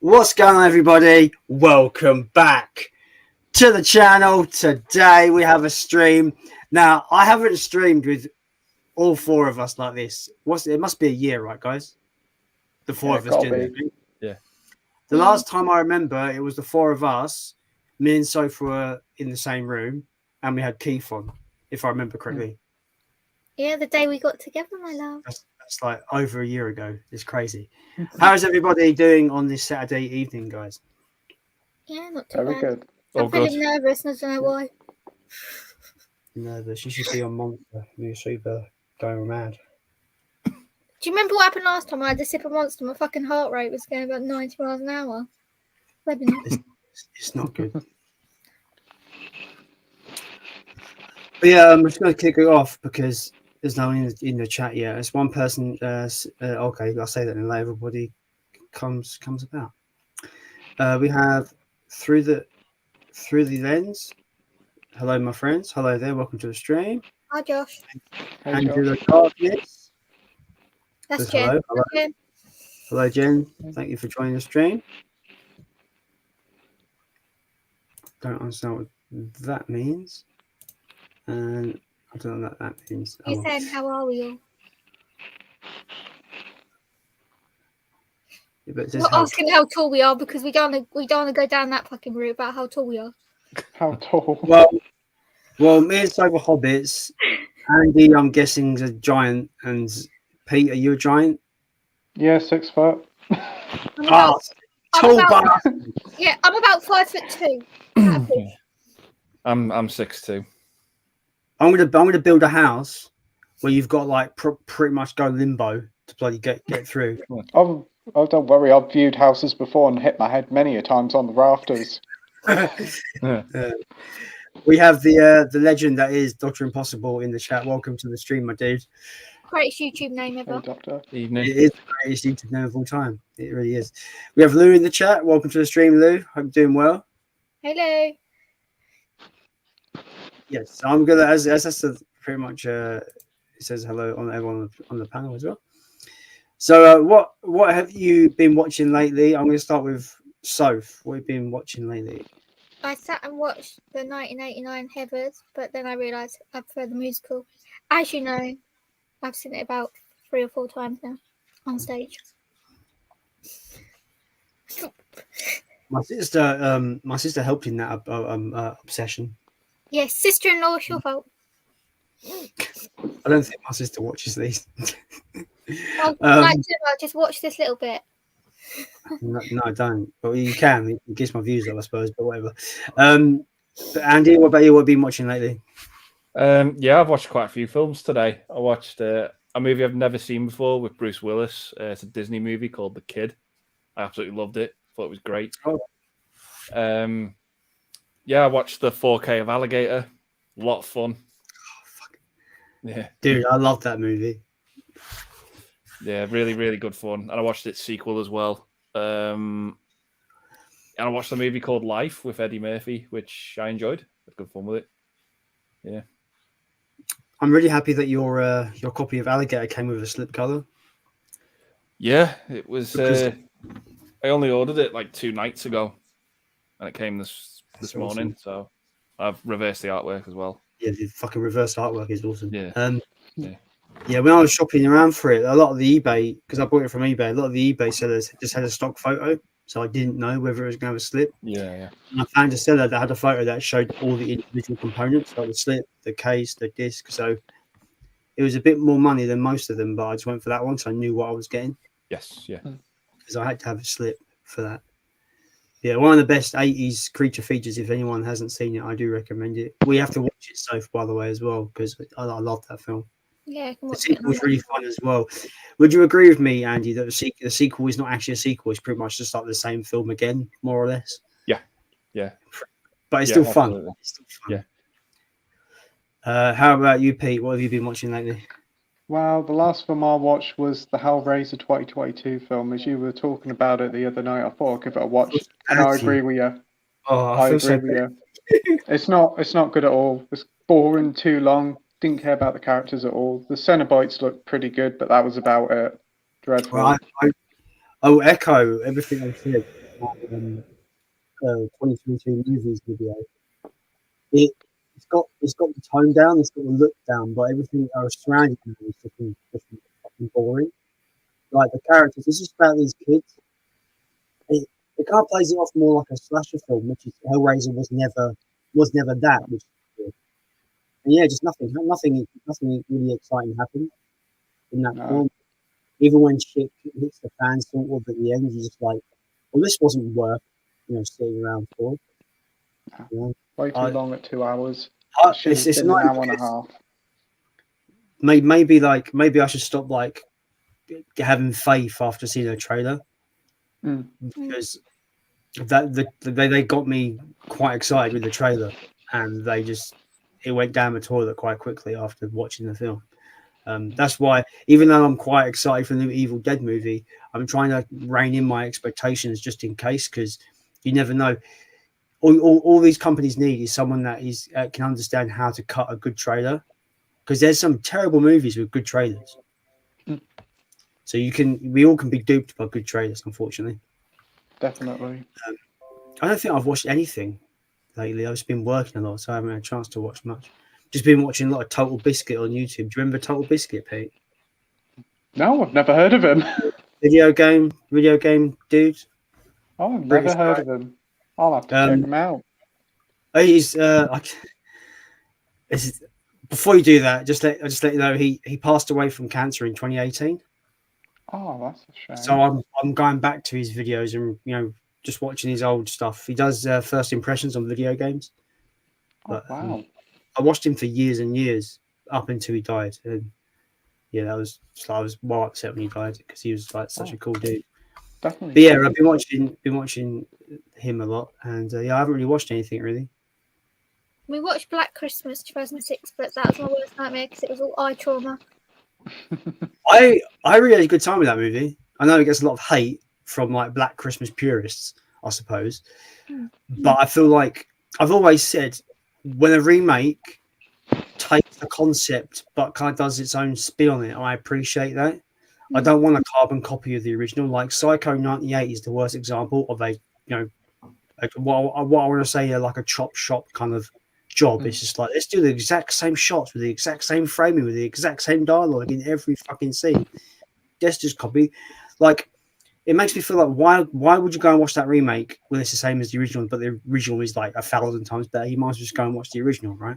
What's going on, everybody? Welcome back to the channel. Today we have a stream. Now, I haven't streamed with all four of us like this. It must be a year, right, guys? The four of us doing it. Yeah. The last time I remember, it was the four of us. Me and Sophie were in the same room, and we had Keith on, if I remember correctly. Yeah, the day we got together, my love. That's like over a year ago. It's crazy. How's everybody doing on this Saturday evening, guys? Yeah, not too Very bad. good. I'm feeling nervous, and I don't know why. Nervous. You should be on Monster. You're super going mad. Do you remember what happened last time? I had a sip of Monster. My fucking heart rate was going about 90 miles an hour. Maybe not. It's not good. But yeah, I'm just going to kick it off because there's no one in the chat yet. It's one person. Okay, I'll say that and let everybody comes about. We have through the lens. Hello, my friends. Hello there. Welcome to the stream. Hi, Josh. And to the darkness. That's Jen. Hello. Hello, Jen. Thank you for joining the stream. Don't understand what that means. And I don't know what that means. You said, how are we all? Yeah, but We're asking how tall we are because we don't want to go down that fucking route about how tall we are. How tall? Well, me and Sober Hobbits. Andy, I'm guessing, is a giant. And Pete, are you a giant? Yeah, 6 foot. Tall bastard. Yeah, I'm about 5'2". I'm 6'2". I'm gonna build a house where you've got like pretty much go limbo to bloody get through. Oh, don't worry. I've viewed houses before and hit my head many a times on the rafters. We have the legend that is Dr. Impossible in the chat. Welcome to the stream, my dude. Greatest YouTube name ever. Hey, Doctor. Evening. It is the greatest YouTube name of all time. It really is. We have Lou in the chat. Welcome to the stream, Lou. Hope you're doing well. Hello. Yes, I'm gonna as that's pretty much it says hello on everyone on the panel as well. So what have you been watching lately? I'm gonna start with Soph. What have you been watching lately? I sat and watched the 1989 Heathers, but then I realised I prefer the musical. As you know, I've seen it about 3 or 4 times now on stage. My sister helped in that obsession. Yes, sister-in-law, it's your fault. I don't think my sister watches these. I'll just watch this little bit. No, I don't. But you can. It gets my views up, I suppose. But whatever. But Andy, what about you? What have you been watching lately? Yeah, I've watched quite a few films today. I watched a movie I've never seen before with Bruce Willis. It's a Disney movie called The Kid. I absolutely loved it. Thought it was great. Oh. Yeah, I watched the 4K of Alligator. A lot of fun. Oh, fuck. Yeah. Dude, I love that movie. Yeah, really, really good fun. And I watched its sequel as well. And I watched a movie called Life with Eddie Murphy, which I enjoyed. Had good fun with it. Yeah. I'm really happy that your copy of Alligator came with a slip color. Yeah, it was. I only ordered it like 2 nights ago, and it came this morning. Awesome. So I've reversed the artwork as well. Yeah, the fucking reverse artwork is awesome. Yeah. Yeah, when I was shopping around for it, a lot of the eBay, because I bought it from eBay, a lot of the eBay sellers just had a stock photo, so I didn't know whether it was going to have a slip. Yeah. And I found a seller that had a photo that showed all the individual components, like the slip, the case, the disc. So it was a bit more money than most of them, but I just went for that one, so I knew what I was getting. Yes, yeah. Because I had to have a slip for that. Yeah, one of the best 80s creature features. If anyone hasn't seen it, I do recommend it. We have to watch it, Soph, by the way, as well, because I love that film. Yeah, the sequel was really fun as well. Would you agree with me, Andy, that the sequel is not actually a sequel? It's pretty much just like the same film again, more or less. Yeah. But it's still fun. It's still fun. Yeah. How about you, Pete? What have you been watching lately? Well, the last film I watched was the Hellraiser 2022 film. As you were talking about it the other night, I thought I'd give it a watch, and I agree with you. I agree with you. It's not good at all. It's boring, too long. Didn't care about the characters at all. The Cenobites looked pretty good, but that was about it. Dreadful. Well, I will echo everything I said. my 2022 movies video. It's got the tone down, it's got the look down, but everything surrounding me is looking fucking boring. Like the characters, it's just about these kids. It kind of plays it off more like a slasher film, which is Hellraiser was never that, which is good. And yeah, just nothing really exciting happened in that film. Even when shit hits the fan sort of at the end, you're just like, well, this wasn't worth, sitting around for. Way too long at 2 hours. It's been not an hour and a half. Maybe I should stop like having faith after seeing a trailer because they got me quite excited with the trailer, and it went down the toilet quite quickly after watching the film. That's why, even though I'm quite excited for the new Evil Dead movie, I'm trying to rein in my expectations just in case, because you never know. All these companies need is someone that can understand how to cut a good trailer, because there's some terrible movies with good trailers. So we all can be duped by good trailers, unfortunately. Definitely. I don't think I've watched anything lately. I've just been working a lot, so I haven't had a chance to watch much. Just been watching a lot of Total Biscuit on YouTube. Do you remember Total Biscuit, Pete? No, I've never heard of him. Video game dude. Oh, I've never heard of him. I'll have to check him out. He's before you do that, just let you know he passed away from cancer in 2018. Oh, that's a shame. So I'm going back to his videos and just watching his old stuff. He does first impressions on video games. But, wow. I watched him for years and years up until he died, and yeah, I was well upset when he died because he was like such a cool dude. Definitely. But yeah, I've been watching him a lot, and I haven't really watched anything really. We watched Black Christmas 2006, but that was my worst nightmare because it was all eye trauma. I really had a good time with that movie. I know it gets a lot of hate from like Black Christmas purists, I suppose, but I feel like I've always said when a remake takes the concept but kind of does its own spin on it, I appreciate that. I don't want a carbon copy of the original. Like Psycho 98 is the worst example of what I want to say like a chop shop kind of job. It's just like, let's do the exact same shots with the exact same framing with the exact same dialogue in every fucking scene. Let's just copy. Like, it makes me feel like why would you go and watch that remake when it's the same as the original, but the original is like 1,000 times better? You might as well just go and watch the original, right?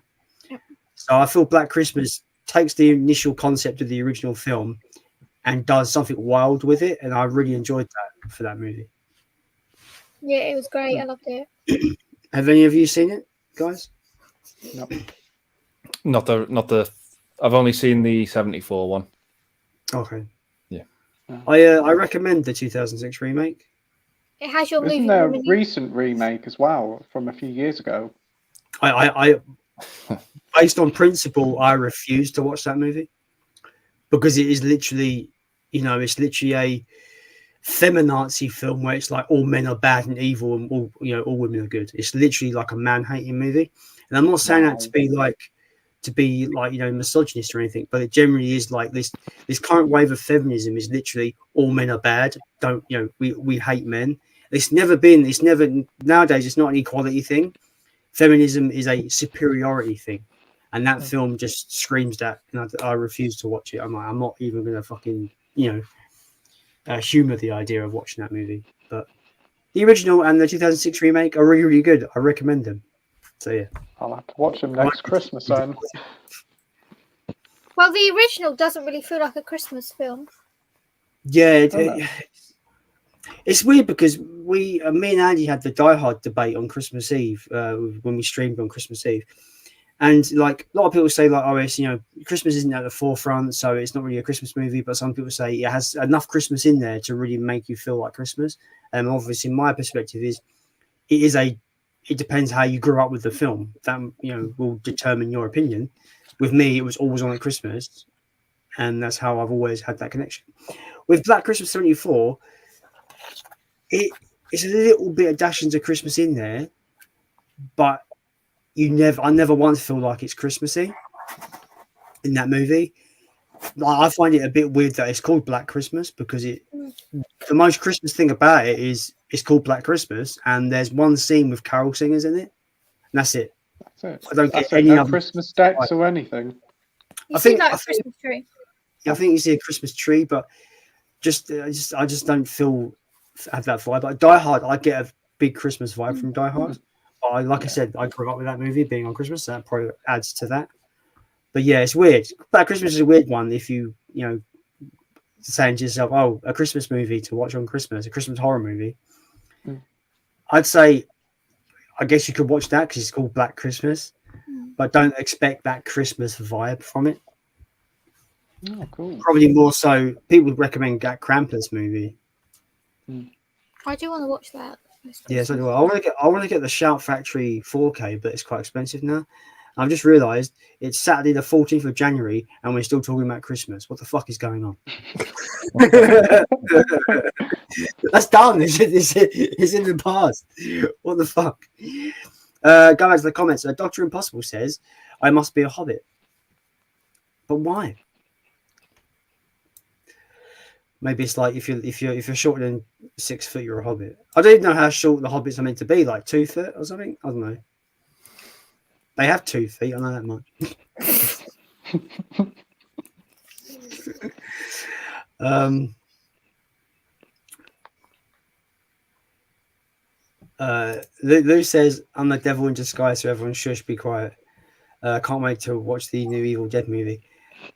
Yep. So I feel Black Christmas takes the initial concept of the original film and does something wild with it, and I really enjoyed that for that movie. Yeah, it was great. I loved it. Have any of you seen it, guys? No. Not the. I've only seen the 74 one. Okay. Yeah. I recommend the 2006 remake. It has your Isn't movie. there a recent remake as well from a few years ago? I based on principle, I refuse to watch that movie because it is literally, it's literally a feminazi film where it's like all men are bad and evil and all women are good. It's literally like a man-hating movie, and I'm not saying that to be like misogynist or anything, but it generally is like this current wave of feminism is literally all men are bad. We hate men. Nowadays it's not an equality thing. Feminism is a superiority thing, and that film just screams that, and I refuse to watch it. I'm not even gonna fucking humor the idea of watching that movie. But the original and the 2006 remake are really, really good. I recommend them. So yeah, I'll have to watch them next Christmas then. Well, the original doesn't really feel like a Christmas film. Yeah, it's weird because me and Andy had the Die Hard debate on Christmas Eve when we streamed on Christmas Eve, and like a lot of people say like, oh, it's Christmas isn't at the forefront, so it's not really a Christmas movie. But some people say it has enough Christmas in there to really make you feel like Christmas. And obviously, my perspective is it depends how you grew up with the film. That will determine your opinion. With me, it was always on at Christmas, and that's how I've always had that connection. With Black Christmas 74, it's a little bit of dashings of Christmas in there, but I never once feel like it's Christmassy in that movie. I find it a bit weird that it's called Black Christmas because the most Christmas thing about it is it's called Black Christmas, and there's one scene with carol singers in it, and that's it. That's it. I don't That's get it. any No other. Christmas decks or anything. You see, like I a think Christmas tree. I think you see a Christmas tree, but I just don't have that vibe. Like Die Hard, I get a big Christmas vibe from Die Hard. But like I said, I grew up with that movie being on Christmas, so that probably adds to that. But yeah, it's weird. Black Christmas is a weird one if you saying to yourself, "Oh, a Christmas movie to watch on Christmas, a Christmas horror movie." I'd say, I guess you could watch that because it's called Black Christmas, but don't expect that Christmas vibe from it. Oh, cool. Probably more so, people would recommend that Krampus movie. I do want to watch that. Yeah, so do I. I want to get the Shout Factory 4K, but it's quite expensive now. I've just realised it's Saturday the 14th of January and we're still talking about Christmas. What the fuck is going on? That's done. It's in the past. What the fuck? Go back to the comments. Dr. Impossible says, I must be a hobbit. But why? Maybe it's like if you're shorter than 6 foot, you're a hobbit. I don't even know how short the hobbits are meant to be, like 2 foot or something. I don't know. They have 2 feet. I know that much. Lou says, "I'm the devil in disguise, so everyone shush, be quiet." Can't wait to watch the new Evil Dead movie.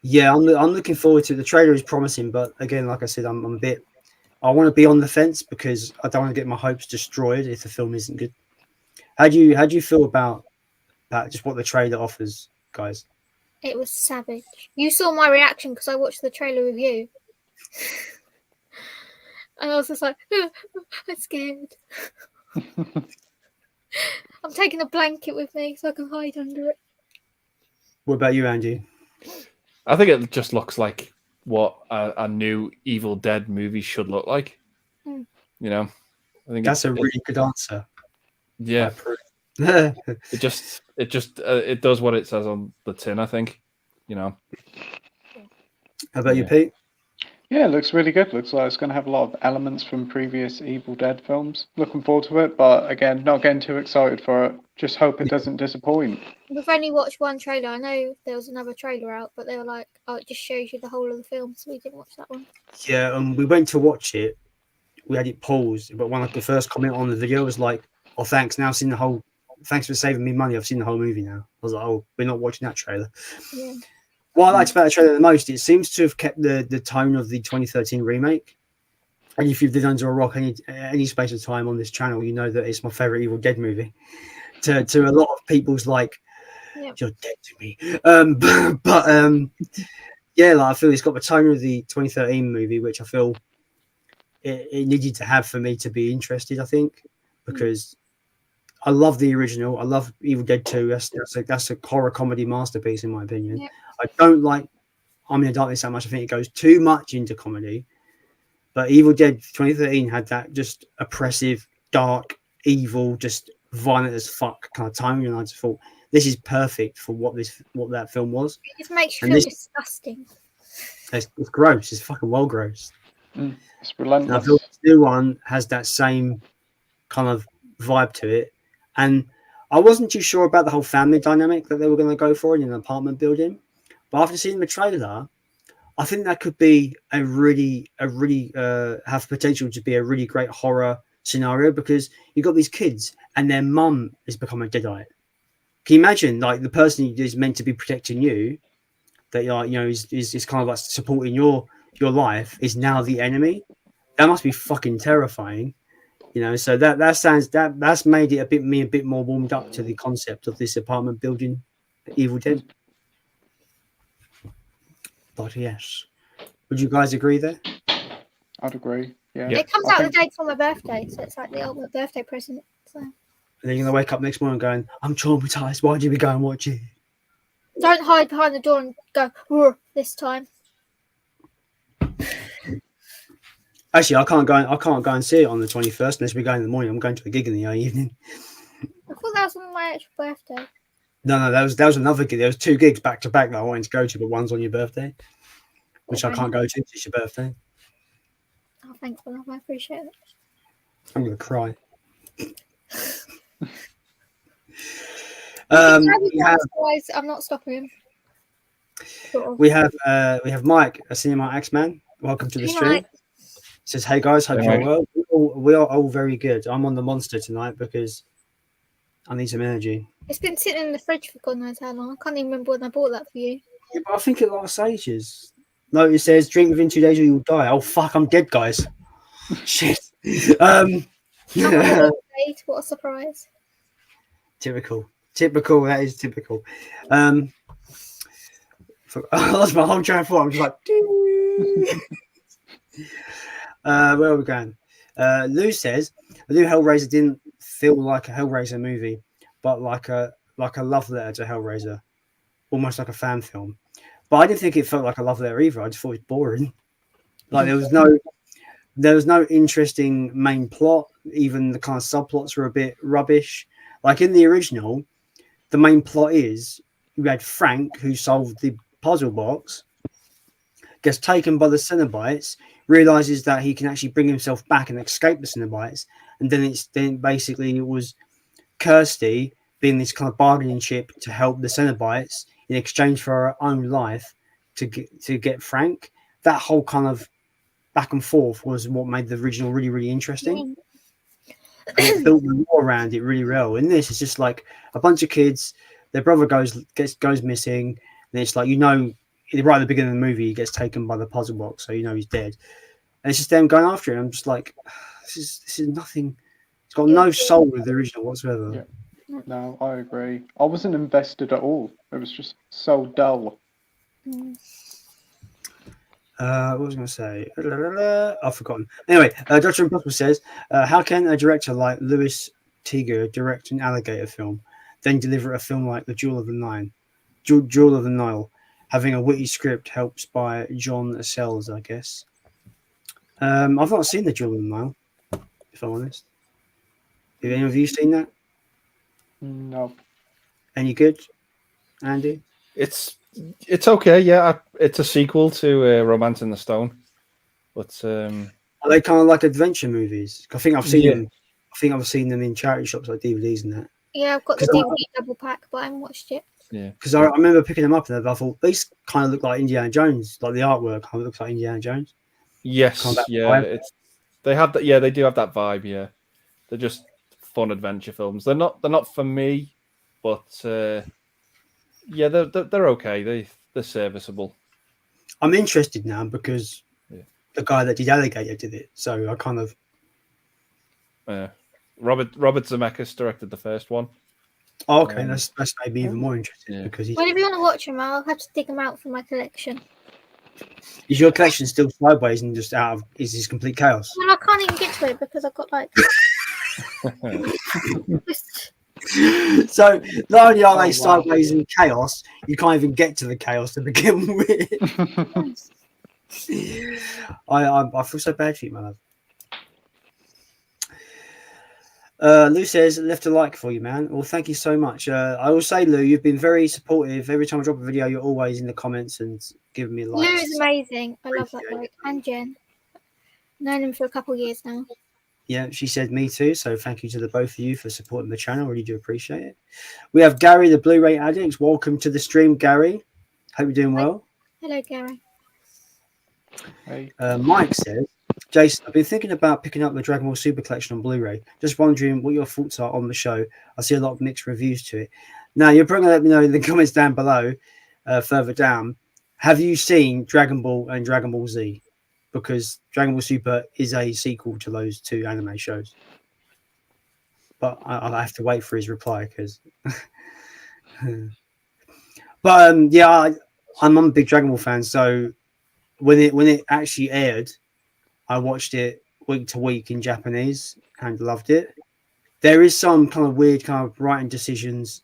Yeah, I'm looking forward to it. The trailer is promising, but again, like I said, I'm a bit. I want to be on the fence because I don't want to get my hopes destroyed if the film isn't good. How do you feel about just what the trailer offers, guys? It was savage. You saw my reaction because I watched the trailer with you. And I was just like, I'm scared. I'm taking a blanket with me so I can hide under it. What about you, Andy? I think it just looks like what a new Evil Dead movie should look like. You know, I think that's a really good answer. Yeah, it does what it says on the tin. I think, How about you, Pete? Yeah, it looks really good. Looks like it's going to have a lot of elements from previous Evil Dead films. Looking forward to it, but again, not getting too excited for it. Just hope it doesn't disappoint. We've only watched one trailer. I know there was another trailer out, but they were like, "Oh, it just shows you the whole of the film," so we didn't watch that one. Yeah, we went to watch it. We had it paused, but one of the first comment on the video was like, "Oh, thanks. Now I've seen the whole. Thanks for saving me money. I've seen the whole movie now." I was like, "Oh, we're not watching that trailer." Yeah. What I liked about the trailer the most, it seems to have kept the tone of the 2013 remake. And if you've been under a rock any space of time on this channel, you know that it's my favorite Evil Dead movie. To a lot of people's like, you're dead to me. Yeah, like I feel it's got the tone of the 2013 movie, which I feel it needed to have for me to be interested. I think because I love the original. I love Evil Dead 2. That's a horror comedy masterpiece in my opinion. Yep. I don't like Army of Darkness that much. I think it goes too much into comedy. But Evil Dead 2013 had that just oppressive, dark, evil, just violent as fuck kind of tone, and I just thought this is perfect for what that film was. It just makes you feel disgusting. It's gross. It's fucking well gross. It's relentless. And I feel this new one has that same kind of vibe to it, and I wasn't too sure about the whole family dynamic that they were going to go for in an apartment building, but after seeing the trailer, I think that could be a really have potential to be a really great horror scenario because you've got these kids and their mum has become a deadite. Can you imagine, like, the person who is meant to be protecting you, that is kind of like supporting your life, is now the enemy? That must be fucking terrifying, So that's made it a bit more warmed up to the concept of this apartment building, Evil Dead. But yes, would you guys agree there? I'd agree. Yeah. It comes out the day before my birthday, so it's like the ultimate birthday present. So. And then you're gonna wake up next morning going, "I'm traumatized. Why did we go and watch it?" Don't hide behind the door and go this time. Actually, I can't go and see it on the 21st unless we go in the morning. I'm going to a gig in the evening. I thought that was on my actual birthday. No, that was another gig. There was 2 gigs back to back that I wanted to go to, but one's on your birthday. which I can't go to. It's your birthday. Oh, thanks, love. I appreciate it. I'm gonna cry. Otherwise, I'm not stopping him. Sort of. We have Mike, a Cinema X-Man. Welcome to the Hey, stream. Mike. Says, hey guys, hope Hey, you're Mike. well. We are all very good. I'm on the monster tonight because I need some energy. It's been sitting in the fridge for God knows how long. I can't even remember when I bought that for you. Yeah, but I think it lasts ages. No, it says drink within 2 days or you'll die. Oh fuck, I'm dead, guys. Shit. What a surprise. Typical. That is typical. I lost my whole train of thought. I'm just like, where are we going? Lou says the new Hellraiser didn't feel like a Hellraiser movie, but like a love letter to Hellraiser, almost like a fan film. But I didn't think it felt like a love letter either. I just thought it was boring. Like there was no interesting main plot. Even the kind of subplots were a bit rubbish. Like in the original, the main plot is you had Frank, who solved the puzzle box, gets taken by the Cenobites, realizes that he can actually bring himself back and escape the Cenobites, and then basically it was Kirsty being this kind of bargaining chip to help the Cenobites in exchange for her own life to get Frank. That whole kind of back and forth was what made the original really, really interesting. And it built the lore around it really well. In this, it's just like a bunch of kids. Their brother goes missing, and it's like right at the beginning of the movie, he gets taken by the puzzle box, so he's dead. And it's just them going after him. I'm just like, this is nothing. It's got no soul with the original whatsoever. Yeah. No, I agree. I wasn't invested at all. It was just so dull. What was I going to say? I've forgotten. Anyway, Dr. Impossible says, how can a director like Louis Teague direct an alligator film, then deliver a film like The Jewel of the Nile, having a witty script helped by John Sells, I guess. I've not seen The Jewel of the Nile, if I'm honest. Have any of you seen that? No. Any good, Andy? It's okay. Yeah, it's a sequel to Romance in the Stone, but are they kind of like adventure movies? I think I've seen them. I think I've seen them in charity shops like DVDs and that. Yeah, I've got the DVD double pack, but I haven't watched it. Yeah, because I remember picking them up and I thought these kind of look like Indiana Jones, like the artwork kind of looks like Indiana Jones. Yes, yeah, they have that. Yeah, they do have that vibe. Yeah, they're just fun adventure films. They're not for me, but yeah, they're okay. They're serviceable. I'm interested now because the guy that did Alligator did it, so I kind of. Robert Zemeckis directed the first one. Oh, okay, that's made me even more interested because he's. Well, if you want to watch them, I'll have to dig them out from my collection. Is your collection still sideways and just is this complete chaos? Well, I can't even get to it because I've got like. So not only are they sideways and chaos, you can't even get to the chaos to begin with. I feel so bad for you, my love. Lou says, left a like for you, man. Well, thank you so much. I will say, Lou, you've been very supportive. Every time I drop a video, you're always in the comments and giving me likes. Lou is amazing. I love that bloke. And Jen. Known him for a couple of years now. Yeah, she said me too. So thank you to the both of you for supporting the channel. Really do appreciate it. We have Gary, the Blu-ray addict. Welcome to the stream, Gary. Hope you're doing well. Hello, Gary. Hey. Mike says, Jason, I've been thinking about picking up the Dragon Ball Super Collection on Blu-ray. Just wondering what your thoughts are on the show. I see a lot of mixed reviews to it. Now, you're probably going to let me know in the comments down below, further down. Have you seen Dragon Ball and Dragon Ball Z? Because Dragon Ball Super is a sequel to those two anime shows. But I'll have to wait for his reply because. But yeah, I'm a big Dragon Ball fan. So when it actually aired, I watched it week to week in Japanese and loved it. There is some kind of weird kind of writing decisions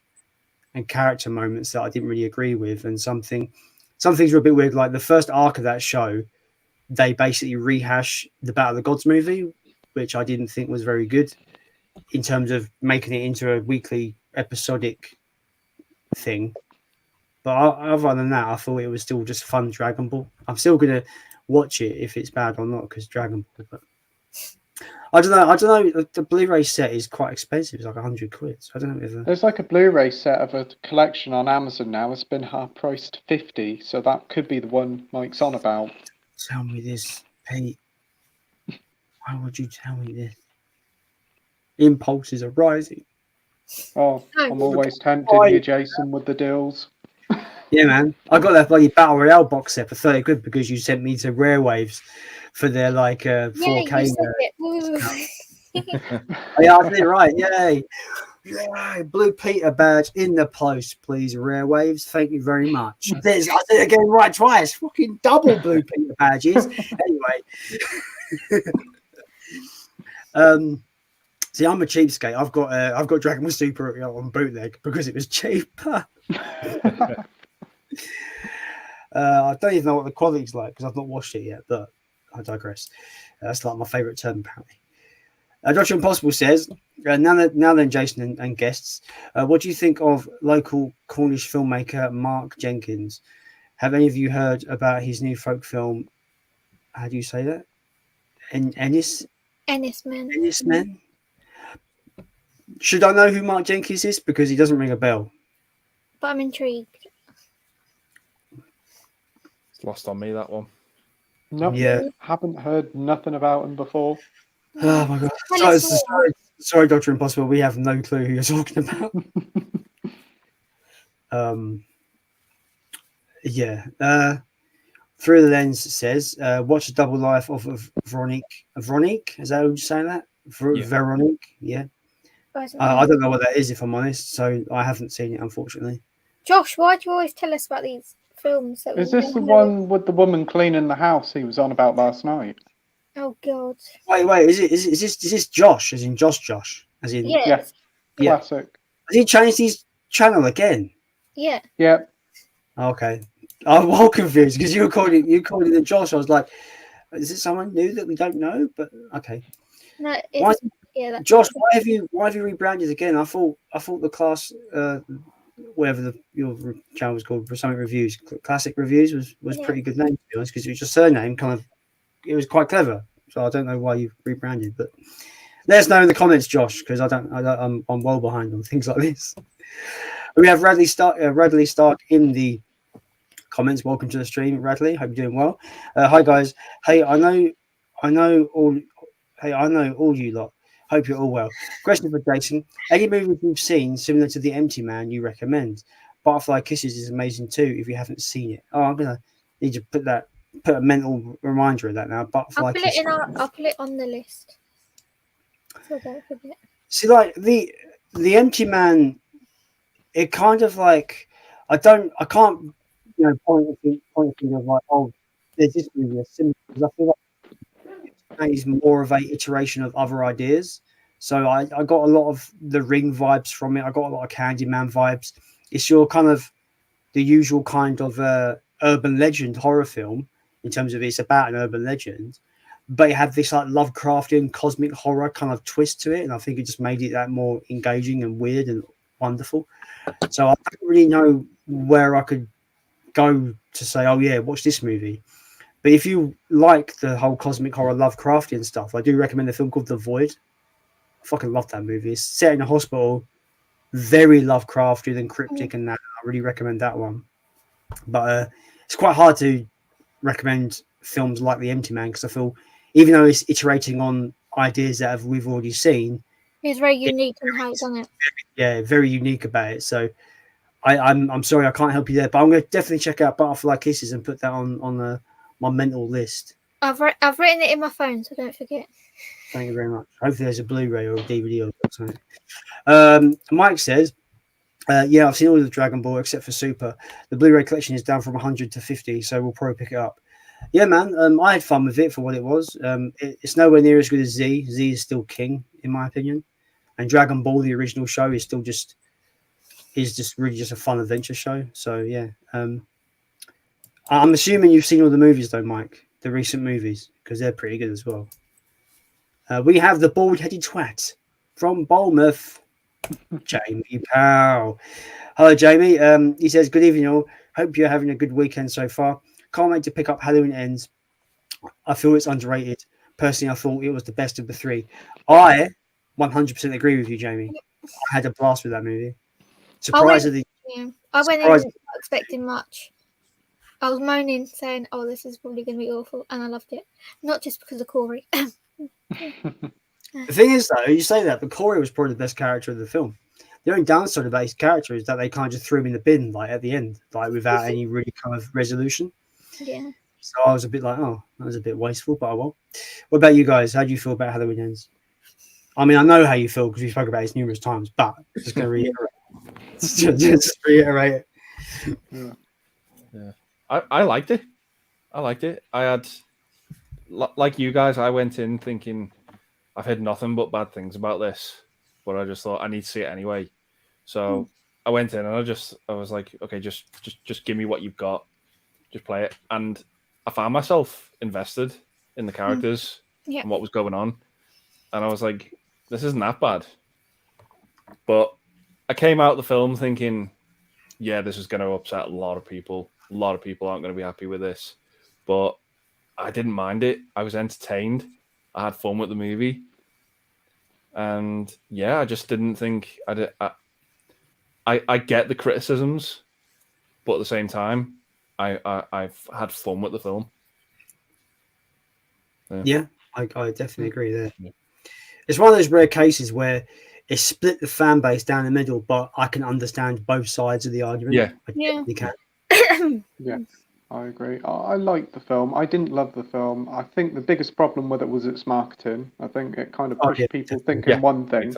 and character moments that I didn't really agree with, and some things were a bit weird. Like the first arc of that show, they basically rehash the Battle of the Gods movie, which I didn't think was very good in terms of making it into a weekly episodic thing. But other than that, I thought it was still just fun Dragon Ball. I'm still gonna watch it if it's bad or not because Dragon Ball. But I don't know. The Blu-ray set is quite expensive. It's like £100. So I don't know if There's like a Blu-ray set of a collection on Amazon now. It's been half priced to 50, so that could be the one Mike's on about. Tell me this, Pete. Why would you tell me this? Impulses are rising. Oh, No. I'm always tempted here, Jason, with the deals. Yeah, man. I got that bloody Battle Royale box set for 30 quid because you sent me to Rare Waves for their like 4K. Yeah, you said it. Woo. Yeah, I did it right. Yay. Yay. Blue Peter badge in the post, please. Rare Waves. Thank you very much. I did it again right twice. Fucking double Blue Peter badges. Anyway. See, I'm a cheapskate. I've got Dragon Ball Super on bootleg because it was cheaper. I don't even know what the quality's like because I've not watched it yet, but I digress. That's like my favourite term, apparently. Dr. Impossible says, now then, Jason and guests, what do you think of local Cornish filmmaker Mark Jenkins? Have any of you heard about his new folk film? How do you say that? Ennismen? Should I know who Mark Jenkins is? Because he doesn't ring a bell. But I'm intrigued. It's lost on me, that one. Nope. Yeah. Haven't heard nothing about him before. Oh my god. Sorry, Dr. Impossible. We have no clue who you're talking about. Yeah. Through the Lens says, watch the double life of Veronique. Veronique? Is that how you say that? Veronique? Yeah. I don't know what that is, if I'm honest. So I haven't seen it, unfortunately. Josh, why do you always tell us about these films? That Is this the one with the woman cleaning the house he was on about last night? Oh god. Wait. Is this Josh? As in Josh? As in Yeah. Classic. Has he changed his channel again? Yeah. Yeah. Okay. I'm well confused because you called it Josh. I was like, is it someone new that we don't know? But okay. No, it's Josh, why have you rebranded again? I thought the class whatever your channel was called for something reviews, classic reviews was pretty good name to be honest, because it was your surname it was quite clever. So I don't know why you've rebranded, but let us know in the comments, Josh, because I'm well behind on things like this. We have Radley Stark in the comments. Welcome to the stream, Radley. Hope you're doing well. Hi guys. Hey, I know all you lot. Hope you're all well. Question for Jason: any movies you've seen similar to The Empty Man you recommend? Butterfly Kisses is amazing too. If you haven't seen it, I'm gonna need to put a mental reminder of that now. Butterfly Kisses. I'll put it on the list. So don't forget. See, like the Empty Man, it kind of like I can't point a finger of like, oh, there's this movie that's similar, because I feel like is more of a iteration of other ideas. So I got a lot of the Ring vibes from it. I got a lot of Candyman vibes. It's your kind of the usual kind of urban legend horror film in terms of it's about an urban legend, but it had this like Lovecraftian cosmic horror kind of twist to it, and I think it just made it that more engaging and weird and wonderful. So I don't really know where I could go to say, oh yeah, watch this movie. But if you like the whole cosmic horror Lovecraftian stuff, I do recommend a film called The Void. I fucking love that movie. It's set in a hospital, very Lovecraftian and cryptic, and that I really recommend that one. But it's quite hard to recommend films like The Empty Man because I feel, even though it's iterating on ideas that we've already seen, it's very unique in how it's done it. Yeah, very unique about it. So I'm sorry I can't help you there, but I'm going to definitely check out Butterfly Kisses and put that on my mental list. I've written it in my phone, so don't forget. Thank you very much. Hopefully there's a Blu-ray or a DVD or something. Mike says, yeah, I've seen all of the Dragon Ball except for Super. The Blu-ray collection is down from 100 to 50, so we'll probably pick it up. Yeah, man, I had fun with it for what it was. It's nowhere near as good as Z. Z is still king, in my opinion. And Dragon Ball, the original show, is still just really just a fun adventure show. So, yeah. I'm assuming you've seen all the movies, though, Mike, the recent movies, because they're pretty good as well. We have the bald-headed twat from Bournemouth, Jamie Powell. Hello, Jamie. He says, "Good evening, all. Hope you're having a good weekend so far. Can't wait to pick up Halloween Ends. I feel it's underrated. Personally, I thought it was the best of the three. I 100% agree with you, Jamie. I had a blast with that movie. Surprisingly, I went in not expecting much. I was moaning, saying, "Oh, this is probably going to be awful," and I loved it. Not just because of Corey. The thing is, though, you say that, but Corey was probably the best character of the film. The only downside about his character is that they kind of just threw him in the bin, like at the end, like without any really kind of resolution. Yeah. So I was a bit like, oh, that was a bit wasteful, but I won't. What about you guys? How do you feel about Halloween Ends? I mean, I know how you feel because we spoke about it numerous times, but just going to reiterate. just reiterate it. Yeah. I liked it. I had, like you guys, I went in thinking I've heard nothing but bad things about this, but I just thought I need to see it anyway. So I went in and I was like, okay, just give me what you've got, just play it. And I found myself invested in the characters and what was going on, and I was like, this isn't that bad. But I came out the film thinking, yeah, this is going to upset a lot of people. A lot of people aren't going to be happy with this, but I didn't mind it. I was entertained. I had fun with the movie. And yeah, I just didn't think I get the criticisms, but at the same time, I've had fun with the film. Yeah, I definitely agree there. Yeah. It's one of those rare cases where it split the fan base down the middle, but I can understand both sides of the argument. Yeah, I definitely can. Yeah, I agree. I liked the film. I didn't love the film. I think the biggest problem with it was its marketing. I think it kind of pushed people thinking one thing,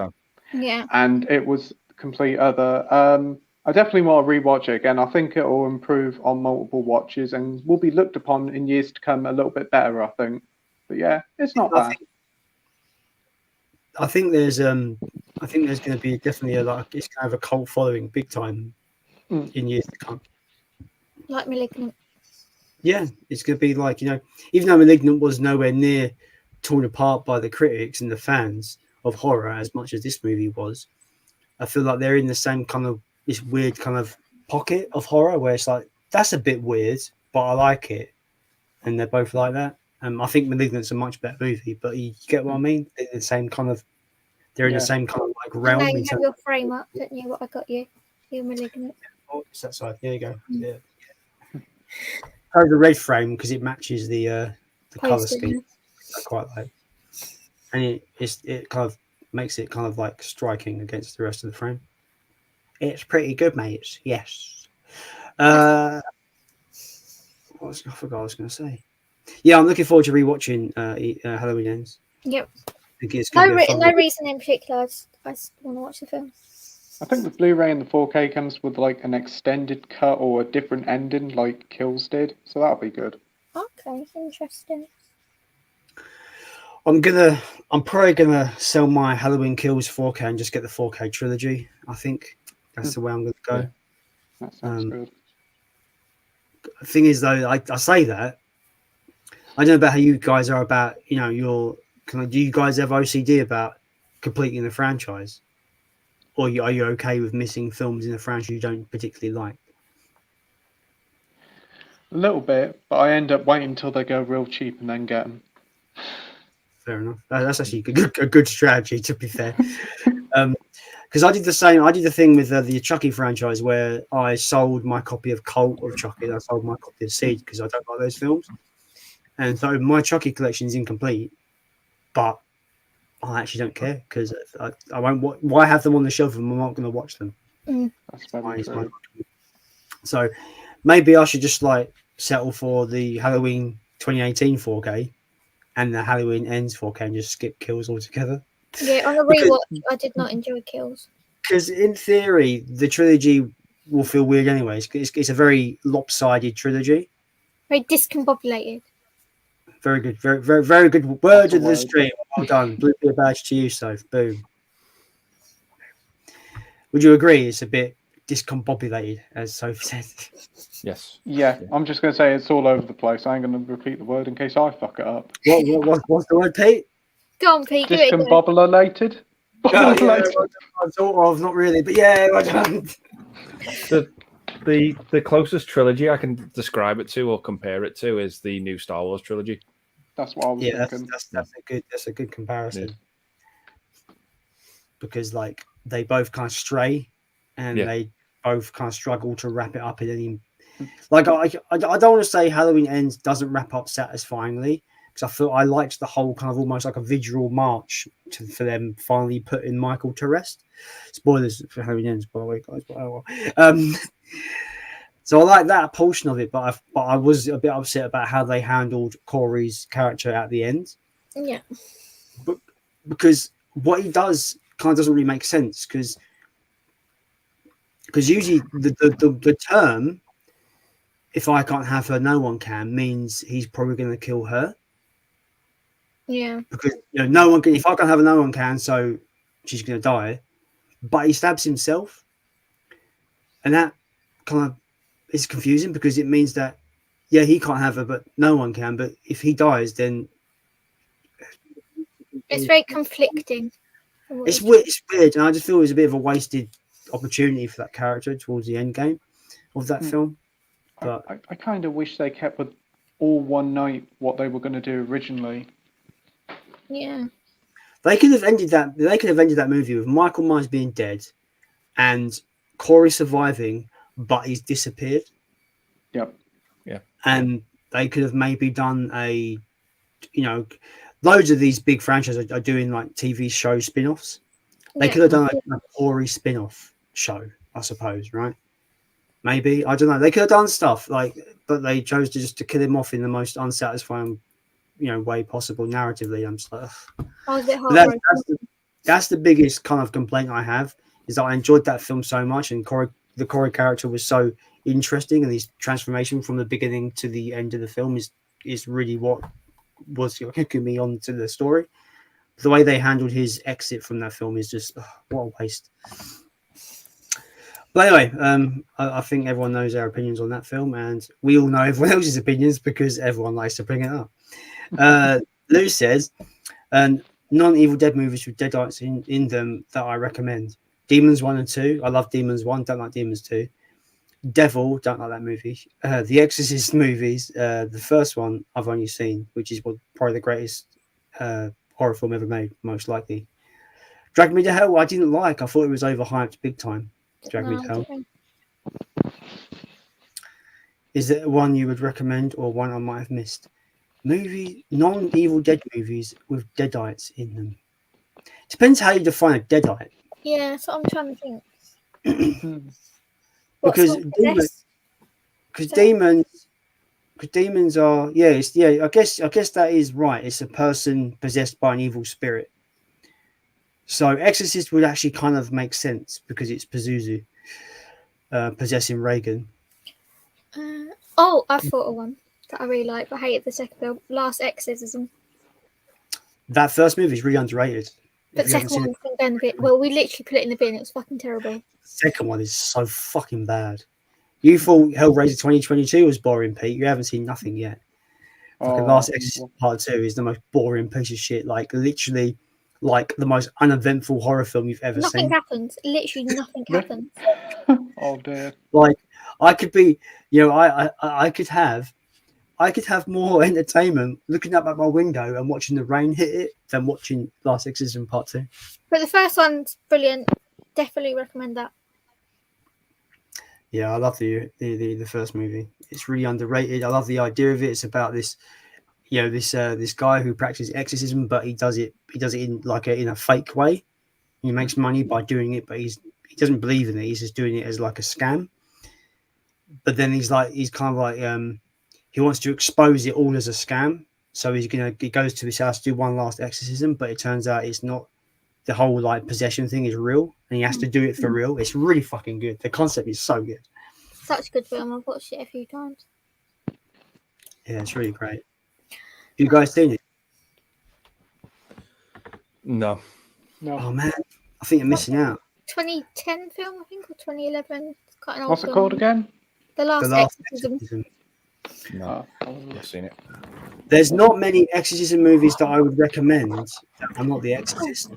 and it was complete other. I definitely want to rewatch it again. I think it will improve on multiple watches and will be looked upon in years to come a little bit better, I think. But yeah, it's not bad. I think there's going to be definitely it's kind of a cult following big time in years to come. Like Malignant. Yeah, it's going to be like, even though Malignant was nowhere near torn apart by the critics and the fans of horror as much as this movie was, I feel like they're in the same kind of this weird kind of pocket of horror where it's like, that's a bit weird, but I like it. And they're both like that. I think Malignant's a much better movie, but you get what I mean? They're in the same kind of realm. And now you have your frame up, don't you? What I got you. You're Malignant. Oh, it's that side. There you go. Yeah. The red frame because it matches the color scheme. I quite like, and it kind of makes it kind of like striking against the rest of the frame. It's pretty good, mates. Yes. I forgot what I was going to say. Yeah, I'm looking forward to rewatching Halloween Ends. Yep. I think it's no reason in particular. I just want to watch the film. I think the Blu-ray and the 4K comes with like an extended cut or a different ending, like Kills did. So that'll be good. Okay, interesting. I'm probably gonna sell my Halloween Kills 4K and just get the 4K trilogy. I think that's the way I'm gonna go. Yeah. That sounds good. The thing is, though, I say that I don't know about how you guys are about your do you guys have OCD about completing the franchise? Or are you okay with missing films in the franchise you don't particularly like? A little bit, but I end up waiting until they go real cheap and then get them. Fair enough. That's actually a good strategy, to be fair. Because I did the same. I did the thing with the Chucky franchise where I sold my copy of Cult of Chucky and I sold my copy of Seed because I don't like those films. And so my Chucky collection is incomplete, but I actually don't care because I won't. Why have them on the shelf if I'm not going to watch them? That's very true. So maybe I should just settle for the Halloween 2018 4K and the Halloween Ends 4K and just skip Kills altogether. Yeah, on a rewatch, I did not enjoy Kills. Because in theory, the trilogy will feel weird anyways. It's a very lopsided trilogy. Very discombobulated. Very good. Very, very, very good word of the stream. Well done. Blue beer badge to you, Soph. Boom. Would you agree it's a bit discombobulated, as Soph said? Yes. Yeah, I'm just going to say it's all over the place. I ain't going to repeat the word in case I fuck it up. What's the word, Pete? Go on, Pete. Discombobulated? Sort of, not really, but yeah. The closest trilogy I can describe it to or compare it to is the new Star Wars trilogy. That's what I was thinking. That's a good comparison. Yeah. Because like they both kind of stray, and they both kind of struggle to wrap it up in any. Like I don't want to say Halloween Ends doesn't wrap up satisfyingly, because I feel I liked the whole kind of almost like a visual march for them finally putting Michael to rest. Spoilers for Halloween Ends, by the way, guys. So I like that portion of it, but I was a bit upset about how they handled Corey's character at the end. Yeah. But because what he does kind of doesn't really make sense, because usually the term "if I can't have her, no one can" means he's probably going to kill her. Yeah. Because no one can. If I can't have her, no one can. So she's going to die. But he stabs himself, and that kind of is confusing, because it means that he can't have her, but no one can. But if he dies, then it's very conflicting. It's weird, and I just feel it was a bit of a wasted opportunity for that character towards the end game of that film. But I kind of wish they kept with all one night what they were going to do originally. Yeah. They could have ended that. They could have ended that movie with Michael Myers being dead, and Corey surviving, but he's disappeared. Yep. Yeah. And they could have maybe done loads of these big franchises are doing like TV show spin-offs. They could have done a Corey spin-off show, I suppose, right? Maybe, I don't know. They could have done stuff but they chose to kill him off in the most unsatisfying, way possible narratively. I'm just like, that's the biggest kind of complaint I have, is that I enjoyed that film so much, and the Corey character was so interesting, and his transformation from the beginning to the end of the film is really what was hooking me on to the story. The way they handled his exit from that film is just what a waste. But anyway, I think everyone knows our opinions on that film, and we all know everyone else's opinions because everyone likes to bring it up. Lou says, non-Evil Dead movies with Deadites in them that I recommend: Demons 1 and 2. I love Demons 1, don't like Demons 2. Devil, don't like that movie. The Exorcist movies, the first one I've only seen, which is probably the greatest horror film ever made, most likely. Drag Me to Hell, I didn't like. I thought it was overhyped big time. Drag Me to Hell. Is there one you would recommend, or one I might have missed? Non-Evil Dead movies with Deadites in them. Depends how you define a Deadite. Yeah, that's what I'm trying to think. Because demons are I guess that is right. It's a person possessed by an evil spirit. So Exorcist would actually kind of make sense, because it's Pazuzu possessing Reagan. I thought of one that I really like, but I hated the second film, Last Exorcism. That first movie is really underrated. But the second one was in the bin. Well, we literally put it in the bin. It was fucking terrible. The second one is so fucking bad. You thought Hellraiser 2022 was boring, Pete. You haven't seen nothing yet. Last Exorcist Part 2 is the most boring piece of shit. Like, literally, like the most uneventful horror film you've ever seen. Nothing happens. Literally nothing happens. Oh dear. Like, I could be, I could have more entertainment looking up at my window and watching the rain hit it than watching Last Exorcism Part 2. But the first one's brilliant. Definitely recommend that. Yeah, I love the first movie. It's really underrated. I love the idea of it. It's about this, this guy who practices exorcism, but he does it in in a fake way. He makes money by doing it, but he doesn't believe in it. He's just doing it as like a scam. But then he's kind of like he wants to expose it all as a scam. So he goes to his house to do one last exorcism, but it turns out it's not. The whole possession thing is real, and he has to do it for real. It's really fucking good. The concept is so good. Such a good film. I've watched it a few times. Yeah, it's really great. You guys seen it? No. Oh man, I think you're missing out. 2010 film, I think, or 2011. It's quite an old What's film. it called again? The Last Exorcism. No, I've seen it. There's not many exorcism movies that I would recommend that are not The Exorcist.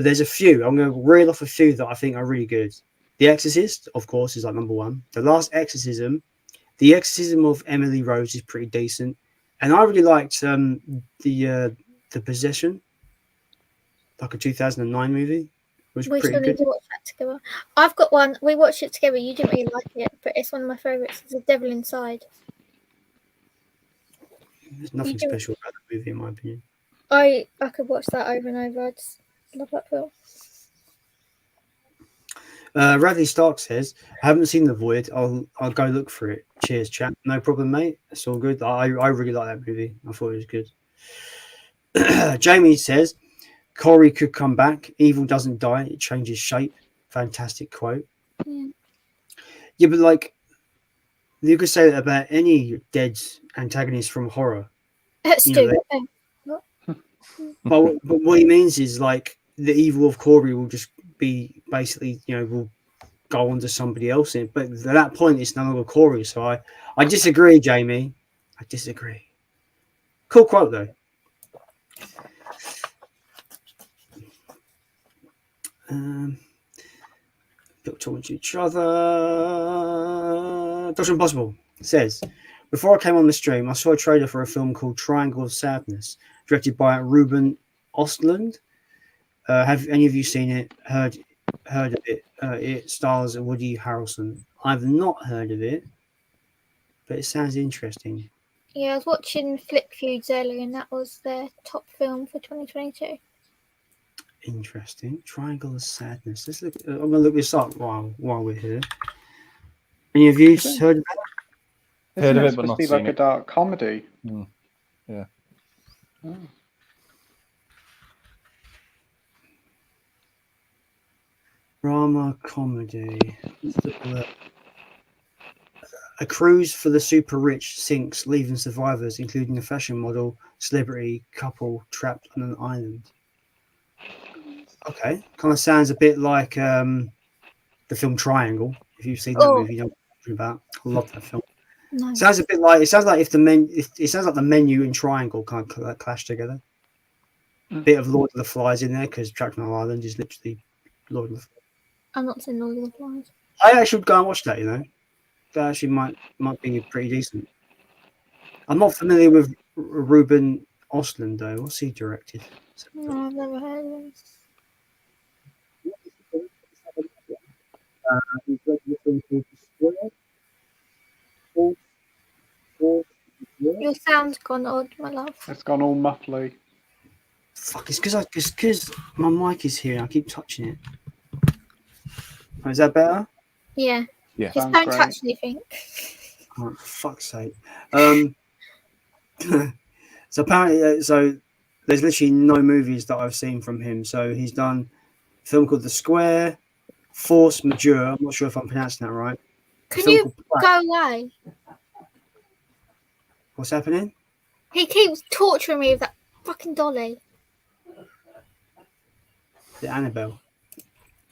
but there's a few. I'm going to reel off a few that I think are really good. The Exorcist, of course, is like number one. The Last Exorcism, The Exorcism of Emily Rose is pretty decent, and I really liked the Possession, like a 2009 movie. It was we pretty still need good. to watch that together. I've got one. We watched it together. You didn't really like it, but it's one of my favourites. It's The Devil Inside. There's nothing special about that movie, in my opinion. I could watch that over and over. I just love that film. Radley Stark says, I haven't seen The Void. I'll go look for it. Cheers, chat. No problem, mate. It's all good. I really like that movie. I thought it was good. Jamie says, Corey could come back. Evil doesn't die. It changes shape. Fantastic quote. Yeah, but like, you could say that about any dead antagonist from horror. That's stupid. But what he means is like the evil of Corey will just be basically, will go on to somebody else. But at that point, it's no longer Corey. So I disagree, Jamie. I disagree. Cool quote, though. People talking to each other. Dr. Impossible says, before I came on the stream, I saw a trailer for a film called Triangle of Sadness, directed by Ruben Ostlund. Have any of you seen it? Heard of it? It stars Woody Harrelson. I've not heard of it, but it sounds interesting. Yeah, I was watching Flick Feuds earlier, and that was their top film for 2022. Interesting. Triangle of Sadness. Let's look. I'm gonna look this up while we're here. Any of you heard of it? Heard of it, but not seen like it. A dark comedy. Yeah. Oh. Drama comedy. A cruise for the super rich sinks, leaving survivors, including a fashion model, celebrity couple, trapped on an island. Okay, kind of sounds a bit like the film Triangle. If you've seen that movie, you know what I'm talking about. I love that film. Nice. Sounds a bit like it sounds like it sounds like the menu and Triangle kind of clash together. Bit of Lord of the Flies in there because Trapped on an Island is literally Lord of the Flies. I'm not saying Lord of the Flies. I actually would go and watch that. That actually might be pretty decent. I'm not familiar with Ruben Ostlund though. What's he directed? No, I've never heard of him. He's directed a film called The Square. Your sound's gone odd, my love. It's gone all muffly. Fuck! It's because my mic is here. And I keep touching it. Oh, is that better? Yeah. Yeah. Just don't touch anything. Oh, for fuck's sake. So apparently, so there's literally no movies that I've seen from him. So he's done a film called The Square, Force Majeure. I'm not sure if I'm pronouncing that right. Can you go away? What's happening? He keeps torturing me with that fucking dolly. The Annabelle.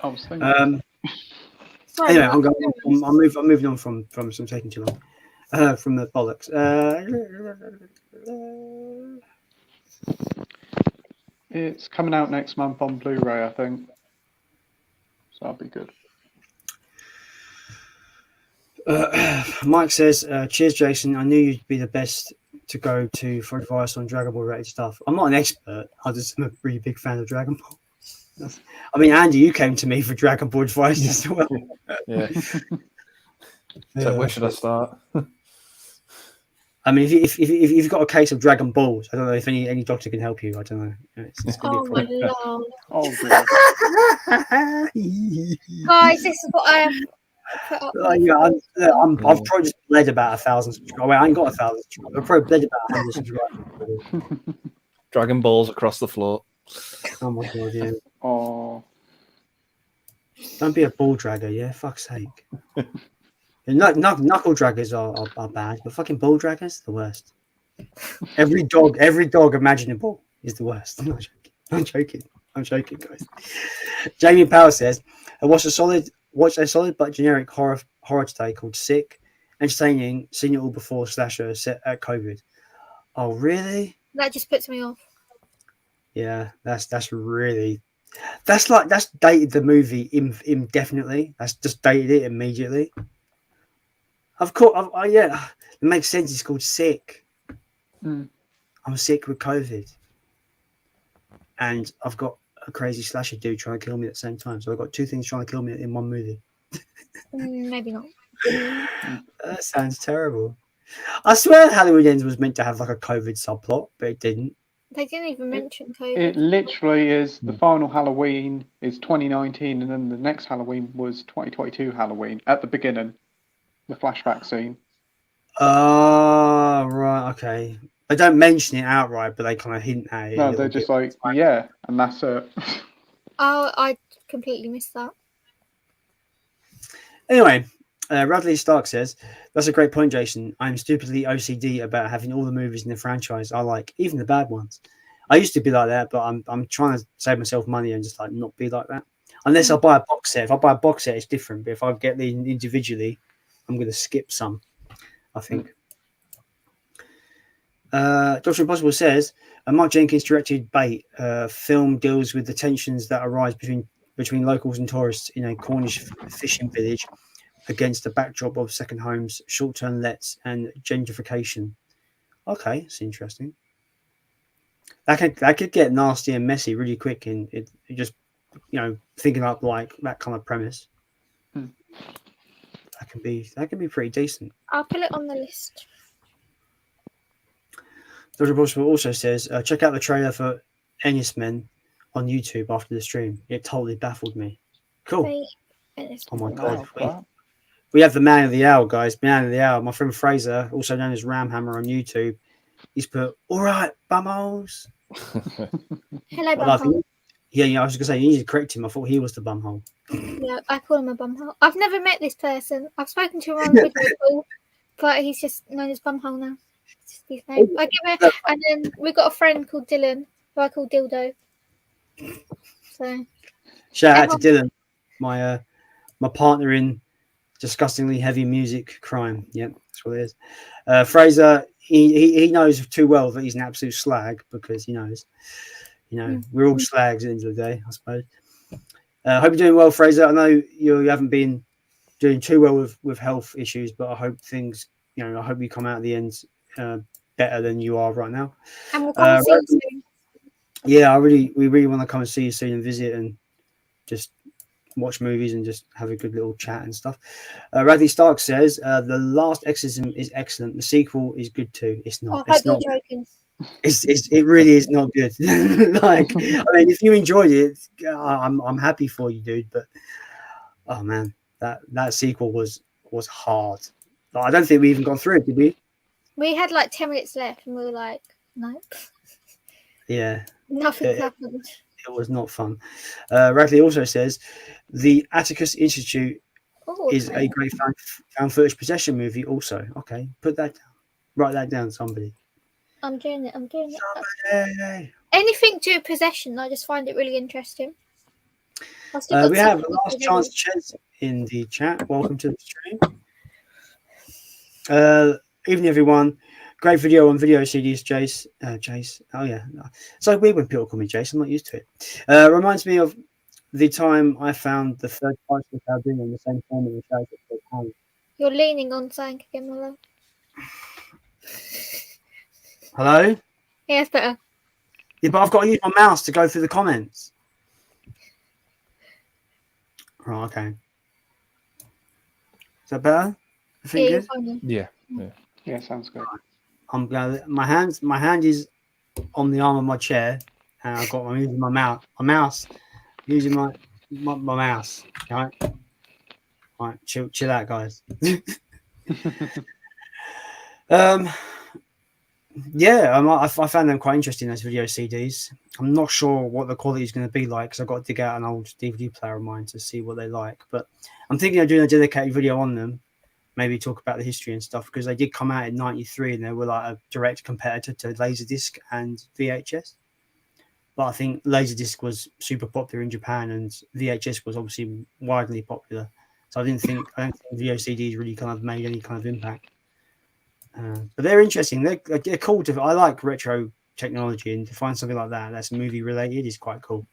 Oh, sorry. Sorry, Anyway, I'm moving on from some taking too long. From the bollocks. It's coming out next month on Blu-ray, I think. So that'll be good. Mike says, cheers, Jason. I knew you'd be the best to go to for advice on Dragon Ball related stuff. I'm not an expert. I just am a really big fan of Dragon Ball. I mean, Andy, you came to me for Dragon Ball advice as well. Yeah. So where should I start? I mean, if you've got a case of Dragon Balls, I don't know if any doctor can help you. I don't know. It's Oh my lord. Oh, dear. Guys, this is what I have put up with. I've probably just bled about 1,000 subscribers. I ain't got 1,000 subscribers. I've probably bled about 100 subscribers. Dragon Balls across the floor. Oh my god, yeah. Oh. Don't be a ball dragger, yeah? Fuck's sake. Knuckle draggers are bad, but fucking ball draggers, the worst. Every dog imaginable is the worst. I'm joking, guys. Jamie Power says, I watched a solid but generic horror today called Sick. Entertaining, seen it all before slasher set at COVID. Oh really? That just puts me off. Yeah, that's really That's dated the movie indefinitely. That's just dated it immediately. Of course, yeah, it makes sense. It's called Sick. Mm. I'm sick with COVID, and I've got a crazy slasher dude trying to kill me at the same time. So I've got two things trying to kill me in one movie. Maybe not. That sounds terrible. I swear Halloween Ends was meant to have like a COVID subplot, but it didn't. They didn't even mention COVID. It literally is the final Halloween is 2019, and then the next Halloween was 2022 Halloween at the beginning, the flashback scene. Oh, right, okay. They don't mention it outright, but they kind of hint at it. No, they're just like, yeah, and that's it. Oh, I completely missed that. Anyway, Radley Stark says, that's a great point, Jason. I'm stupidly OCD about having all the movies in the franchise I like, even the bad ones. I used to be like that, but I'm trying to save myself money and just like not be like that. Unless I buy a box set. If I buy a box set, it's different. But if I get these individually, I'm going to skip some, I think. Dr. Impossible says, Mark Jenkins directed Bait. Film deals with the tensions that arise between locals and tourists in a Cornish fishing village against the backdrop of second homes, short-term lets, and gentrification. Okay, it's interesting. That could get nasty and messy really quick, and it just thinking up like that kind of premise. That can be pretty decent. I'll put it on the list. Dr. Impossible also says, check out the trailer for Ennis Men on YouTube after the stream. It totally baffled me. Cool. Oh my god. We have the Man of the Hour, guys. Man of the Hour. My friend Fraser, also known as Ramhammer on YouTube, he's put, all right, bumholes. Hello, bumhole. Yeah, I was going to say, you need to correct him. I thought he was the bumhole. Yeah, I call him a bumhole. I've never met this person. I've spoken to him on video call, but he's just known as bumhole now. It's his name. And then we've got a friend called Dylan, who I call Dildo. So shout out to Dylan, my partner in disgustingly heavy music crime. Yep, that's what it is. Fraser, he knows too well that he's an absolute slag because he knows, we're all slags at the end of the day, I suppose. Hope you're doing well, Fraser. I know you haven't been doing too well with health issues, but I hope things, I hope you come out at the end better than you are right now. And we'll come and see you soon. Yeah, we really want to come and see you soon and visit and just watch movies and just have a good little chat and stuff. Radley Stark says the last Exorcism is excellent. The sequel is good too. It's not. It's not. Joking. It really is not good. Like, I mean, if you enjoyed it, I'm happy for you, dude. But oh man, that sequel was hard. Like, I don't think we even got through it, did we? We had like 10 minutes left, and we were like, nope. Yeah. Nothing happened. It was not fun. Radley also says the Atticus Institute is a great found footage possession movie. Also, okay, put that down. Write that down, somebody. I'm doing it. Somebody. Anything to possession, I just find it really interesting. We have Last Chance Ches in the chat. Welcome to the stream. Evening, everyone. Great video on video CDs, Jace. Oh, yeah. It's like weird when people call me Jace. I'm not used to it. Reminds me of the time I found the third price of Albania in the same form in the show. You're leaning on something again, my love. Hello? Yeah, it's better. Yeah, but I've got to use my mouse to go through the comments. Right, okay. Is that better? I think Yeah, sounds good. I'm going. My hand is on the arm of my chair, and I've got using my mouse, using my mouse. All right, chill out, guys. I found them quite interesting, those video CDs. I'm not sure what the quality is going to be like because I've got to dig out an old DVD player of mine to see what they like. But I'm thinking of doing a dedicated video on them. Maybe talk about the history and stuff because they did come out in '93 and they were like a direct competitor to Laserdisc and VHS. But I think Laserdisc was super popular in Japan and VHS was obviously widely popular. So I don't think video CDs really kind of made any kind of impact. But they're interesting. They're cool. I like retro technology, and to find something like that that's movie related is quite cool.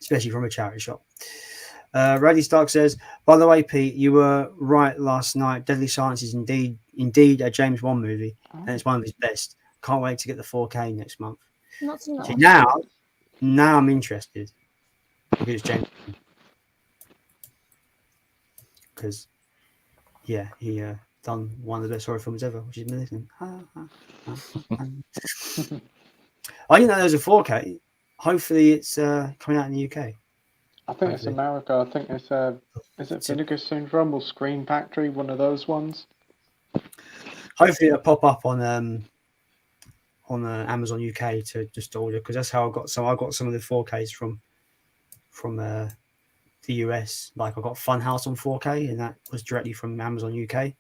especially from a charity shop. Radley Stark says, by the way, Pete, you were right last night. Deadly Silence is indeed a James Bond movie, and it's one of his best. Can't wait to get the 4K next month. Not so much. Now I'm interested because it's James Bond. Because, yeah, he done one of the best horror films ever, which is Malignant. I didn't know there was a 4K. Hopefully, it's coming out in the UK. I think it's America. I think it's is it Vinegar Syndrome or Screen Factory? One of those ones. Hopefully, it'll pop up on Amazon UK to just order, because that's how I got some. I got some of the 4Ks from the US. Like I got Funhouse on 4K, and that was directly from Amazon UK.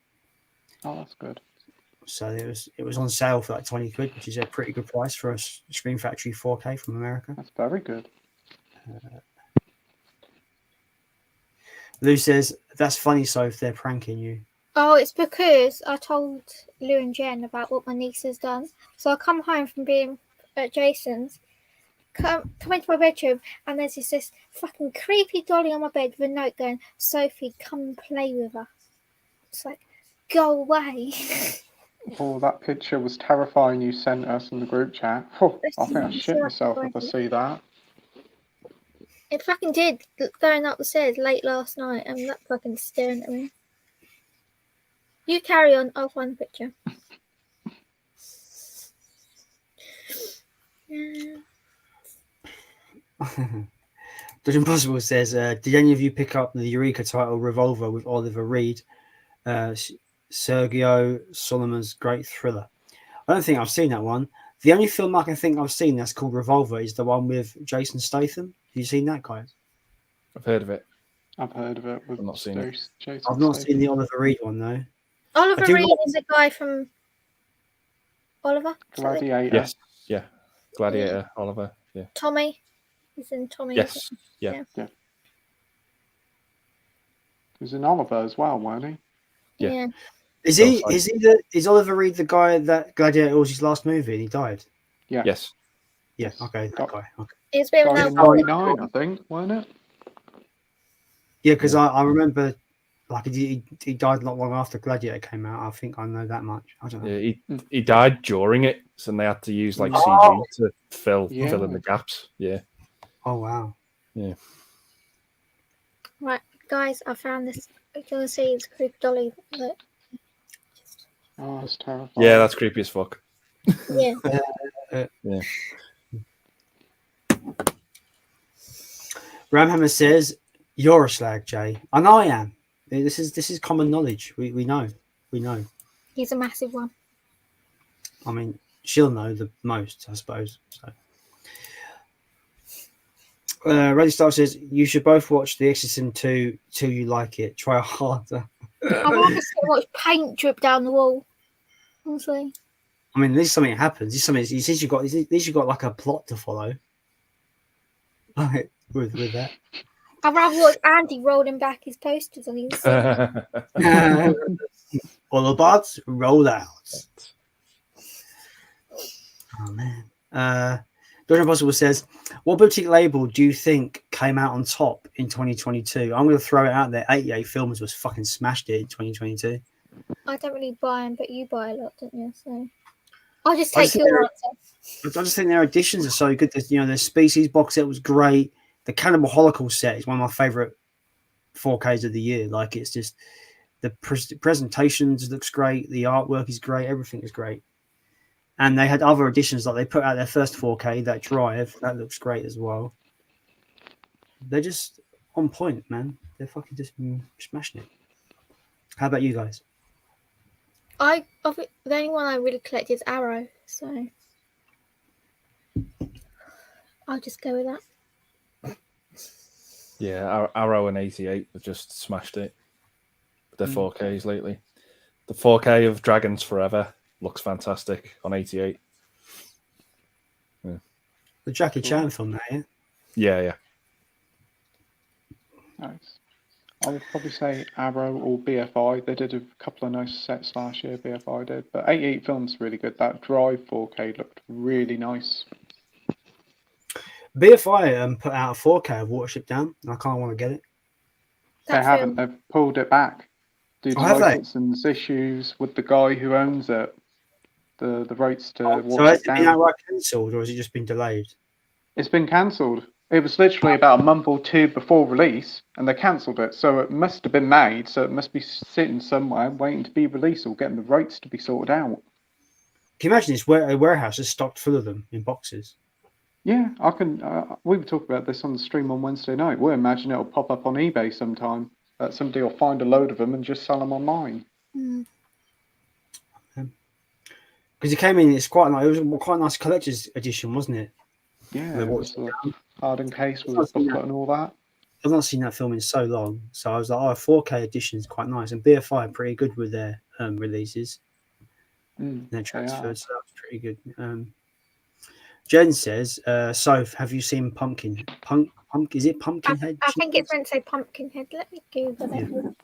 Oh, that's good. So it was on sale for like 20 quid, which is a pretty good price for a Screen Factory 4K from America. That's very good. Lou says, that's funny, so if they're pranking you. Oh, it's because I told Lou and Jen about what my niece has done. So I come home from being at Jason's, come into my bedroom, and there's this fucking creepy dolly on my bed with a note going, Sophie, come and play with us. It's like, go away. Oh, that picture was terrifying you sent us in the group chat. Oh, I think I shit myself if I see that. It fucking did, going up the stairs late last night, and that fucking staring at me. You carry on, I'll find the picture. Dodge Impossible says, did any of you pick up the Eureka title Revolver with Oliver Reed? Sergio Solomon's great thriller. I don't think I've seen that one. The only film I can think I've seen that's called Revolver is the one with Jason Statham. Have you seen that, guys? I've heard of it. I've heard of it. I've not seen it. Jason I've not seen the Oliver Reed one, though. Oliver Reed is a guy from Oliver? Gladiator. Yes, yeah. Gladiator, Oliver, yeah. Tommy. He's in Tommy. Yes, yeah. He was in Oliver as well, weren't he? Yeah. Is Oliver Reed the guy that Gladiator was his last movie and he died? Yeah. Yes. Yeah, okay, that guy. Okay. It's been Died in 99, I think, weren't it? Yeah, because I remember, like, he died not long after Gladiator came out. I think I know that much. I don't know. Yeah, he died during it, so they had to use like CG to fill in the gaps. Yeah. Oh wow. Yeah. Right, guys, I found this. You can see it's creepy dolly. Look. Oh, that's terrifying. Yeah, that's creepy as fuck. Yeah. Yeah. Ramhammer says, "You're a slag, Jay," and I am. This is common knowledge. We know. He's a massive one. I mean, she'll know the most, I suppose. So, Ready Star says, "You should both watch The Exorcism 2 till you like it. Try harder." I'd rather see watch paint drip down the wall. Honestly. I mean, this is something that happens. This is something. At least you've got like a plot to follow. Right, with that. I'd rather watch Andy rolling back his posters on his. All the bots roll out. Oh man. Dr. Impossible says, what boutique label do you think came out on top in 2022? I'm going to throw it out there. 88 Films was fucking smashed it in 2022. I don't really buy them, but you buy a lot, don't you? So I'll just take your answer. I just think their editions are so good. The Species box set was great. The Cannibal Holocaust set is one of my favorite 4Ks of the year. Like, it's just the presentations looks great. The artwork is great. Everything is great. And they had other editions, like they put out their first 4K, that Drive, that looks great as well. They're just on point, man. They're fucking just smashing it. How about you guys? The only one I really collect is Arrow, so I'll just go with that. Yeah, Arrow and 88 have just smashed it. Their 4Ks lately. The 4K of Dragons Forever looks fantastic on 88. Yeah. The Jackie Chan film, that, yeah? Yeah. Nice. I would probably say Arrow or BFI. They did a couple of nice sets last year, BFI did. But 88 Film's really good. That Drive 4K looked really nice. BFI put out a 4K of Watership Down, and I kind of want to get it. They haven't. They've pulled it back due to licensing issues with the guy who owns it. The rights to Watership Down. So has it been outright cancelled, or has it just been delayed? It's been cancelled. It was literally about a month or two before release, and they cancelled it. So it must have been made. So it must be sitting somewhere waiting to be released or getting the rights to be sorted out. Can you imagine this warehouse is stocked full of them in boxes? Yeah, I can. We were talking about this on the stream on Wednesday night. We imagine it'll pop up on eBay sometime. Somebody will find a load of them and just sell them online. Because it came in, it was quite a nice collector's edition, wasn't it? Yeah, it was the hardened case with the booklet and all that. I've not seen that film in so long, so I was like, "Oh, a 4K edition is quite nice." And BFI are pretty good with their releases. Their transfers, so that was pretty good. Jen says, "Soph, have you seen Pumpkin? Is it Pumpkinhead?" I think it's meant to say Pumpkinhead. Let me Google it.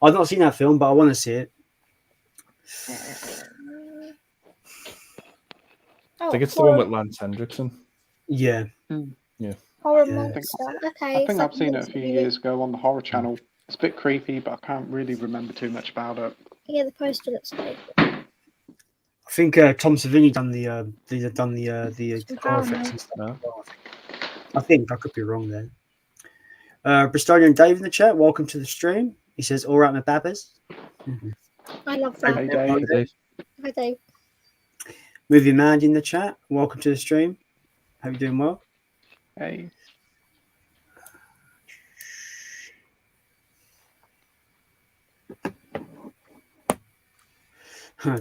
I've not seen that film, but I want to see it. I think it's the one with Lance Hendrickson. Yeah. Yeah. Horror monster. Okay. I think I've seen it a few years ago on the Horror Channel. It's a bit creepy, but I can't really remember too much about it. Yeah, the poster looks great. I think Tom Savini done the horror effects and stuff. I think I could be wrong there. Bristolian Dave in the chat. Welcome to the stream. He says, "All right, my babbers." I love that. Hey, Dave. Hi, Dave. Movie Man in the chat. Welcome to the stream. Hope you're doing well. Hey.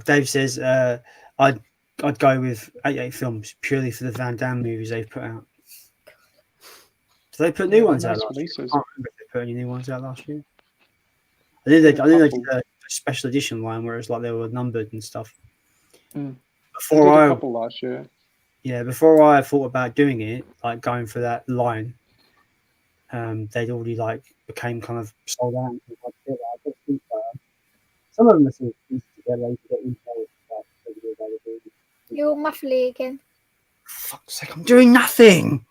Dave says, I'd go with 88 films purely for the Van Damme movies they've put out. Do they put new ones out last year? I can't remember if they put any new ones out last year. I think they did a special edition line where it's like they were numbered and stuff. Before I did a couple last year. Yeah, before I thought about doing it, like going for that line, they'd already like became kind of sold out. Some of them are sort of You're all muffly again. Fuck's sake, I'm doing nothing.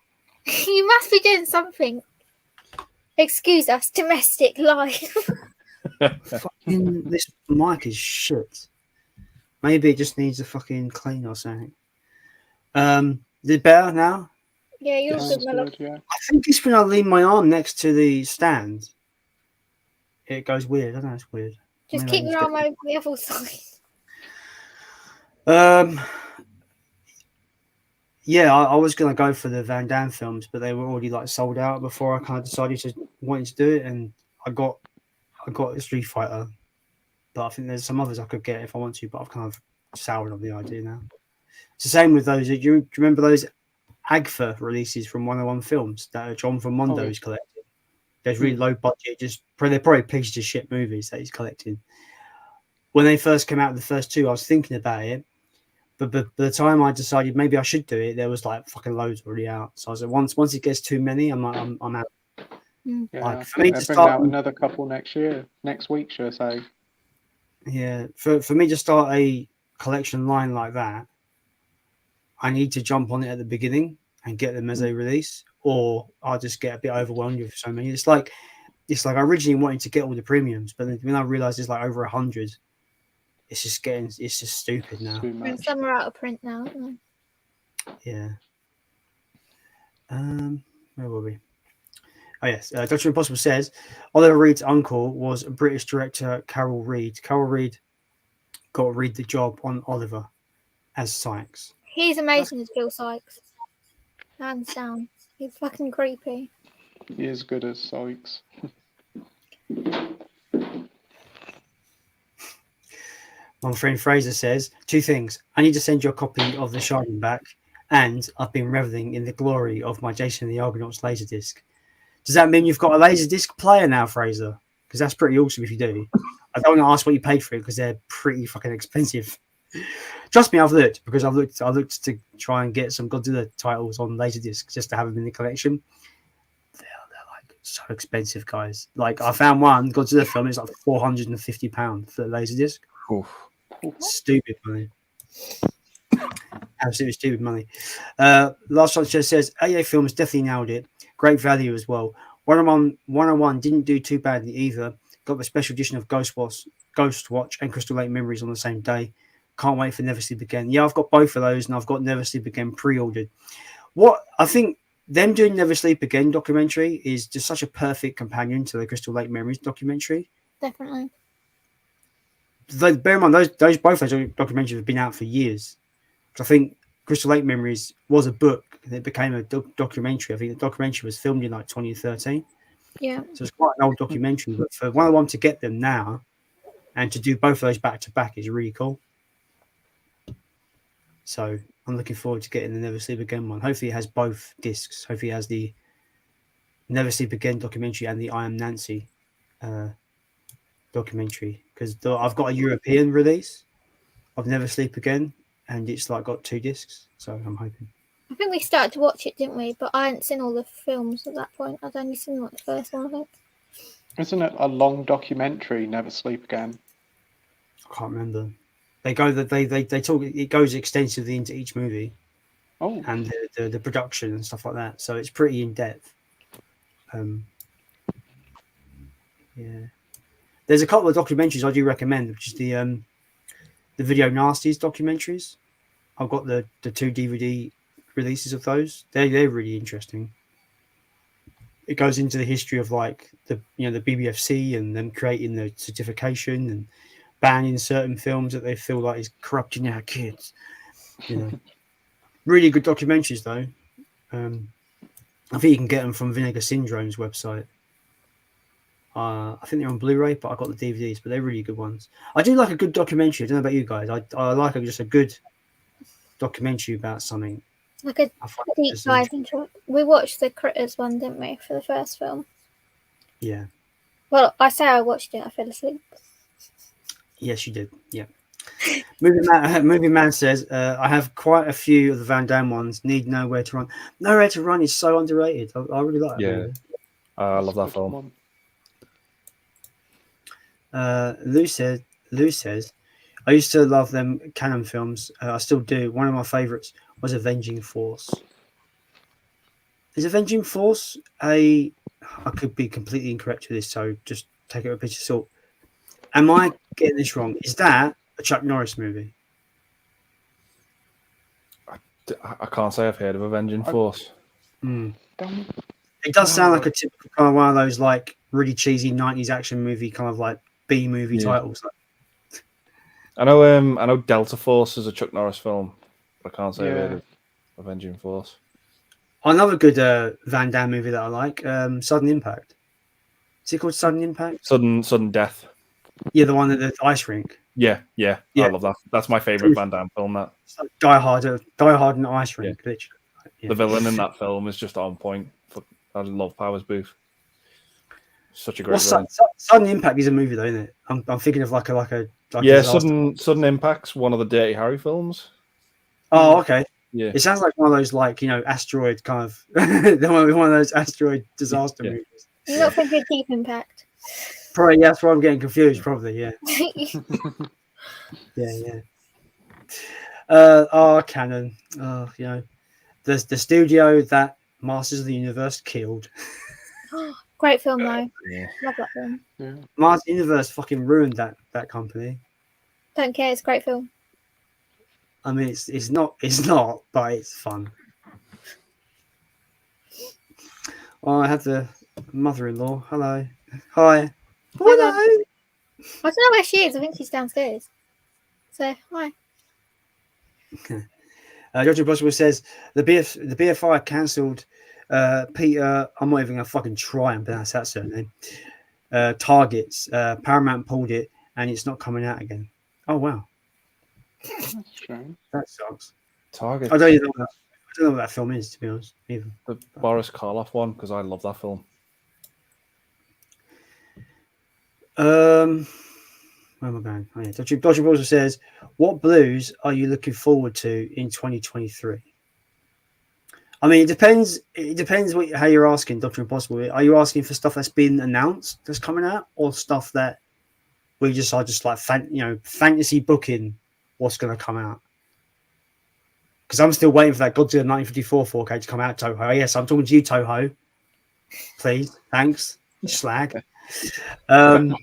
You must be doing something. Excuse us, domestic life. Fucking this mic is shit. Maybe it just needs a fucking clean or something. Is it better now? Yeah, you're good, my love. Yeah. I think it's when I lean my arm next to the stand. It goes weird. I don't know, it's weird. Just keep your arm over the other side. Yeah, I was gonna go for the Van Damme films, but they were already like sold out before I kind of decided to wanted to do it, and I got Street Fighter, but I think there's some others I could get if I want to, but I've kind of soured on the idea now. It's the same with those. Do you remember those AGFA releases from 101 Films that John from Mondo is collecting? There's really low budget, they're probably pieces of shit movies that he's collecting. When they first came out, the first two, I was thinking about it, but by the time I decided maybe I should do it, there was like fucking loads already out. So I was like, once it gets too many, I'm out. Yeah, like, for me to start out another couple next week, should I say? Yeah, for me to start a collection line like that, I need to jump on it at the beginning and get them as they release, or I'll just get a bit overwhelmed with so many. It's like I originally wanted to get all the premiums, but then when I realized there's like over 100, it's just stupid now. And some are out of print now, aren't they? Yeah. Where were we? Oh yes, Dr. Impossible says Oliver Reed's uncle was British director Carol Reed. Carol Reed got Reed the job on Oliver as Sykes. He's amazing as Bill Sykes. Hands down. He's fucking creepy. He is good as Sykes. My friend Fraser says 2 things. I need to send you a copy of The Shining back, and I've been reveling in the glory of my Jason and the Argonauts laserdisc. Does that mean you've got a laserdisc player now, Fraser? Because that's pretty awesome if you do. I don't want to ask what you paid for it because they're pretty fucking expensive. Trust me, I've looked because I've looked to try and get some Godzilla titles on laserdisc just to have them in the collection. They're like so expensive, guys. Like I found one Godzilla film, it's like £450 for the laserdisc. Stupid money. Absolutely stupid money. Last one just says AA Films definitely nailed it. Great value as well. 101 didn't do too badly either. Got the special edition of Ghost Watch and Crystal Lake Memories on the same day. Can't wait for Never Sleep Again. Yeah, I've got both of those, and I've got Never Sleep Again pre-ordered. What I think them doing Never Sleep Again documentary is just such a perfect companion to the Crystal Lake Memories documentary. Definitely. Bear in mind, both those documentaries have been out for years. I think Crystal Lake Memories was a book, and it became a documentary. I think the documentary was filmed in like 2013. Yeah. So it's quite an old documentary. But for 101 to get them now and to do both of those back to back is really cool. So I'm looking forward to getting the Never Sleep Again one. Hopefully it has both discs. Hopefully it has the Never Sleep Again documentary and the I Am Nancy documentary, because I've got a European release of Never Sleep Again, and it's like got 2 discs, so I'm hoping. I think we started to watch it, didn't we? But I hadn't seen all the films at that point. I'd only seen like the first one, I think. Isn't it a long documentary, Never Sleep Again? I can't remember. They talk. It goes extensively into each movie, and the production and stuff like that. So it's pretty in depth. Yeah. There's a couple of documentaries I do recommend, which is the Video Nasties documentaries. I've got the 2 DVD releases of those. They're really interesting. It goes into the history of like the BBFC and them creating the certification and banning certain films that they feel like is corrupting our kids. Really good documentaries though. I think you can get them from Vinegar Syndrome's website. I think they're on Blu-ray, but I got the DVDs. But they're really good ones. I do like a good documentary. I don't know about you guys. I like just a good documentary about something. Like a deep dive into it. We watched the Critters one, didn't we, for the first film? Yeah. Well, I say I watched it. I fell asleep. Yes, you did. Yeah. Movie Man says, I have quite a few of the Van Damme ones. Need Nowhere to Run. Nowhere to Run is so underrated. I really like it. Yeah. I love that film. Lou says, I used to love them Cannon films. I still do. One of my favourites was Avenging Force. Is Avenging Force I could be completely incorrect with this, so just take it with a pinch of salt. Am I getting this wrong? Is that a Chuck Norris movie? I can't say I've heard of Avenging Force. It does sound like a typical kind of one of those like really cheesy 90s action movie kind of like B movie titles. I know Delta Force is a Chuck Norris film, but I can't say I've heard of Avenging Force. Another good Van Damme movie that I like, Sudden Impact. Is it called Sudden Impact? Sudden Death. Yeah, the one at the ice rink. Yeah. I love that. That's my favourite Van Damme film. That like Die Hard in the ice rink. Yeah. The villain in that film is just on point. I love Powers Booth. Such a great villain. Sudden Impact is a movie though, isn't it? I'm thinking of like a Sudden Impact's one of the Dirty Harry films. Oh, okay. Yeah. It sounds like one of those like asteroid kind of one of those asteroid disaster movies. You're not thinking Deep Impact. Probably, yeah, that's why I'm getting confused. Probably, yeah. Yeah. Canon. The studio that Masters of the Universe killed. Great film, though. Yeah. Love that film. Yeah. Masters of the Universe fucking ruined that company. Don't care. It's a great film. I mean, it's not, but it's fun. Oh, I have the mother-in-law. Hello. Hi. Hello. I don't know where she is. I think she's downstairs. So, hi. George Possible says the BFI cancelled Peter. I'm not even gonna fucking try and pronounce that surname. Targets. Paramount pulled it, and it's not coming out again. Oh wow. That's strange. That sucks. Targets. I don't know what that film is, to be honest. Either. The Boris Karloff one, because I love that film. Where am I going? Oh, yeah. Dodgy also says, what blues are you looking forward to in 2023? I mean, it depends. It depends how you're asking, Dr. Impossible. Are you asking for stuff that's been announced that's coming out, or stuff that we are just like fantasy booking what's going to come out? because I'm still waiting for that Godzilla 1954 4K to come out. Toho, yes, I'm talking to you, Toho. Please, thanks, slag. I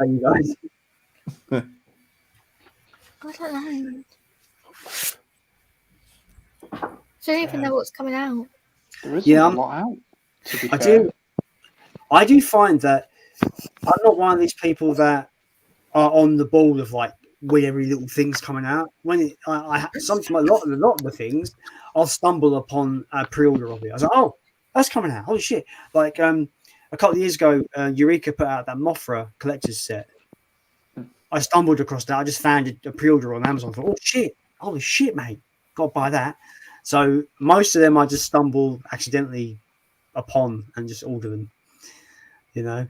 You guys. don't know. So I don't even know what's coming out. There isn't a lot out. To be fair. I do find that I'm not one of these people that are on the ball of like weary little things coming out. When sometimes a lot of the things I'll stumble upon a pre-order of it. I was like, oh, that's coming out. Holy shit! Like a couple of years ago, Eureka put out that Mothra collector's set. I stumbled across that. I just found a pre-order on Amazon. I thought, oh shit! Holy shit, mate! Got to buy that. So most of them I just stumble accidentally upon and just order them. You know,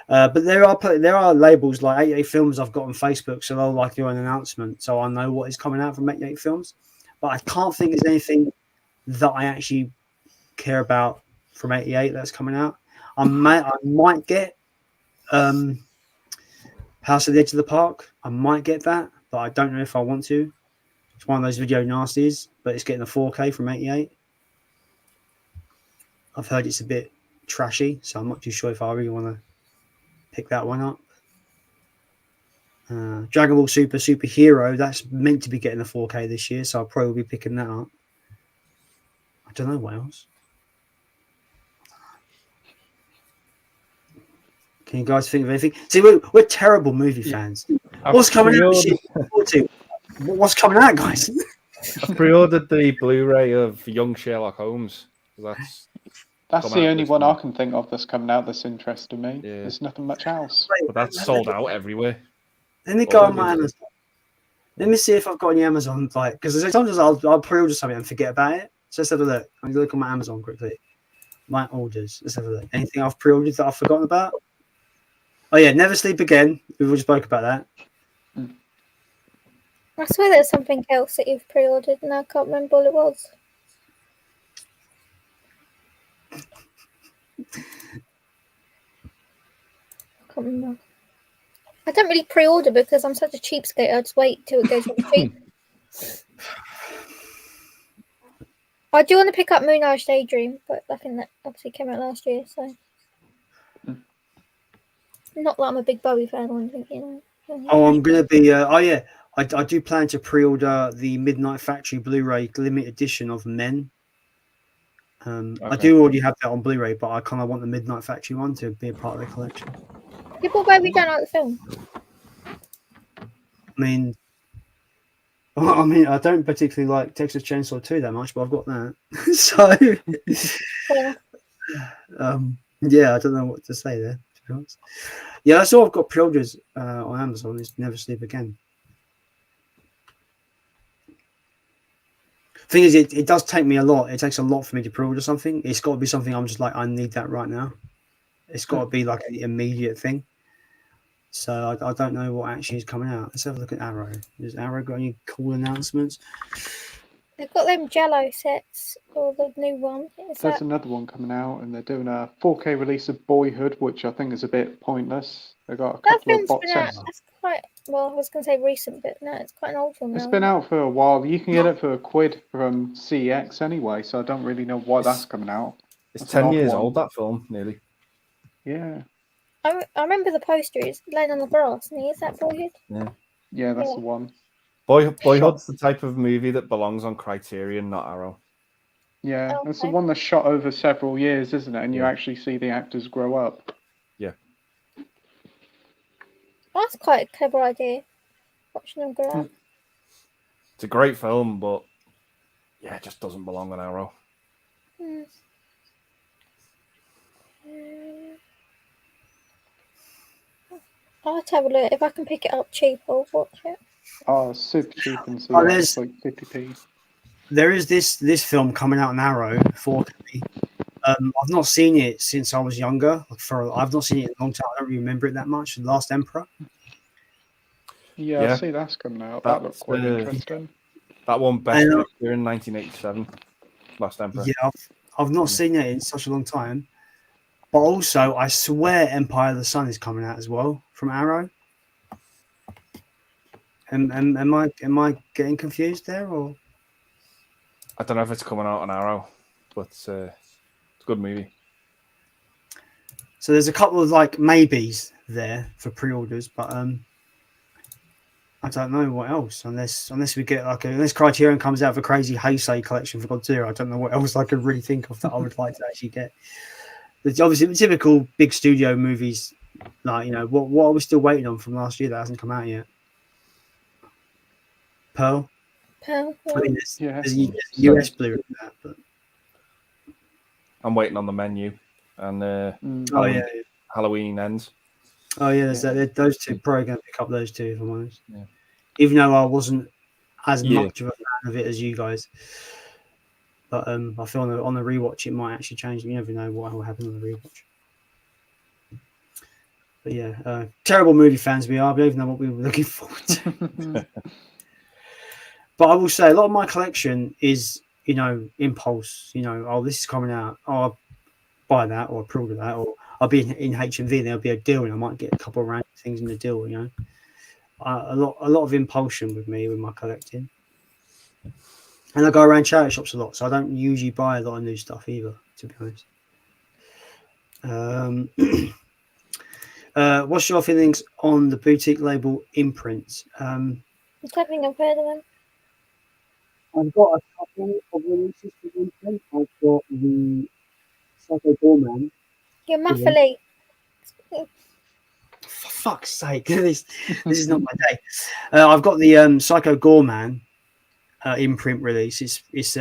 but there are labels like 88 Films I've got on Facebook, so they'll like do an announcement, so I know what is coming out from 88 Films. But I can't think there's anything that I actually care about from 88 that's coming out. I might get House at the Edge of the Park. I might get that, but I don't know if I want to. It's one of those video nasties, but it's getting a 4K from 88. I've heard it's a bit trashy, so I'm not too sure if I really want to pick that one up. Dragon Ball Superhero, that's meant to be getting a 4K this year, so I'll probably be picking that up. I don't know what else. Can you guys think of anything? See, we're terrible movie fans. What's coming out this year? What's coming out, guys? I pre-ordered the Blu-ray of Young Sherlock Holmes. That's the only one I can think of that's coming out that's interesting me. Yeah. There's nothing much else. But that's sold out everywhere. Let me go on my Amazon. Let me see if I've got any Amazon, like, because sometimes I'll pre-order something and forget about it. So let's have a look. I'm going to look on my Amazon quickly. My orders. Let's have a look. Anything I've pre-ordered that I've forgotten about? Oh yeah, Never Sleep Again. We already spoke about that. I swear there's something else that you've pre-ordered and I can't remember what it was. I can't remember. I don't really pre-order because I'm such a cheapskate. I just wait till it goes on cheap. I do want to pick up Moonage Daydream, but I think that obviously came out last year, so not that I'm a big Bowie fan or anything, you know. Oh, I'm gonna be. I do plan to pre-order the Midnight Factory Blu-ray limited edition of Men. Okay. I do already have that on Blu-ray, but I kind of want the Midnight Factory one to be a part of the collection. People Bowie don't like the film. I mean, I don't particularly like Texas Chainsaw 2 that much, but I've got that. So, yeah, I don't know what to say there, to be honest. Yeah, that's all I've got pre-orders on Amazon is Never Sleep Again. Thing is, it does take me a lot. It takes a lot for me to pre-order something. It's got to be something I'm just like, I need that right now. It's got to be like an immediate thing. So I don't know what actually is coming out. Let's have a look at Arrow. Has Arrow got any cool announcements? They've got them Jello sets or the new one. There's another one coming out, and they're doing a 4K release of Boyhood, which I think is a bit pointless. They got a couple of box sets. That's quite well. I was going to say recent, but no, it's quite an old one. It's been out for a while. You can get it for £1 from CX anyway, so I don't really know why that's coming out. It's 10 years old, that film, nearly. Yeah. I remember the poster. It's laying on the grass. And is that Boyhood? Yeah, that's the one. Boyhood's the type of movie that belongs on Criterion, not Arrow. Yeah, it's the one that's shot over several years, isn't it? And you actually see the actors grow up. Yeah. That's quite a clever idea. Watching them grow up. It's a great film, but yeah, it just doesn't belong on Arrow. I'll have to have a look. If I can pick it up cheap, I'll watch it. Oh, super cheap and so it's like 50p. There is this film coming out on Arrow 4K. I've not seen it since I was younger. I've not seen it in a long time. I don't really remember it that much. The Last Emperor. Yeah, I see that's coming out. That looks quite interesting. That one best picture in 1987. Last Emperor. Yeah, I've not seen it in such a long time. But also, I swear Empire of the Sun is coming out as well from Arrow. Am I getting confused there, or I don't know if it's coming out on Arrow, but it's a good movie. So there's a couple of like maybes there for pre-orders, but I don't know what else unless we get like unless Criterion comes out with a crazy Heisei collection for Godzilla. I don't know what else I could really think of that I would like to actually get. It's obviously the typical big studio movies, like what are we still waiting on from last year that hasn't come out yet? Pearl. Pearl. I mean, there's US Blu-ray that, but I'm waiting on the menu and Halloween Ends. Oh yeah, there's that. Those two probably going to pick up those two if I'm honest. Yeah. Even though I wasn't as much of a fan of it as you guys, but I feel on the rewatch it might actually change. You never know what will happen on the rewatch. But yeah, terrible movie fans we are. We don't even know what we were looking forward to. But I will say a lot of my collection is impulse. Oh, this is coming out. Oh, I'll buy that or pre-order that, or I'll be in HMV and there'll be a deal and I might get a couple of random things in the deal. A lot of impulsion with me with my collecting, and I go around charity shops a lot, so I don't usually buy a lot of new stuff either, to be honest. What's your feelings on the boutique label imprints? I don't think I've heard of them. I've got a couple of releases for imprint. I've got the SOCAIL Doorman. You're muffly. For fuck's sake, this is not my day. I've got the SOCAIL Gorman imprint release. It's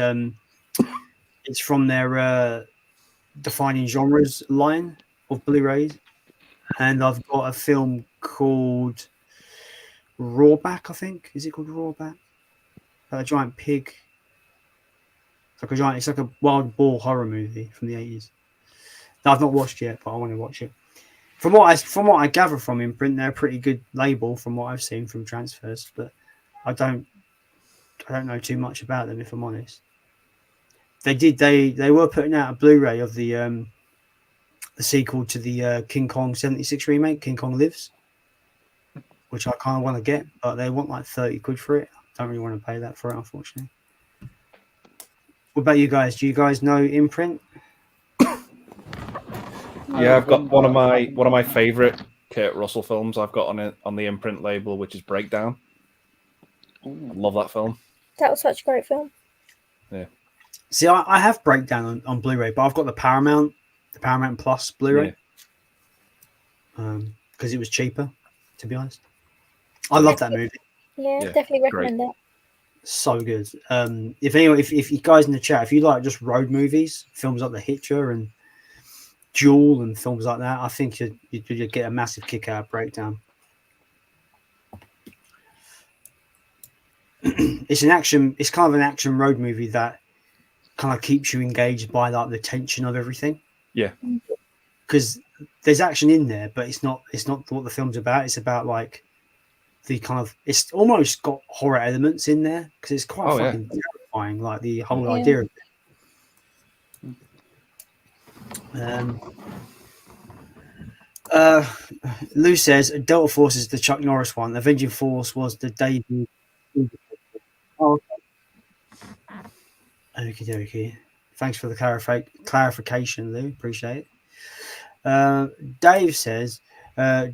from their Defining Genres line of Blu-rays, and I've got a film called Rawback. I think is it called Rawback? A giant pig. It's like a wild boar horror movie from the 80s. That I've not watched yet, but I want to watch it. From what I gather from imprint, they're a pretty good label from what I've seen from transfers, but I don't know too much about them if I'm honest. They were putting out a Blu-ray of the sequel to the King Kong 76 remake, King Kong Lives, which I kind of want to get, but they want like 30 quid for it. I don't really want to pay that for it, unfortunately. What about you guys? Do you guys know imprint? Yeah, I've got one of my favorite Kurt Russell films. I've got on the imprint label, which is Breakdown. I love that film. That was such a great film. Yeah. See, I have Breakdown on Blu-ray, but I've got the Paramount Plus Blu-ray. Because it was cheaper, to be honest. I love that movie. Yeah, definitely recommend that. So good. If you guys in the chat, if you like just road movies, films like The Hitcher and Duel and films like that, I think you'd get a massive kick out of Breakdown. It's kind of an action road movie that kind of keeps you engaged by like the tension of everything. Yeah. Because there's action in there, but it's not what the film's about. It's about like the kind of, it's almost got horror elements in there because it's quite fucking terrifying, like the whole idea of it. Lou says Delta Force is the Chuck Norris one. Avenging Force was the debut. Oh, okay. Thanks for the clarification, Lou. Appreciate it. Dave says,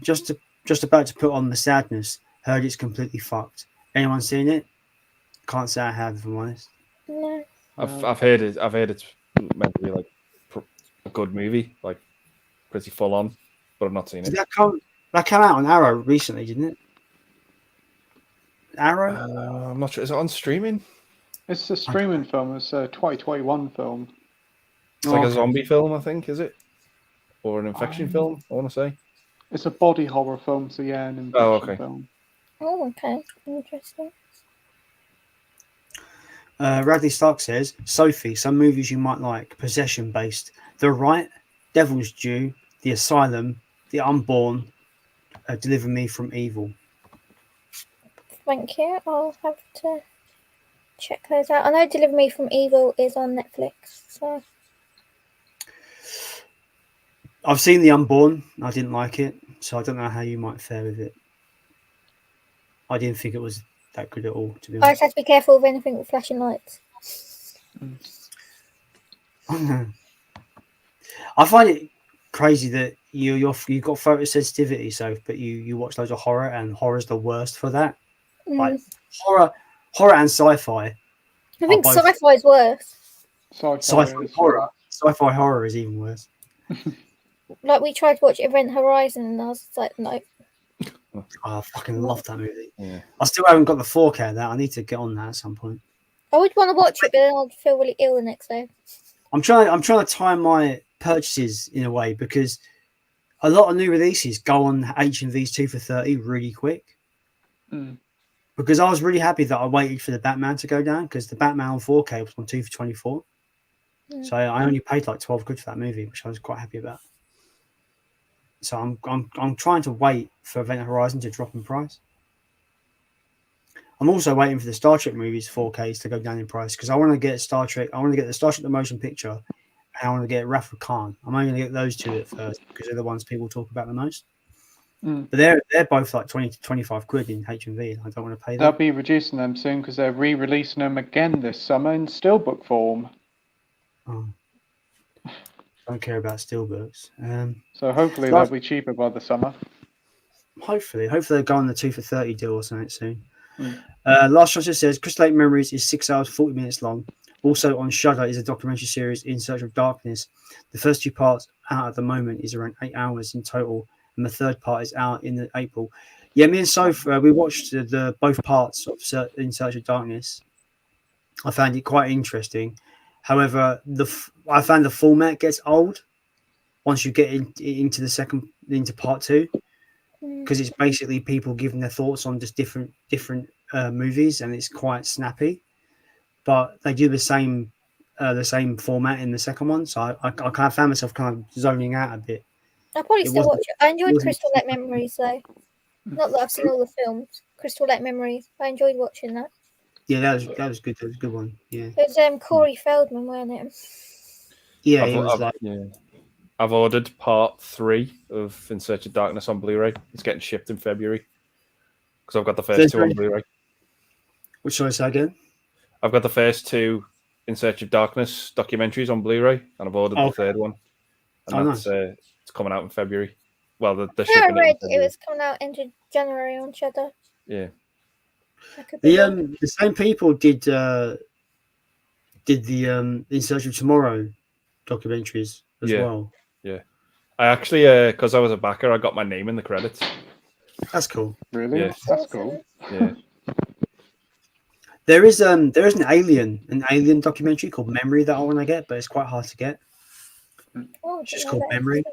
just about to put on The Sadness. Heard it's completely fucked. Anyone seen it? Can't say I have, if I'm honest. No. I've heard it. I've heard it's meant to be like a good movie, like pretty full on, but I've not seen it. That came out on Arrow recently, didn't it? Arrow? I'm not sure. Is it on streaming? It's a streaming film. It's a 2021 film. It's like a zombie film, I think, is it? Or an infection film, I want to say. It's a body horror film, so yeah, an infection film. Oh, okay. Interesting. Radley Stark says, Sophie, some movies you might like, possession-based. The Right, Devil's Due, The Asylum, The Unborn, Deliver Me from Evil. Thank you. I'll have to check those out. I know Deliver Me from Evil is on Netflix, so... I've seen The Unborn. I didn't like it, so I don't know how you might fare with it. I didn't think it was that good at all. To be I honest, just have to be careful of anything with flashing lights. I find it crazy that you got photosensitivity, so but you watch loads of horror, and horror's the worst for that. Like horror and sci-fi. I think sci-fi is worse. Sci-fi horror is even worse. Like we tried to watch Event Horizon, and I was like, no. Oh, I fucking love that movie. Yeah. I still haven't got the 4K of that. I need to get on that at some point. I would want to watch it, but then I'd feel really ill the next day. I'm trying to time my purchases in a way because a lot of new releases go on HMV's 2 for 30 really quick. Because I was really happy that I waited for the Batman to go down because the Batman on 4K was on 2 for 24. So I only paid like 12 quid for that movie, which I was quite happy about. So I'm trying to wait for Event Horizon to drop in price. I'm also waiting for the Star Trek movies 4Ks to go down in price because I want to get Star Trek. I want to get the Star Trek the motion picture, and I want to get Wrath of Khan. I'm only going to get those two at first because they're the ones people talk about the most. But they're both like 20 to 25 quid in HMV. I don't want to pay them. They'll be reducing them soon because they're re-releasing them again this summer in steelbook form. Oh. Don't care about steelbooks. So hopefully they'll be cheaper by the summer. Hopefully they'll go on the 2 for 30 deal or something soon. Last Shot says Crystal Lake Memories is 6 hours 40 minutes long. Also on Shudder is a documentary series In Search of Darkness. The first 2 parts out at the moment is around 8 hours in total, and the third part is out in April. Yeah, me and Soph, we watched the both parts of In Search of Darkness. I found it quite interesting. However, I found the format gets old once you get into part 2, because it's basically people giving their thoughts on just different movies, and it's quite snappy. But they do the same format in the second one, so I kind of found myself kind of zoning out a bit. I'll probably still watch it. I enjoyed Crystal Lake Memories though. Not that I've seen all the films. Crystal Lake Memories. I enjoyed watching that. Yeah, that was good. That was a good one. Yeah. It was Corey Feldman, wasn't it? Yeah, it was I've ordered part 3 of In Search of Darkness on Blu-ray. It's getting shipped in February because I've got the first 2 on Blu-ray. Which should I say again? I've got the first 2 In Search of Darkness documentaries on Blu-ray, and I've ordered the third one. And that's it's coming out in February. Well, the shipping. I read it was coming out end of January on Shudder. Yeah. The same people did the In Search of Tomorrow documentaries as well. Yeah. I actually, because I was a backer, I got my name in the credits. That's cool. Really? Yeah. That's cool. Yeah. There is an alien documentary called Memory that I want to get, but it's quite hard to get. It's just called Memory.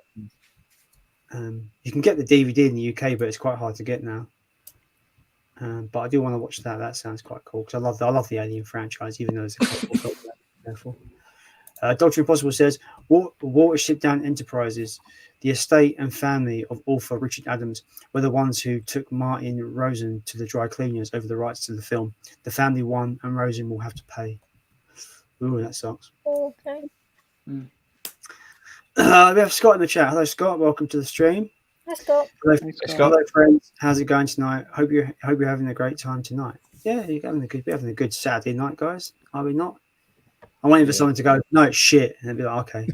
You can get the DVD in the UK, but it's quite hard to get now. But I do want to watch that. That sounds quite cool because I love the Alien franchise, even though there's a couple of films therefore. Doctor Impossible says Watership Down Enterprises, the estate and family of author Richard Adams were the ones who took Martin Rosen to the dry cleaners over the rights to the film. The family won, and Rosen will have to pay. Ooh, that sucks. Okay. We have Scott in the chat. Hello, Scott. Welcome to the stream. Hi, Scott. Hello, friends. How's it going tonight? Hope you're having a great time tonight. Yeah, you're having a good Saturday night, guys. Are we not? I'm waiting for someone to go, no, it's shit, and they'll be like, okay.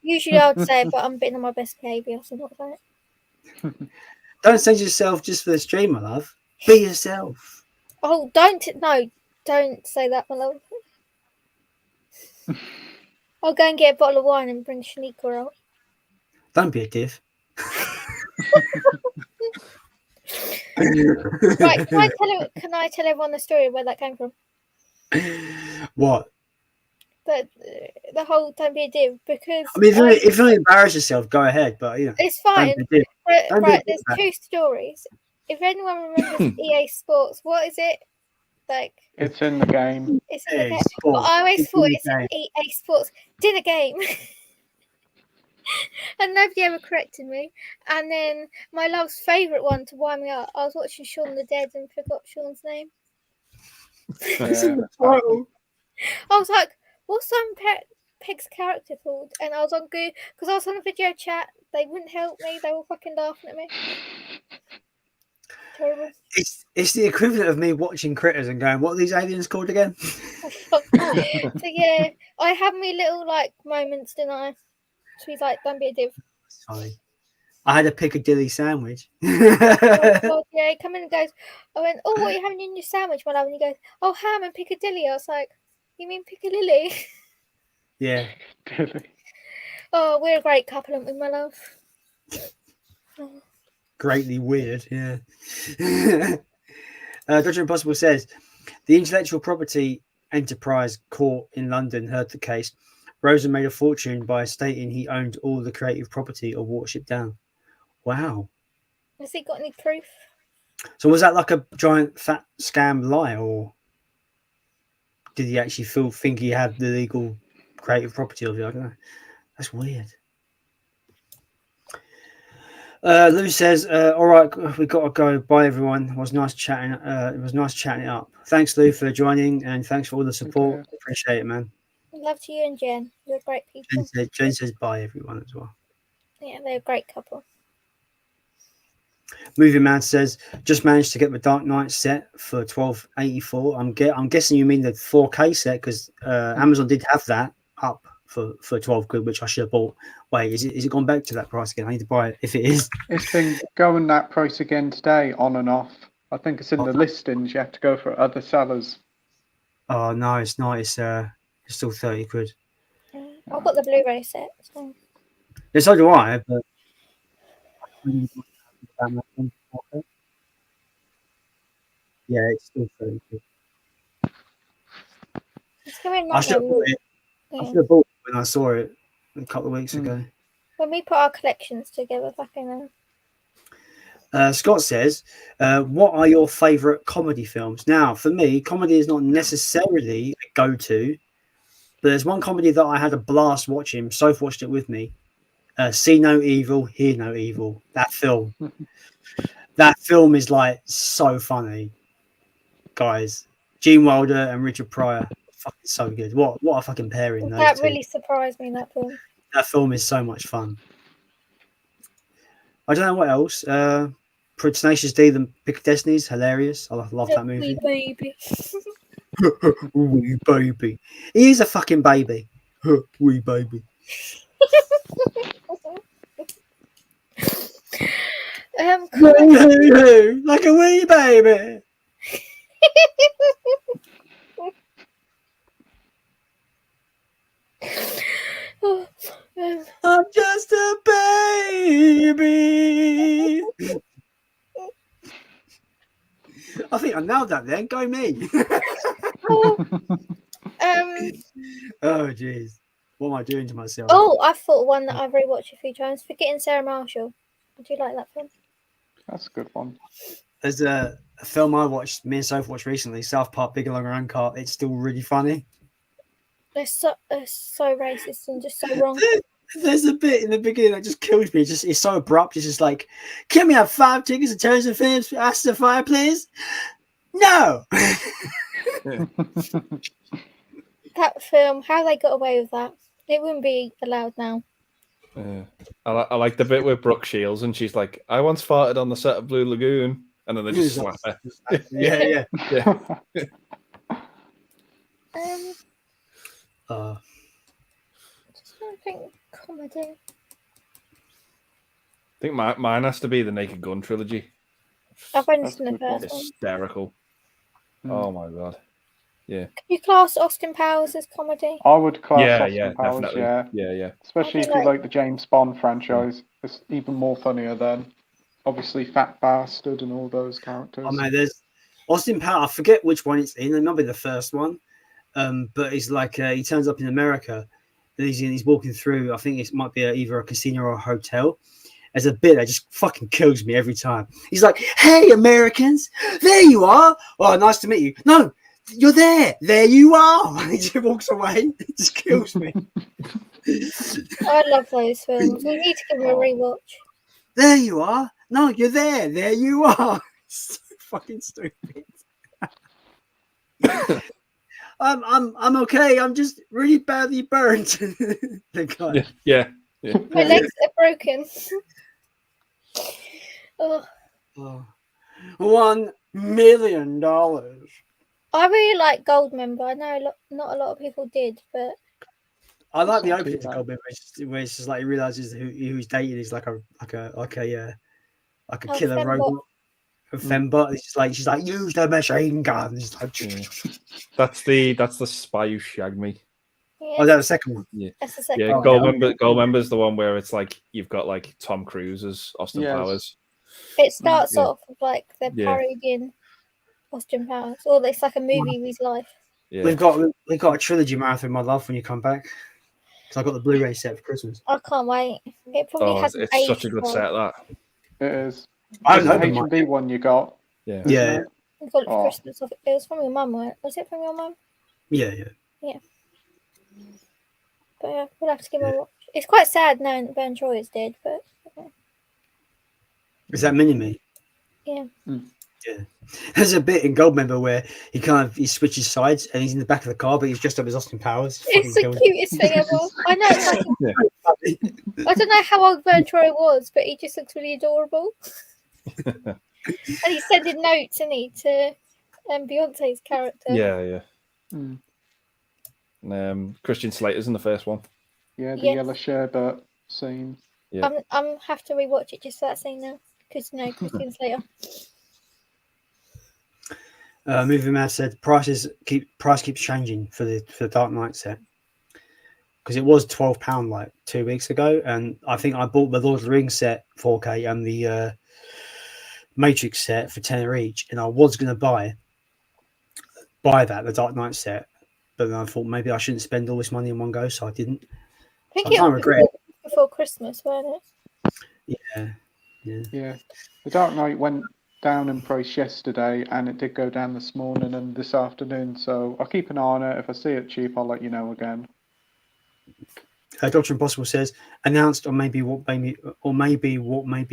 Usually I would say, but I'm being on my best behaviour, so not that. Don't send yourself just for the stream, my love. Be yourself. Oh, don't say that, my love. I'll go and get a bottle of wine and bring Shanika out. Don't be a div. Right, can I tell everyone the story of where that came from? What? The whole don't be a div, because I mean, if you don't embarrass yourself, go ahead. But it's fine. Right, there's 2 stories. If anyone remembers EA Sports, what is it like? It's in the game. It's in the game. But I always thought it's EA Sports dinner game. And nobody ever corrected me. And then my love's favourite one to wind me up, I was watching Shaun of the Dead and forgot Shaun's name. I was like, what's Simon Pegg's character called? And I was on Google because I was on a video chat. They wouldn't help me. They were fucking laughing at me. Terrible. It's the equivalent of me watching Critters and going, "What are these aliens called again?" So yeah, I have me little like moments, didn't I? So he's like, "Don't be a div." Sorry, I had a Piccadilly sandwich. Oh, God, yeah, he come in and goes, I went, "Oh, what are you having in your sandwich, my love?" And he goes, "Oh, ham and Piccadilly." I was like, "You mean Piccadilly?" Yeah. Oh, we're a great couple, aren't we, my love? Greatly weird, yeah. Dr. Impossible says the intellectual property enterprise court in London heard the case. Rosen made a fortune by stating he owned all the creative property of Watership Down. Wow. Has he got any proof? So was that like a giant fat scam lie, or did he actually think he had the legal creative property of it? I don't know. That's weird. Lou says, "All right, we got to go. Bye, everyone. It was nice chatting. It was nice chatting it up. Thanks, Lou, for joining, and thanks for all the support. Okay. Appreciate it, man." Love to you and Jen. You're great people. Jen says bye, everyone, as well. Yeah, they're a great couple. Movie Man says, "Just managed to get the Dark Knight set for $12.84. I'm guessing you mean the 4K set, because Amazon did have that up for 12 quid, which I should have bought. Wait, is it gone back to that price again? I need to buy it if it is." It's been going that price again today, on and off. I think it's in the listings. You have to go for other sellers. Oh no, it's not. It's still 30 quid. I've got the Blu-ray set. So. Yeah, so do I, but yeah, it's still 30 quid. I should have bought it. I should have bought it when I saw it a couple of weeks ago. When we put our collections together back in Scott says, "What are your favourite comedy films?" Now, for me, comedy is not necessarily a go-to, but there's one comedy that I had a blast watching. Soph watched it with me. See No Evil, Hear No Evil. That film. That film is like so funny, guys. Gene Wilder and Richard Pryor, fucking so good. What a fucking pairing. That really surprised me. That film. That film is so much fun. I don't know what else. Tenacious D, The Pick of Destiny is hilarious. I love that movie. Wee baby. Wee baby. He is a fucking baby. Wee baby. Like a wee baby. I'm just a baby. I think I nailed that then. Go me. Oh, jeez. What am I doing to myself? Oh, I thought one that I've rewatched a few times. Forgetting Sarah Marshall. Did you like that film? That's a good one. There's a film I watched, me and Soph watched recently, South Park, Big Along Uncut. It's still really funny. They're so racist and just so wrong. There's a bit in the beginning that just kills me. It's so abrupt. It's just like, "Can we have 5 tickets to Terrence and Phillips Ask the Fire, please?" No. That film, how they got away with that? It wouldn't be allowed now. I like the bit with Brooke Shields, and she's like, "I once farted on the set of Blue Lagoon," and then they just slap her. Yeah. Just don't think comedy. I think mine has to be the Naked Gun trilogy. I've only seen the first one. Hysterical. Oh my god. Yeah. Can you class Austin Powers as comedy? I would class Austin Powers, definitely. Yeah. Especially if you like the James Bond franchise. It's even more funnier than obviously Fat Bastard and all those characters. Oh man, there's Austin Powers. I forget which one it's in. It might be the first one. But he's like he turns up in America and he's walking through. I think it might be either a casino or a hotel. There's a bit that just fucking kills me every time. He's like, "Hey, Americans, there you are. Oh, nice to meet you. No, you're there. There you are." He just walks away. It just kills me. I love those films. We need to give them a rewatch. There you are. No, you're there. There you are. So fucking stupid. I'm okay. I'm just really badly burned. The guy. Yeah. My legs are broken. Oh. $1 million. I really like Goldmember. I know not a lot of people did, but I like the not opening too to bad. Goldmember, where it's just like he realizes who he's dating is like a Oh, killer Fembot. robot, a fembot. It's just like she's like use the machine gun. It's like, That's the spy who shagged me. Yeah, oh, that was the second one. Yeah, that's the second yeah. one. Goldmember's the one where it's like you've got like Tom Cruise as Austin Yes. Powers. It starts Yeah. off with like they're Yeah. parodying Austin Powers, or it's like a movie of his life. Yeah. We've got a trilogy marathon, my love, when you come back. Because I got the Blu-ray set for Christmas. I can't wait. It probably has it's aged such a good well. set, that. It is. I It's haven't the opened H&B mine. one you got. Yeah. isn't Yeah. it? I got it for Oh. Christmas. It was from your mum, right? Was it from your mum? Yeah. But yeah, we'll have to give it a watch. It's quite sad knowing that Ben Troy is dead, but okay. Is that Mini-Me? Yeah. Yeah. There's a bit in Goldmember where he switches sides and he's in the back of the car, but he's dressed up as Austin Powers. It's the cutest thing ever. I know it's like I don't know how old Ben Troy was, but he just looks really adorable. And he's sending notes, isn't he, to Beyonce's character. Yeah. Mm. Christian Slater's in the first one. Yeah, the Yes. yellow sherbet scene. Yeah. I'm have to rewatch it just for that scene now, because Christian Slater. Movie Man said price keeps changing for the Dark Knight set, because it was £12 like 2 weeks ago, and I think I bought the Lord of the Rings set 4K and the Matrix set for £10 each, and I was going to buy the Dark Knight set, but then I thought maybe I shouldn't spend all this money in one go, so I didn't. I think I can't regret it. before Christmas, weren't it? Yeah. The Dark Knight went down in price yesterday, and it did go down this morning and this afternoon, so I'll keep an eye on it. If I see it cheap, I'll let you know again. Dr. Impossible says announced or maybe what may be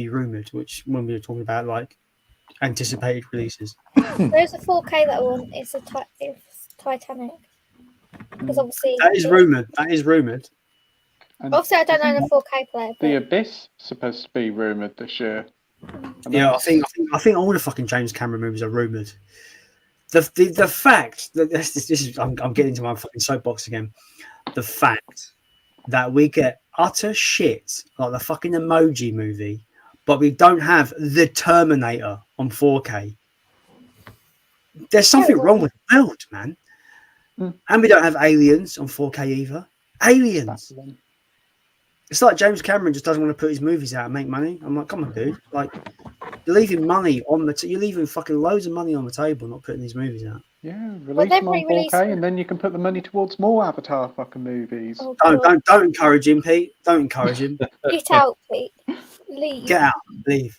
rumored, which when we were talking about like anticipated releases. There's a 4K that one. It's Titanic. Because obviously That is rumored. And obviously I don't own a 4K player. The But Abyss supposed to be rumoured this year. Yeah, I think all the fucking James Cameron movies are rumored. The fact that this is I'm getting into my fucking soapbox again. The fact that we get utter shit like the fucking Emoji Movie, but we don't have The Terminator on 4K. There's something wrong with the world, man. And we don't have Aliens on 4K either. Aliens. It's like James Cameron just doesn't want to put his movies out and make money. I'm like, come on, dude. Like, you're leaving money on you're leaving fucking loads of money on the table, not putting these movies out. Yeah, release them on 4K, and then you can put the money towards more Avatar fucking movies. Oh, don't encourage him, Pete. Don't encourage him. Get out, Pete. Leave. Get out. Leave.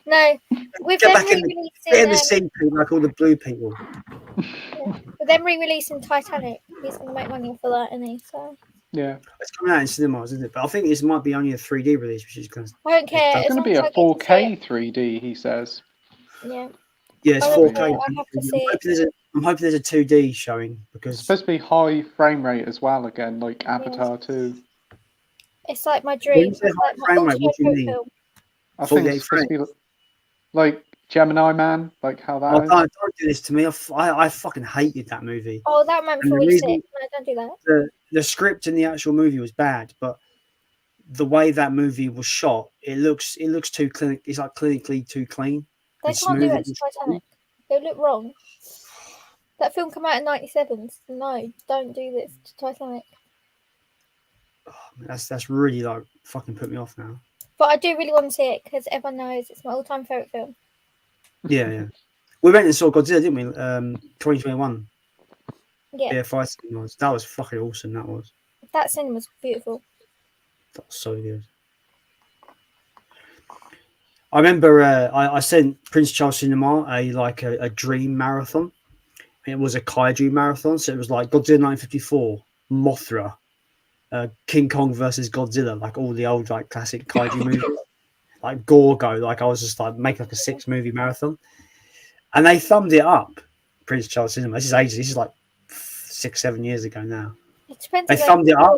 No, with Get them back in the scene, Pete, like all the blue people. with them re-releasing Titanic, he's going to make money for that, isn't he? So Yeah. It's coming out in cinemas, isn't it? But I think this might be only a 3D release, which is kind of... I don't care. It's going to be a 4K 3D, he says. Yeah. Yeah, it's 4K. I have to see it. I'm hoping there's a 2D showing, because... It's supposed to be high frame rate as well again, like Avatar 2. It's like my dream. When you say high frame rate, what do you mean? I think it's supposed to be like Gemini Man, like how that is. Don't do this to me. I fucking hated that movie. Oh, that man And the really reason- sick. No, don't do that. The script in the actual movie was bad, but the way that movie was shot, it looks too clinic. It's like clinically too clean. They and can't do smooth that to Titanic. They look wrong. That film came out in '97. No, don't do this to Titanic. That's really like fucking put me off now. But I do really want to see it because everyone knows it's my all-time favorite film. Yeah. We went and saw Godzilla, didn't we? 2021. Yeah, BFI cinemas. That was fucking awesome. that cinema was beautiful. That was so good. I remember I sent Prince Charles Cinema a dream marathon. It was a kaiju marathon, so it was like Godzilla 1954, Mothra, King Kong versus Godzilla, like all the old like classic kaiju movies, like Gorgo. Like I was just like making like a 6-movie marathon, and they thumbed it up. Prince Charles Cinema. This is ages. This is like 6-7 years ago now. It depends. They thumbed it up.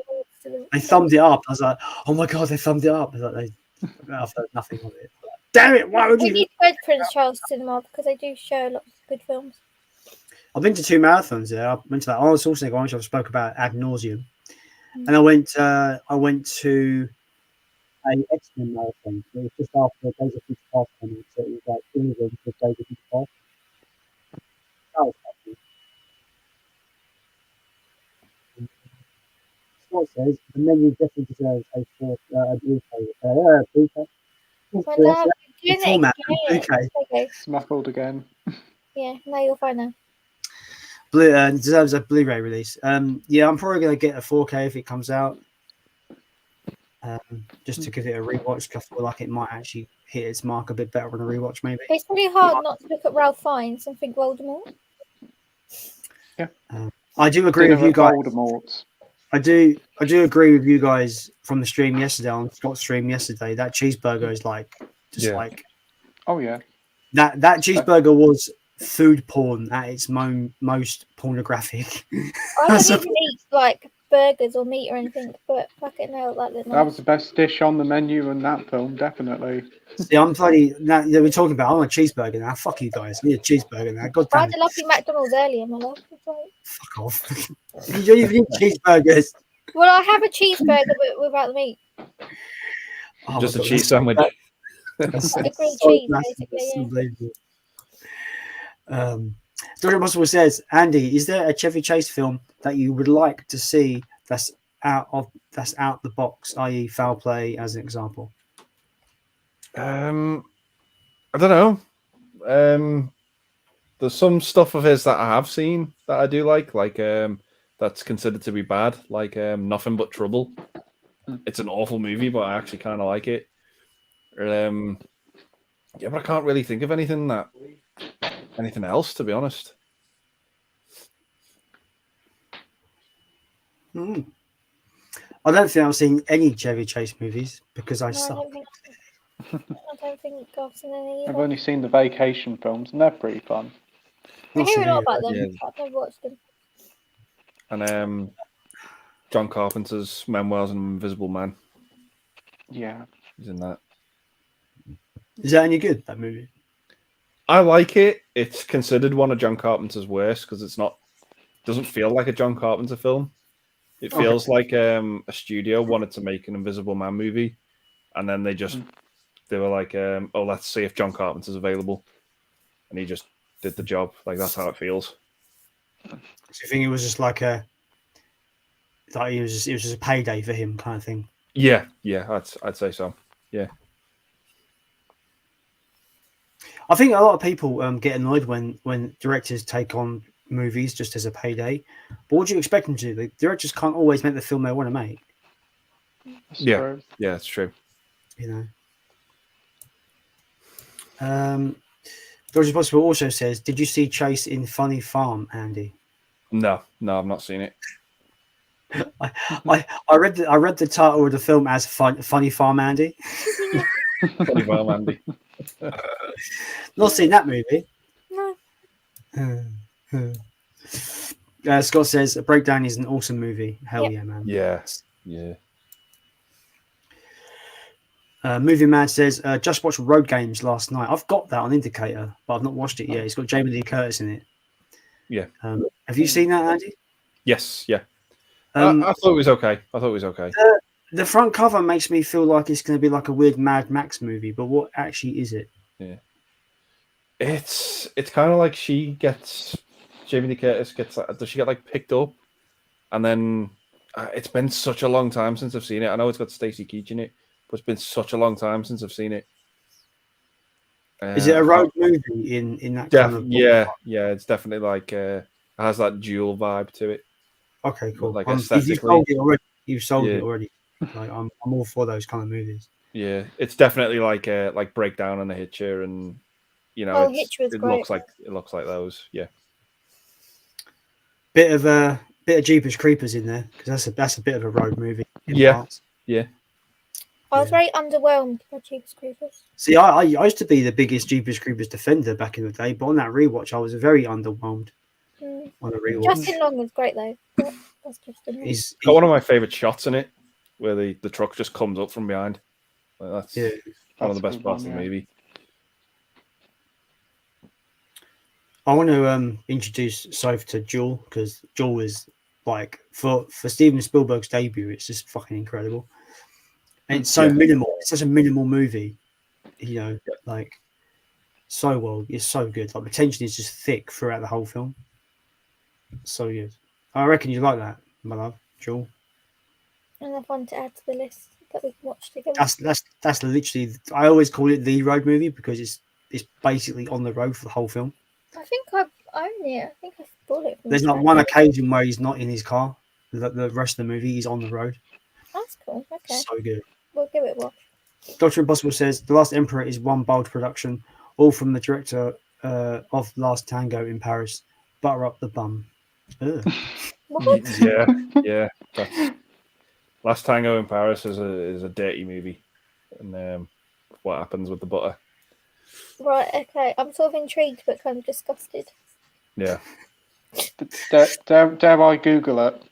They thumbed it up. I was like, oh my god, they thumbed it up. I've heard nothing of it. Damn it! Why would We you? need to go to Prince Charles Cinema because they do show lots of good films. I've been to 2 marathons there. I went to that Arnold Schwarzenegger one, which I've spoke about ad nauseum, and I went to a X-Men marathon. It was just after Days of Future Past came out, so it was like England with Days of Future Past. That was fascinating. Scott says the menu definitely deserves a Blu-ray. Well, now we're doing Format. it again. Okay. It's muffled again. Yeah, no, you're fine now. Deserves a Blu-ray release. Yeah, I'm probably going to get a 4K if it comes out. Just to give it a rewatch, because I feel like it might actually hit its mark a bit better on a rewatch, maybe. It's pretty hard not to look at Ralph Fiennes and think Voldemort. Yeah. I do agree with you guys. Voldemort. I do agree with you guys from the stream yesterday, on Scott's stream yesterday. That cheeseburger is like like. Oh yeah. That cheeseburger was food porn at its most pornographic. I don't even eat like burgers or meat or anything, but fucking hell, that was the best dish on the menu in that film, definitely. See, I'm bloody. Now we're talking about. I want a cheeseburger now. Fuck you guys. I need a cheeseburger now. God damn I had a lovely McDonald's earlier, my love. Fuck off. You don't even eat cheeseburgers. Well, I have a cheeseburger but without the meat. Oh, just a cheese sandwich. That's Like grilled so cheese, massive. basically. That's Yeah. unbelievable. Dr. Possible says, Andy, is there a Chevy Chase film that you would like to see that's out the box, i.e., foul play, as an example? I don't know. There's some stuff of his that I have seen that I do like that's considered to be bad, like Nothing But Trouble. It's an awful movie, but I actually kind of like it. Yeah, but I can't really think of anything else, to be honest. I don't think I've seen any Chevy Chase movies because I suck. I don't think I've seen any either. I've only seen the vacation films, and they're pretty fun. I hear a lot about them. Yeah. I've never watched them. And John Carpenter's Memoirs of an Invisible Man. Yeah. He's in that. Is that any good, that movie? I like it. It's considered one of John Carpenter's worst because doesn't feel like a John Carpenter film. It feels like a studio wanted to make an Invisible Man movie, and then they were like, let's see if John Carpenter's available, and he just did the job. Like, that's how it feels. So you think it was just like it was just a payday for him kind of thing? Yeah, I'd say so. Yeah. I think a lot of people get annoyed when directors take on movies just as a payday. But what do you expect them to do? The directors can't always make the film they want to make. Yeah, it's true. You know. Dodgy Possible also says, "Did you see Chase in Funny Farm, Andy?" No, I've not seen it. I read the title of the film as Funny Farm, Andy. Funny Farm, Andy. Not seen that movie. No. Scott says, "A Breakdown is an awesome movie." Hell yeah, man. Yeah. Movie Man says, "Just watched Road Games last night. I've got that on Indicator, but I've not watched it yet. It's got Jamie Lee Curtis in it." Yeah. Have you seen that, Andy? Yes. Yeah. I thought it was okay. The front cover makes me feel like it's going to be like a weird Mad Max movie, but what actually is it? Yeah. It's kind of like Jamie Lee Curtis does she get like picked up, and then it's been such a long time since I've seen it. I know it's got Stacey Keach in it, but it's been such a long time since I've seen it. Is it a road movie in that kind of? Yeah. It's definitely like it has that dual vibe to it. Okay, cool. Like You sold it already. You've sold it already. Like I'm all for those kind of movies. Yeah, it's definitely like Breakdown and a Hitcher, and Hitcher was great. It looks like those. Yeah. Bit of Jeepers Creepers in there because that's a bit of a road movie. Parts. Yeah. I was very underwhelmed by Jeepers Creepers. See, I used to be the biggest Jeepers Creepers defender back in the day, but on that rewatch, I was very underwhelmed. On the rewatch, Justin Long was great though. That's Justin. He's got one of my favorite shots in it, where the truck just comes up from behind. Like, that's one of the best parts of the movie. I want to introduce Soph to Jewel, because Jewel is like for Steven Spielberg's debut, it's just fucking incredible. And it's so minimal. It's such a minimal movie, you know, like so well. It's so good. Like the tension is just thick throughout the whole film. So good. I reckon you like that, my love, Jewel. Another one to add to the list that we can watch together. That's literally. I always call it the road movie because it's basically on the road for the whole film. I think I've owned it. I think I've bought it. There's not one occasion where he's not in his car. The rest of the movie, he's on the road. That's cool. Okay. So good. We'll give it a watch. Dr. Impossible says The Last Emperor is one bold production, all from the director of Last Tango in Paris. Butter up the bum. What? Yeah. Last Tango in Paris is a dirty movie, and what happens with the butter? Right. Okay. I'm sort of intrigued, but kind of disgusted. Yeah. Dare I Google it?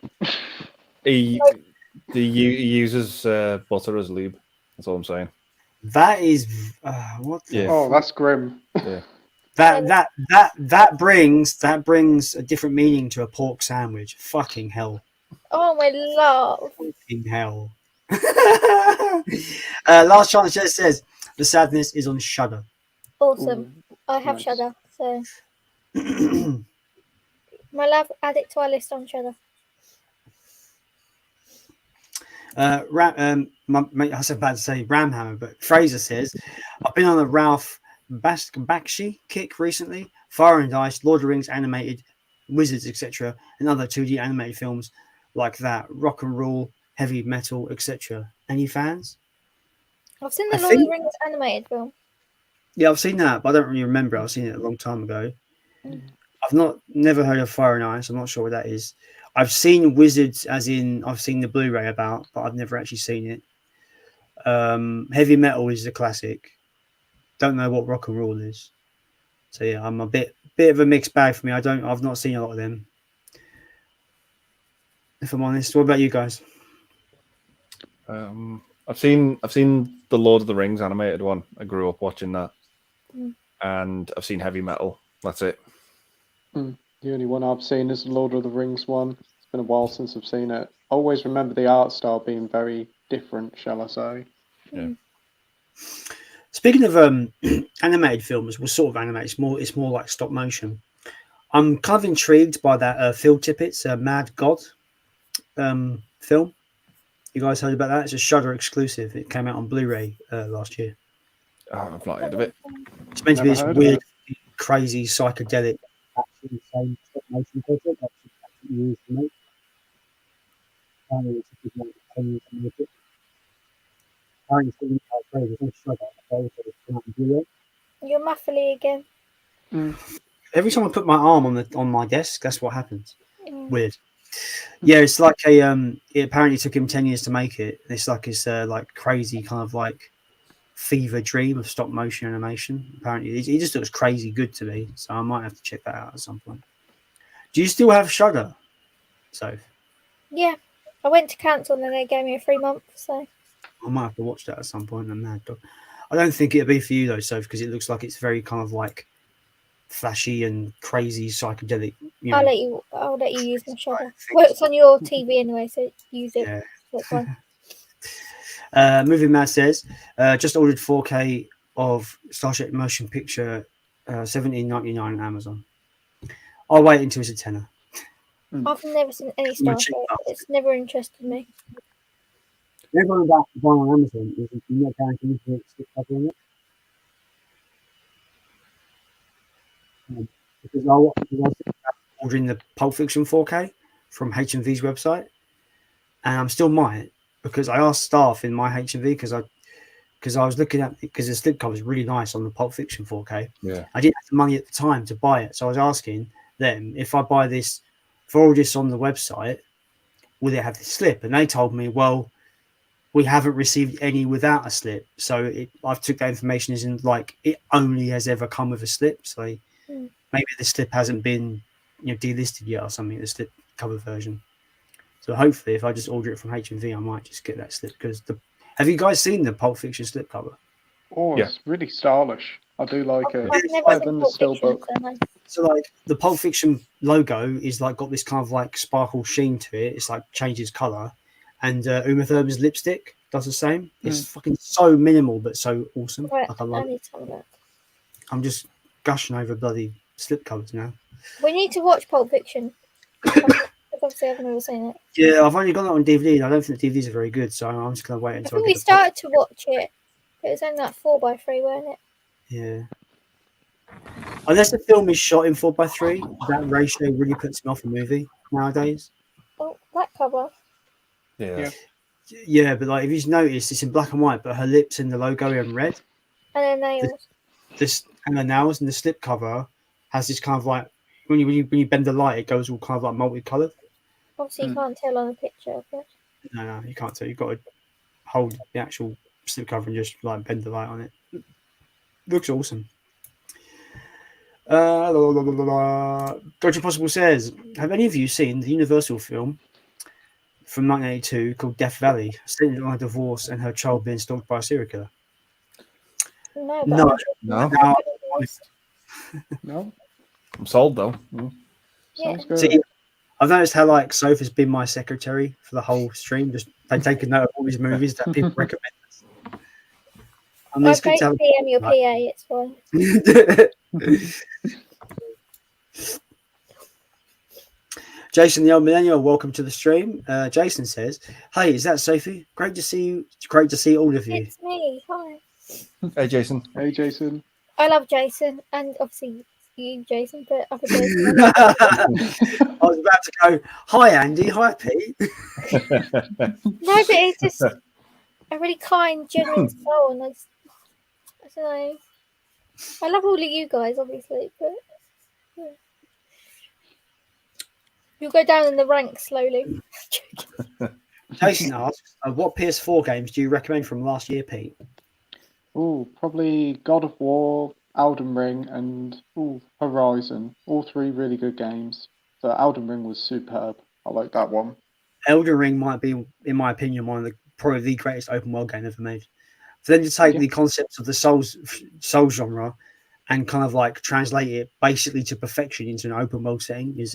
He uses butter as lube. That's all I'm saying. That is what? Oh, that's grim. Yeah. That brings a different meaning to a pork sandwich. Fucking hell. Oh my love. Fucking hell. Last Chance just says The Sadness is on Shudder. Awesome. Ooh, I have nice. Shudder, so my love, add it to our list on Shudder. I was about to say Ramhammer, but Fraser says I've been on a Ralph Bakshi kick recently. Fire and Ice, Lord of the Rings animated, Wizards, etc., and other 2D animated films like that. Rock and roll, heavy metal, etc. Any fans? I've seen the Lord of the Rings animated film. Yeah, I've seen that, but I don't really remember. I've seen it a long time ago. I've never heard of Fire and Ice. I'm not sure what that is. I've seen Wizards, as in I've seen the Blu-ray about, but I've never actually seen it. Heavy metal is a classic. Don't know what rock and roll is. So yeah, I'm a bit of a mixed bag for me. I've not seen a lot of them, if I'm honest. What about you guys? I've seen the Lord of the Rings animated one. I grew up watching that, and I've seen heavy metal. That's it. The only one I've seen is the Lord of the Rings one. It's been a while since I've seen it. I always remember the art style being very different, shall I say? Yeah. Speaking of animated films, well, sort of animated. It's more like stop motion. I'm kind of intrigued by that Phil Tippett's Mad God film. You guys heard about that? It's a Shudder exclusive. It came out on Blu-ray last year. Oh, I've not heard of it. It's meant to be this weird, crazy, psychedelic actually same stop motion project that she used to make. Apparently, it's a big one of 10 years to make it. Apparently, it's going to be Shudder. You're muffly again. Every time I put my arm on my desk, that's what happens. Weird. Yeah, it's like it apparently took him 10 years to make it. It's like his like crazy kind of like fever dream of stop motion animation. Apparently, he just looks crazy good to me. So I might have to check that out at some point. Do you still have Shudder, Soph? Yeah, I went to cancel and then they gave me a free month. So I might have to watch that at some point. I'm mad dog. I don't think it'd be for you though, Soph, because it looks like it's very kind of like flashy and crazy psychedelic. You know. I'll let you use my Shudder. Well, it's on your TV anyway, so use it. Yeah. That's fine. Movie Mad says just ordered 4K of Starship Motion Picture $17.99 on Amazon. I'll wait until it's a tenner. I've never seen any Starship. It's never interested me. Everyone about buying on Amazon is you not guaranteed to stick cover on it. Because I was ordering the Pulp Fiction 4K from HMV's website, and I'm still might because I asked staff in my HMV because I was looking at because the slipcover is really nice on the Pulp Fiction 4K. Yeah, I didn't have the money at the time to buy it, so I was asking them if I buy this for all this on the website, will it have this slip? And they told me, well, we haven't received any without a slip. So I've took that information as in like it only has ever come with a slip. So maybe the slip hasn't been delisted yet or something, the slip cover version. So hopefully if I just order it from HMV, I might just get that slip because have you guys seen the Pulp Fiction slip cover? Oh, yeah. It's really stylish. I do like it. I've never seen Pulp Fiction, Steelbook. so no. So like the Pulp Fiction logo is like got this kind of like sparkle sheen to it. It's like changes color, and Uma Thurman's lipstick does the same. It's fucking so minimal but so awesome. Right, Like I love it. I'm just gushing over bloody slip colours now. We need to watch Pulp Fiction. Obviously, I've never seen it. Yeah, I've only got it on DVD. I don't think the DVDs are very good, so I'm just gonna wait until. I think we started to watch it. It was only like 4:3, wasn't it? Yeah. Unless the film is shot in 4:3, that ratio really puts me off a movie nowadays. Oh, that cover. Yeah. Yeah, but like if you've noticed, it's in black and white, but her lips and the logo are in red. And her nails. And her nails and the slip cover has this kind of like when you bend the light, it goes all kind of like multicolored. Obviously, you can't tell on the picture. But... No, you can't tell. You've got to hold the actual slip cover and just like bend the light on it. Looks awesome. Dodgy Possible says, have any of you seen the Universal film from 1982 called Death Valley, set on a divorce and her child being stalked by a serial killer? No. I'm sold though. Sounds good. See, I've noticed how like Sophie's been my secretary for the whole stream. Just they take a note of all these movies that people recommend. I mean, it's good to have PM your PA. It's fine. Jason, the old millennial, welcome to the stream. Jason says, "Hey, is that Sophie? Great to see you. Great to see all of you." It's me. Hi. Hey, Jason. Hey, Jason. I love Jason, and obviously you, Jason, but other Jason. I was about to go, "Hi, Andy. Hi, Pete." No, but it's just a really kind, genuine soul, and I don't know. I love all of you guys, obviously, but yeah. You'll go down in the ranks slowly. Jason asks, "What PS4 games do you recommend from last year, Pete?" Oh, probably God of War, Elden Ring, and Horizon. All three really good games. So Elden Ring was superb. I like that one. Elden Ring might be, in my opinion, probably the greatest open world game ever made. For them to take the concepts of the Souls genre and kind of like translate it basically to perfection into an open world setting is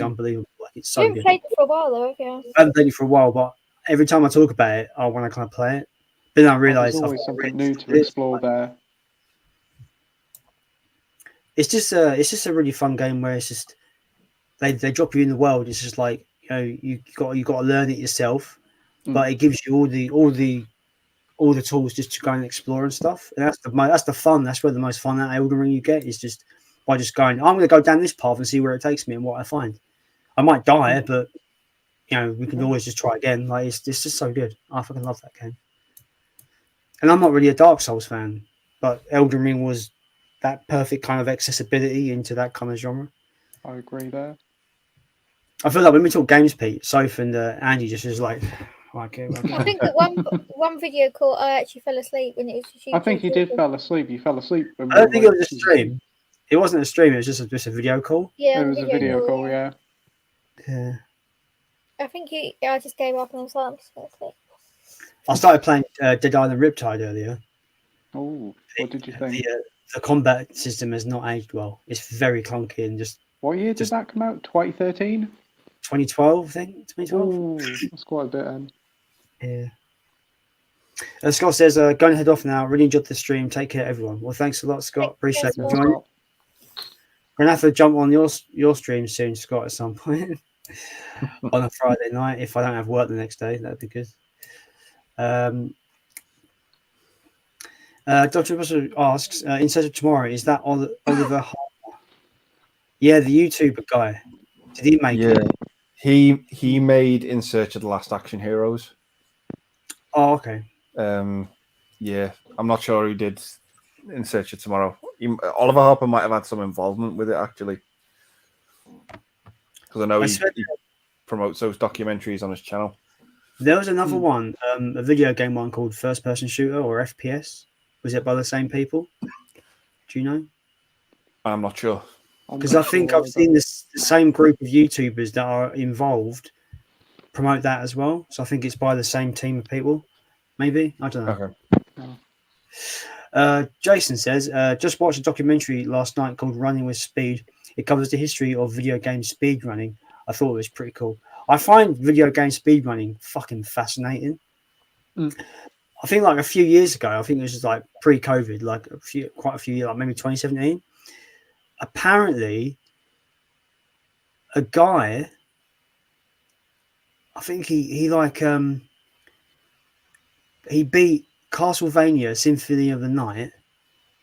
unbelievable. Like, it's so You haven't good. played it for a while, though, have you? I haven't played it for a while, but every time I talk about it, I want to kind of play it. But then I realise there's always something new to explore there. It's just a really fun game where it's just they drop you in the world. It's just like you got to learn it yourself, but it gives you all the tools just to go and explore and stuff. And that's the fun. That's where the most fun out of Elden Ring you get is just by just going. I'm going to go down this path and see where it takes me and what I find. I might die, but we can always just try again. Like it's just so good. I fucking love that game. And I'm not really a Dark Souls fan, but Elden Ring was that perfect kind of accessibility into that kind of genre. I agree there. I feel like when we talk games, Pete, Soph and Andy just is like, okay. I think that one video call, I actually fell asleep when it was just you. I think you did fall asleep. You fell asleep. I don't think it was a stream. It wasn't a stream. It was just a video call. Yeah, it was a video call. Yeah. Yeah. I think I just gave up and I was like, I'm just going to sleep. I started playing Dead Island Riptide earlier. Oh, what did you think? The combat system has not aged well. It's very clunky and just. What year did that come out? 2013? 2012, I think. 2012. Oh, that's quite a bit then. Yeah. Scott says, "Going to head off now. Really enjoyed the stream. Take care, everyone." Well, thanks a lot, Scott. Appreciate you joining. We're gonna have to jump on your stream soon, Scott, at some point on a Friday night. If I don't have work the next day, that'd be good. Dr. Russell asks, "In Search of Tomorrow, is that Oliver Harper?" Yeah, the YouTuber guy. Did he make it? He made In Search of the Last Action Heroes. Oh, okay. Yeah, I'm not sure who did In Search of Tomorrow. Oliver Harper might have had some involvement with it, actually. Because I know he promotes those documentaries on his channel. There was another one, a video game one called First Person Shooter or FPS. Was it by the same people? Do you know? I'm not sure. Because I think I've seen the same group of YouTubers that are involved promote that as well. So I think it's by the same team of people. Maybe. I don't know. Jason says, just watched a documentary last night called Running with Speed. It covers the history of video game speed running. I thought it was pretty cool. I find video game speed running fucking fascinating. I think like a few years ago, I think it was just like pre-COVID, like quite a few years, like maybe 2017. Apparently, a guy, I think he beat Castlevania Symphony of the Night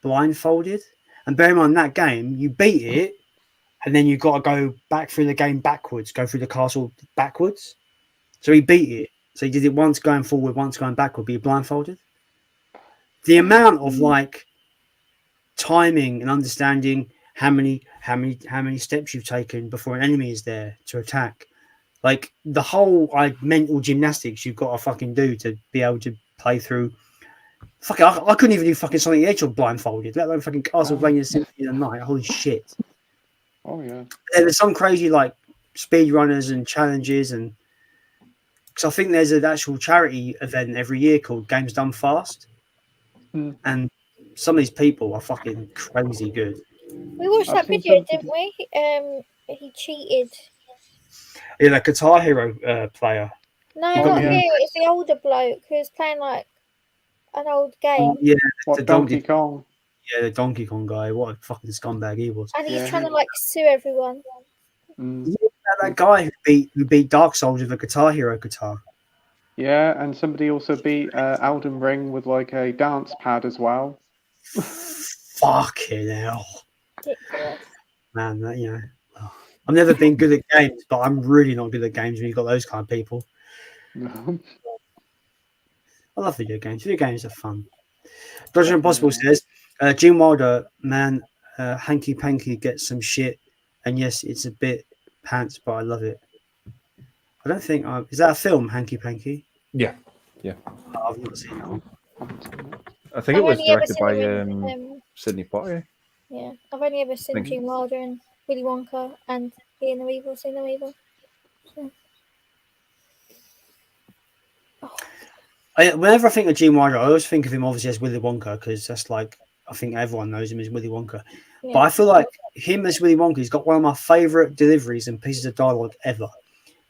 blindfolded. And bear in mind, that game, you beat it, and then you've got to go back through the game backwards, go through the castle backwards. So he beat it. So he did it once going forward, once going backward, be blindfolded. The amount of like timing and understanding how many steps you've taken before an enemy is there to attack, like the whole mental gymnastics you've got to fucking do to be able to play through. Fuck it, I couldn't even do fucking Sonic the Hedgehog blindfolded, let alone fucking Castlevania Symphony of the Night. Holy shit! Oh yeah. There's some crazy like speed runners and challenges, and because I think there's an actual charity event every year called Games Done Fast, and some of these people are fucking crazy good. We watched that video, didn't we? He cheated. Yeah, that Guitar Hero player. No, not here. It's the older bloke who's playing like an old game. Yeah, the Donkey Kong. Yeah, the Donkey Kong guy. What a fucking scumbag he was. And he's trying to like sue everyone. Yeah, that guy who beat Dark Souls with a Guitar Hero guitar. Yeah, and somebody also beat Elden Ring with like a dance pad as well. Fucking hell. Man, that, you know, I've never been good at games, but I'm really not good at games when you've got those kind of people. No. I love video games. Video games are fun. Dodger Impossible says, Gene Wilder, man, Hanky Panky gets some shit. And yes, it's a bit pants, but I love it. I don't think... is that a film, Hanky Panky? Yeah. Oh, I've not seen that one. I think it was directed by Sidney Poitier. Yeah, I've only ever seen Gene Wilder and Willy Wonka and Being the Evil, Seeing the Evil. So. Whenever I think of Gene Wilder, I always think of him obviously as Willy Wonka, because that's like, I think everyone knows him as Willy Wonka. Yeah. But I feel like him as Willy Wonka, he's got one of my favourite deliveries and pieces of dialogue ever,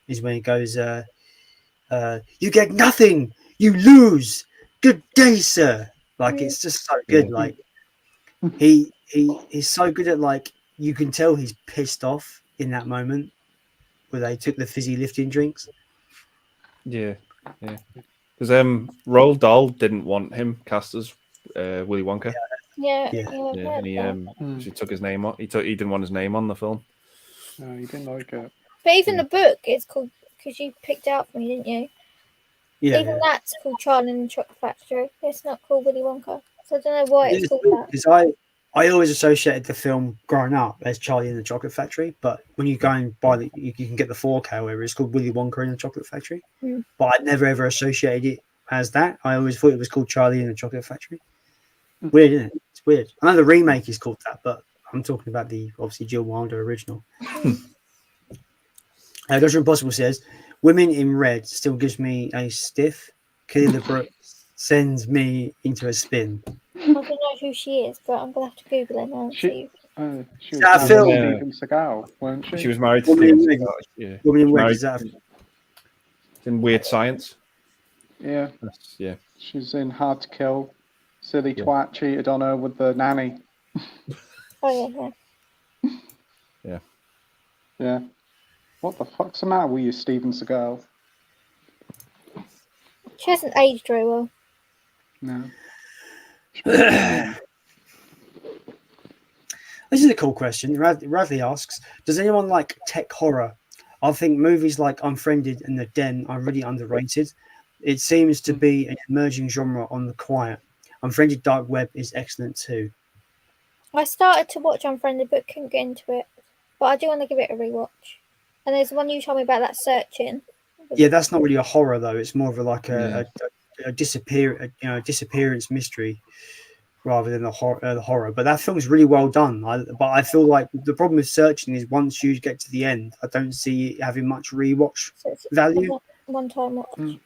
is when he goes, you get nothing, you lose, good day, sir. Like, it's just so good. Like, he's so good at, like, you can tell he's pissed off in that moment where they took the fizzy lifting drinks. Yeah. Because Roald Dahl didn't want him cast as Willy Wonka. Yeah. And he took his name on. He didn't want his name on the film. No, he didn't like it. But even the book is called, because you picked it out for me, didn't you? Yeah. Even that's called Charlie and the Chocolate Factory. It's not called Willy Wonka. So I don't know why it's called that. Because I always associated the film growing up as Charlie and the Chocolate Factory, but when you go and buy you can get the 4K where it's called Willy Wonka and the Chocolate Factory. But I never ever associated it as that. I always thought it was called Charlie and the Chocolate Factory. Weird, isn't it? It's weird. I know the remake is called that, but I'm talking about the obviously Jill Wilder original. Dr. Impossible says, Women in Red still gives me a stiff. Kelly LeBrook sends me into a spin. I don't know who she is, but I'm going to have to Google her now and see. She was married to Steven Seagal, weren't she? She was married to Steven Seagal. Yeah. Woman in Red, is that in Weird Science? Yeah. Yeah. She's in Hard to Kill. Silly twat cheated on her with the nanny. Oh, yeah. Yeah. What the fuck's the matter with you, Steven Seagal? She hasn't aged very well. No. This is a cool question. Radley asks, does anyone like tech horror? I think movies like Unfriended and The Den are really underrated. It seems to be an emerging genre on the quiet. Unfriended Dark Web is excellent too. I started to watch Unfriended but couldn't get into it. But I do want to give it a rewatch. And there's one you told me about, that Searching. Yeah, that's not really a horror though. It's more of a disappearance mystery rather than the horror. But that film's really well done. But I feel like the problem with Searching is once you get to the end, I don't see it having much rewatch value. One time watch.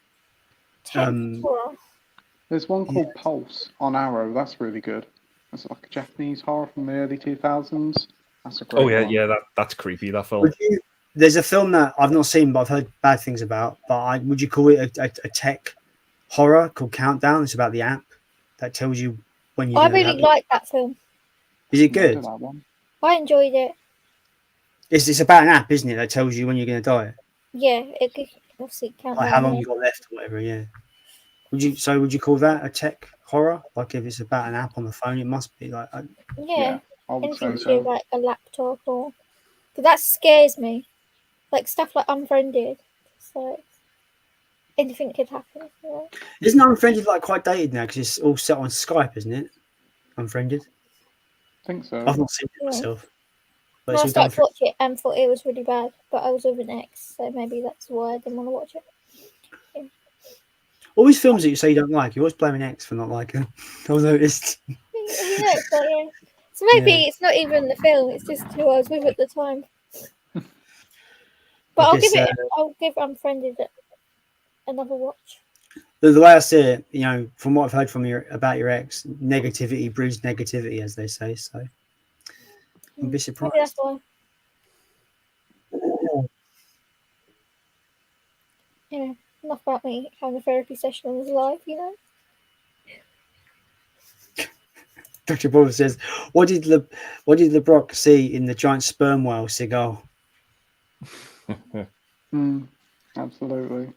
There's one called Pulse on Arrow. That's really good. It's like a Japanese horror from the early 2000s. That's a great one. Yeah, that's creepy, that film. There's a film that I've not seen, but I've heard bad things about. But would you call it a tech horror called Countdown? It's about the app that tells you when you. I really like that film. Is it good? That one. I enjoyed it. It's about an app, isn't it? That tells you when you're going to die. Yeah, it obviously count like how long you got left or whatever. Yeah. Would you call that a tech horror? Like if it's about an app on the phone, it must be like. Yeah, I would say anything so. to like a laptop or. Because that scares me. Like stuff like Unfriended. So anything could happen. Yeah. Isn't Unfriended like quite dated now because it's all set on Skype, isn't it? Unfriended. I think so. I've not seen it myself. But I started to watch it and thought it was really bad, but I was with an ex, so maybe that's why I didn't want to watch it. Yeah. All these films that you say you don't like, you always blame an ex for not liking them. I've noticed. Yeah, so maybe it's not even the film; it's just who I was with at the time. But I'll give Unfriended another watch. The way I see it, from what I've heard from about your ex, negativity breeds negativity, as they say. So I'd be surprised. Maybe that's why. Yeah, enough about me having a therapy session on his live, Dr. Bob says, "What did LeBrock see in the giant sperm whale seagull?" Absolutely.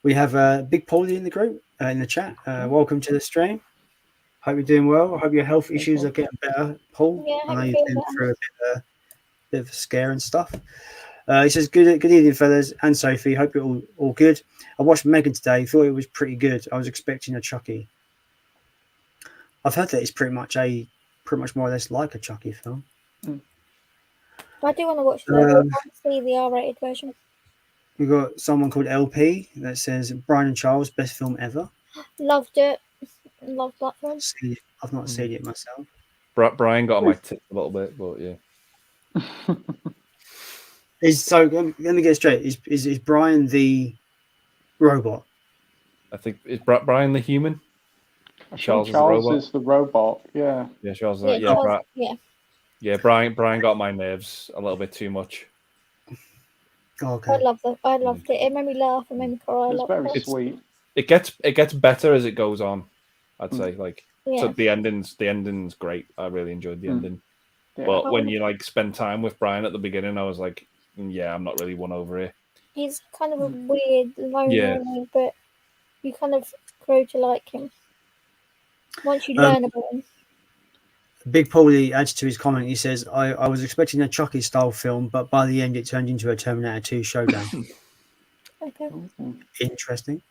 We have Big Paulie in the group, in the chat. Welcome to the stream. Hope you're doing well. I hope your health issues are getting better, Paul. Yeah, I know you've been through a bit of a scare and stuff. He says, good evening, fellas, and Sophie. Hope you're all good. I watched Megan today. Thought it was pretty good. I was expecting a Chucky. I've heard that it's pretty much more or less like a Chucky film. I do want to watch that. I want to see the R-rated version. We've got someone called LP that says Brian and Charles, best film ever. Loved it. Loved that film. I've not seen it myself. Brian got on my tip a little bit, but yeah. Let me get straight. Is Brian the robot? I think is Brian the human. Charles is the robot. Yeah. Yeah, Charles. Yeah. Brian got my nerves a little bit too much. Okay. I loved it. It made me laugh. It made me cry. It's very sweet. It gets better as it goes on. I'd say so the ending's great. I really enjoyed the ending. Yeah. But when you spend time with Brian at the beginning, I was like, yeah, I'm not really won over here. He's kind of a weird, lonely, but you kind of grow to like him once you learn about him. Big Paulie adds to his comment. He says, I was expecting a Chucky style film, but by the end it turned into a Terminator 2 showdown. Okay. Interesting.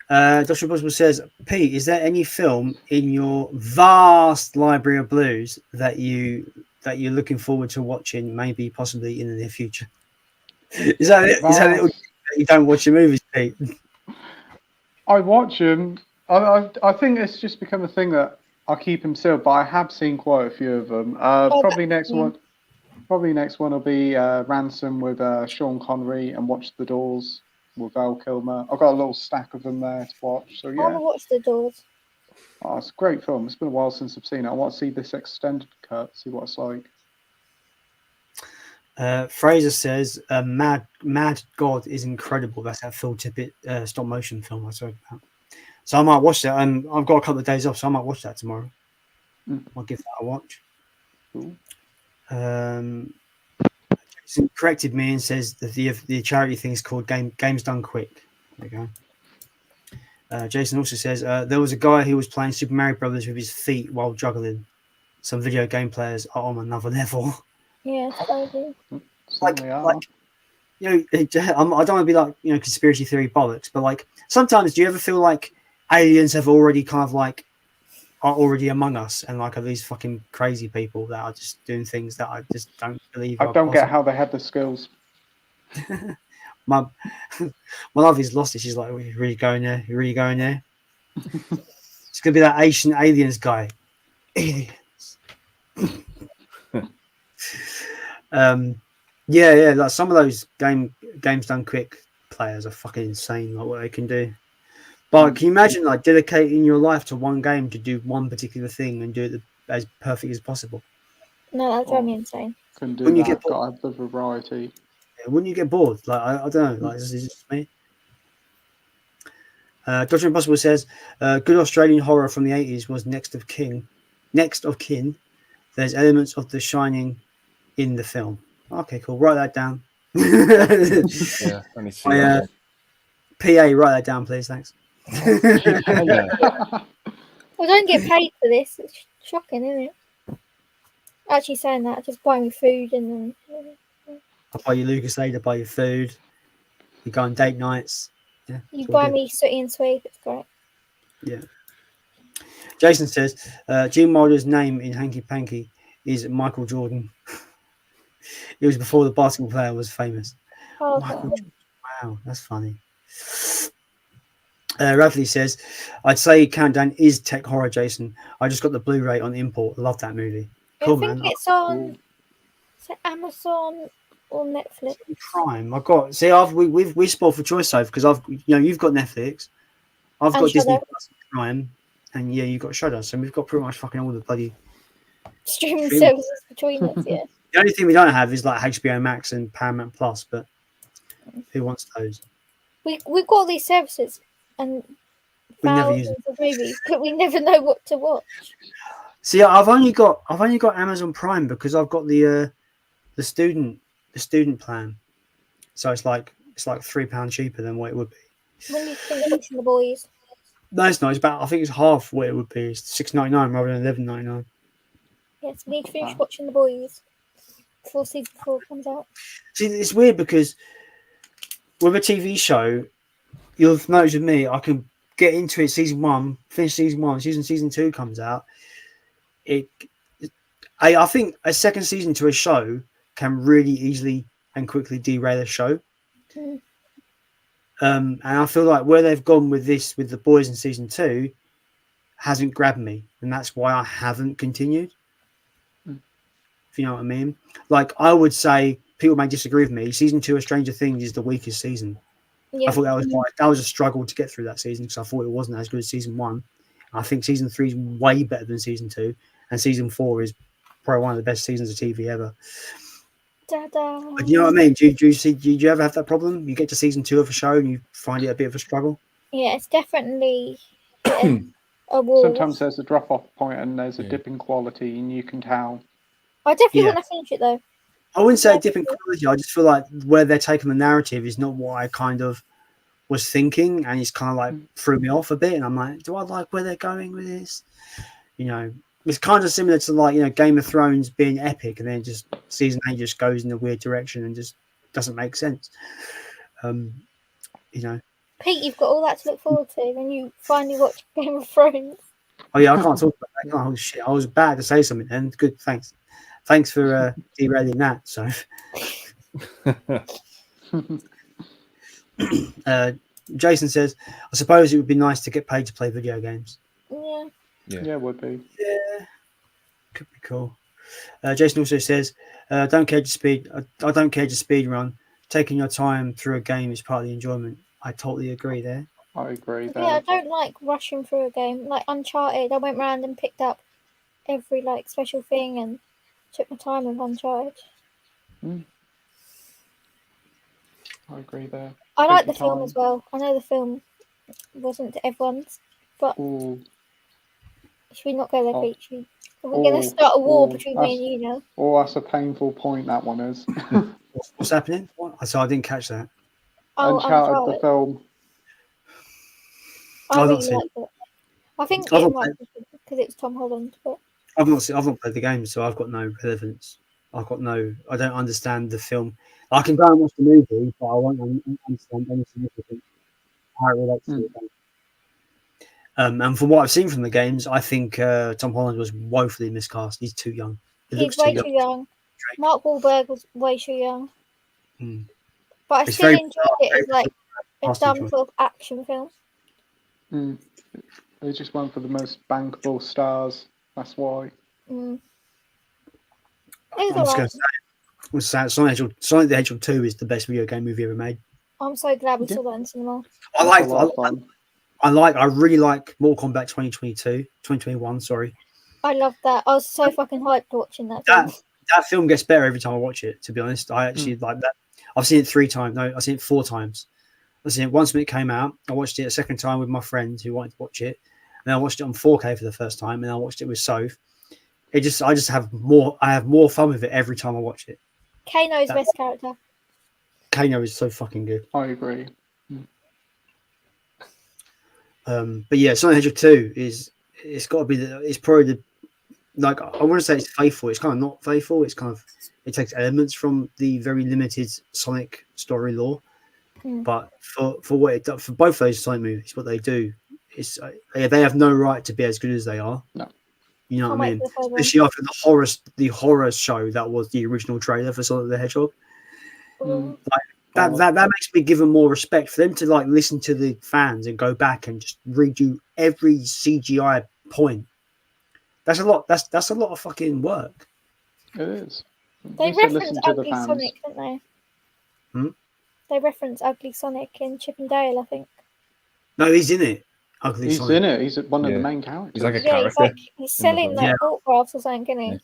Dr. Boswell says, Pete, is there any film in your vast library of blues that you're looking forward to watching, maybe possibly in the near future? Is that it? Is that it? You don't watch your movies, Pete? I watch them. I think it's just become a thing that I keep them sealed, but I have seen quite a few of them. Probably next one will be Ransom with Sean Connery and Watch the Doors with Val Kilmer. I've got a little stack of them there to watch. So yeah. I want to watch The Doors. Oh, it's a great film. It's been a while since I've seen it. I want to see this extended cut, see what it's like. Fraser says, Mad God is incredible. That's that Phil Tippett stop motion film I talked about. So I might watch that. I've got a couple of days off, so I might watch that tomorrow. I'll give that a watch. Cool. Jason corrected me and says that the charity thing is called Games Done Quick. There you go. Jason also says there was a guy who was playing Super Mario Brothers with his feet while juggling. Some video game players are on another level. Yeah, totally. I don't want to be like conspiracy theory bollocks, but sometimes do you ever feel like aliens have already are already among us and are these fucking crazy people that are just doing things that I just don't believe. I don't get how they have the skills. my love is lost it. She's like, "You're really going there? You're really going there?" It's gonna be that Asian aliens guy. Aliens. Yeah, like some of those games done quick players are fucking insane, like what they can do. But can you imagine like dedicating your life to one game to do one particular thing and do it as perfect as possible? No, that drives me insane. Can do When you that. get Got to have the variety. Yeah, wouldn't you get bored? Like I don't know. Like this is just me. Doctor Impossible says, "Good Australian horror from the '80s was Next of Kin. There's elements of The Shining in the film." Okay, cool. Write that down. Yeah, I need to see that. PA, write that down, please. Thanks. Yeah. I don't get paid for this. It's shocking, isn't it? Actually saying that, just buy me food and then... I'll buy you Lucasade, I'll buy you food. You go on date nights. Yeah, you buy me Sooty and Sweep, it's great. Yeah. Jason says, Gene Wilder's name in Hanky Panky is Michael Jordan. It was before the basketball player was famous. Oh, Michael Jordan. Wow, that's funny. Radley says, I'd say Countdown is tech horror, Jason. I just got the Blu-ray on import. Love that movie. Cool, I think man. it's on Amazon or Netflix. Prime. We spoiled for choice so because you've got Netflix, I've got Disney Plus and Prime, and yeah, you've got Shudder. So we've got pretty much fucking all the bloody streaming services between us. Yeah. The only thing we don't have is like HBO Max and Paramount Plus, but who wants those? We've got all these services and thousands of movies, but we never know what to watch. See, I've only got Amazon Prime because I've got the student plan, so it's like £3 cheaper than what it would be. When you finish watching The Boys? No, it's not. It's about, I think it's half what it would be. It's $6.99 rather than $11.99. Yes, we need to finish watching The Boys before season 4 comes out. See, it's weird because with a TV show, you'll notice with me, I can get into it season 1, finish season 1, season 2 comes out. I think a second season to a show can really easily and quickly derail a show. And I feel like where they've gone with The Boys in season 2 hasn't grabbed me, and that's why I haven't continued. If you know what I mean. Like, I would say, people may disagree with me, season 2 of Stranger Things is the weakest season. Yeah. I thought that was a struggle to get through that season because I thought it wasn't as good as season 1. I think season 3 is way better than season 2, and season 4 is probably one of the best seasons of TV ever. But you know what I mean? Do you ever have that problem? You get to season 2 of a show and you find it a bit of a struggle? Yeah, it's definitely a wall. Sometimes there's a drop-off point and there's a dip in quality, and you can tell. I definitely want to finish it though. I wouldn't say a dip in quality. I just feel like where they're taking the narrative is not what I kind of was thinking, and it's kind of like threw me off a bit. And I'm like, do I like where they're going with this? You know, it's kind of similar to like Game of Thrones being epic, and then just season 8 just goes in a weird direction and just doesn't make sense. Pete, you've got all that to look forward to when you finally watch Game of Thrones. Oh yeah, I can't talk about that. Oh shit, I was about to say something then. Good, thanks for derailing that. So, Jason says, I suppose it would be nice to get paid to play video games. Yeah, it would be. Yeah, could be cool. Jason also says, I don't care to speed run. Taking your time through a game is part of the enjoyment. I totally agree there. I agree there. Yeah, I don't like rushing through a game. Like Uncharted, I went round and picked up every special thing and took my time with Uncharted. I agree there. I like the film as well. I know the film wasn't to everyone's, but should we not go there, Pete? We're going to start a war between me and you now. Oh, that's a painful point, that one is. What's happening? So I didn't catch that. Uncharted, the film. I really liked it. I think it might be because it's Tom Holland, but I've not played the game, so I've got no relevance. I don't understand the film. I can go and watch the movie, but I won't understand any significance how it relates to the game. And from what I've seen from the games, I think Tom Holland was woefully miscast. He's too young. He's way too young. Mark Wahlberg was way too young. But I still enjoyed it as a dumb sort of action film. They just went for the most bankable stars. That's why. I'm just going to say, Sonic the Hedgehog 2 is the best video game movie ever made. I'm so glad we saw that in cinema. I really like Mortal Kombat 2021, sorry. I love that. I was so fucking hyped watching that film. That film gets better every time I watch it, to be honest. I actually like that. I've seen it 3 times. No, I've seen it 4 times. I've seen it once when it came out. I watched it a second time with my friend who wanted to watch it. And then I watched it on 4K for the first time, and then I watched it with Soph. I just have more fun with it every time I watch it. Kano's best character. Kano is so fucking good. I agree. But yeah, Sonic the Hedgehog 2 it's got to be it's probably I want to say it's faithful. It's kind of not faithful. It's kind of it takes elements from the very limited Sonic story lore, but for what it does for both those Sonic movies, what they do is they have no right to be as good as they are. No. You know what I mean? Especially after the horror show that was the original trailer for Sonic the Hedgehog. That makes me give them more respect for them to listen to the fans and go back and just redo every CGI point. That's a lot. That's a lot of fucking work. It is. They reference Ugly Sonic, don't they? They reference Ugly Sonic in Chip and Dale, I think. No, he's in it. He's Sonic. in it. He's one of the main characters. He's like a character. He's selling autographs or something, isn't he? Yeah.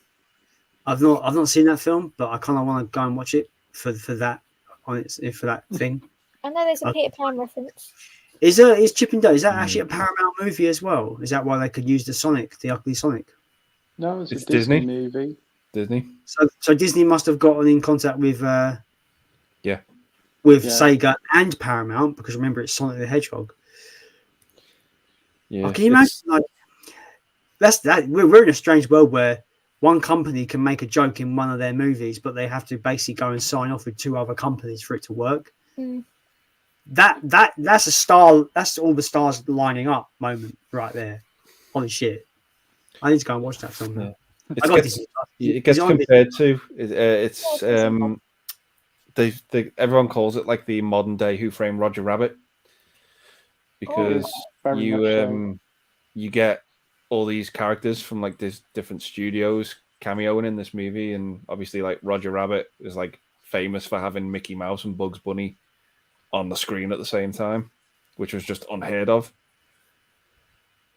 I've not seen that film, but I kind of want to go and watch it for that thing. I know there's a Peter Pan reference. Is Chip and Dale? Is that actually a Paramount movie as well? Is that why they could use the Ugly Sonic? No, it's a Disney movie. Disney. So Disney must have gotten in contact with with Sega and Paramount, because remember it's Sonic the Hedgehog. Yeah. Can you imagine that's that we're in a strange world where one company can make a joke in one of their movies, but they have to basically go and sign off with 2 other companies for it to work. That's a star. That's all the stars lining up moment right there. Holy shit! I need to go and watch that film now. It gets compared to everyone calls it like the modern day Who Framed Roger Rabbit, because you get all these characters from like these different studios cameoing in this movie, and obviously like Roger Rabbit is like famous for having Mickey Mouse and Bugs Bunny on the screen at the same time, which was just unheard of.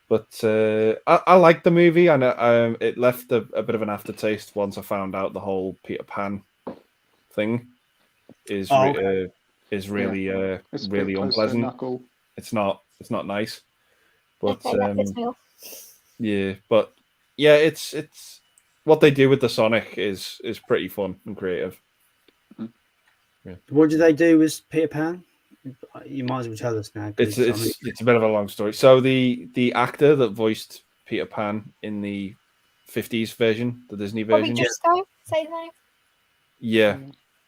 But I liked the movie, and it left a bit of an aftertaste once I found out the whole Peter Pan thing is really unpleasant. It's not nice. But it's what they do with the Sonic is pretty fun and creative. Yeah. What did they do with Peter Pan? You might as well tell us now. It's a bit of a long story. So the actor that voiced Peter Pan in the 50s version, the Disney version. Say his name. Yeah.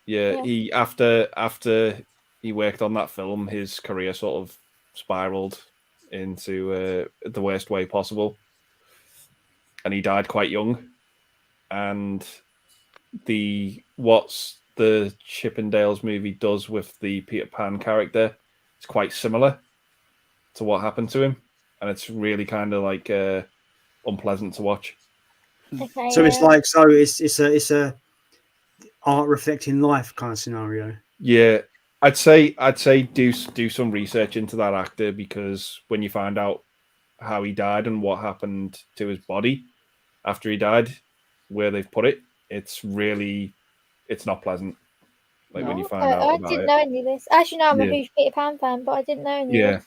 He after he worked on that film, his career sort of spiraled into the worst way possible, and he died quite young. And what's the Chippendales movie does with the Peter Pan character, it's quite similar to what happened to him, and it's really kind of like unpleasant to watch. Okay, so it's a art reflecting life kind of scenario. Yeah, I'd say do some research into that actor, because when you find out how he died and what happened to his body after he died, where they've put it, it's not pleasant. Like when you find out I about didn't it. know any of this. Actually, no, I'm a huge Peter Pan fan, but I didn't know any of this.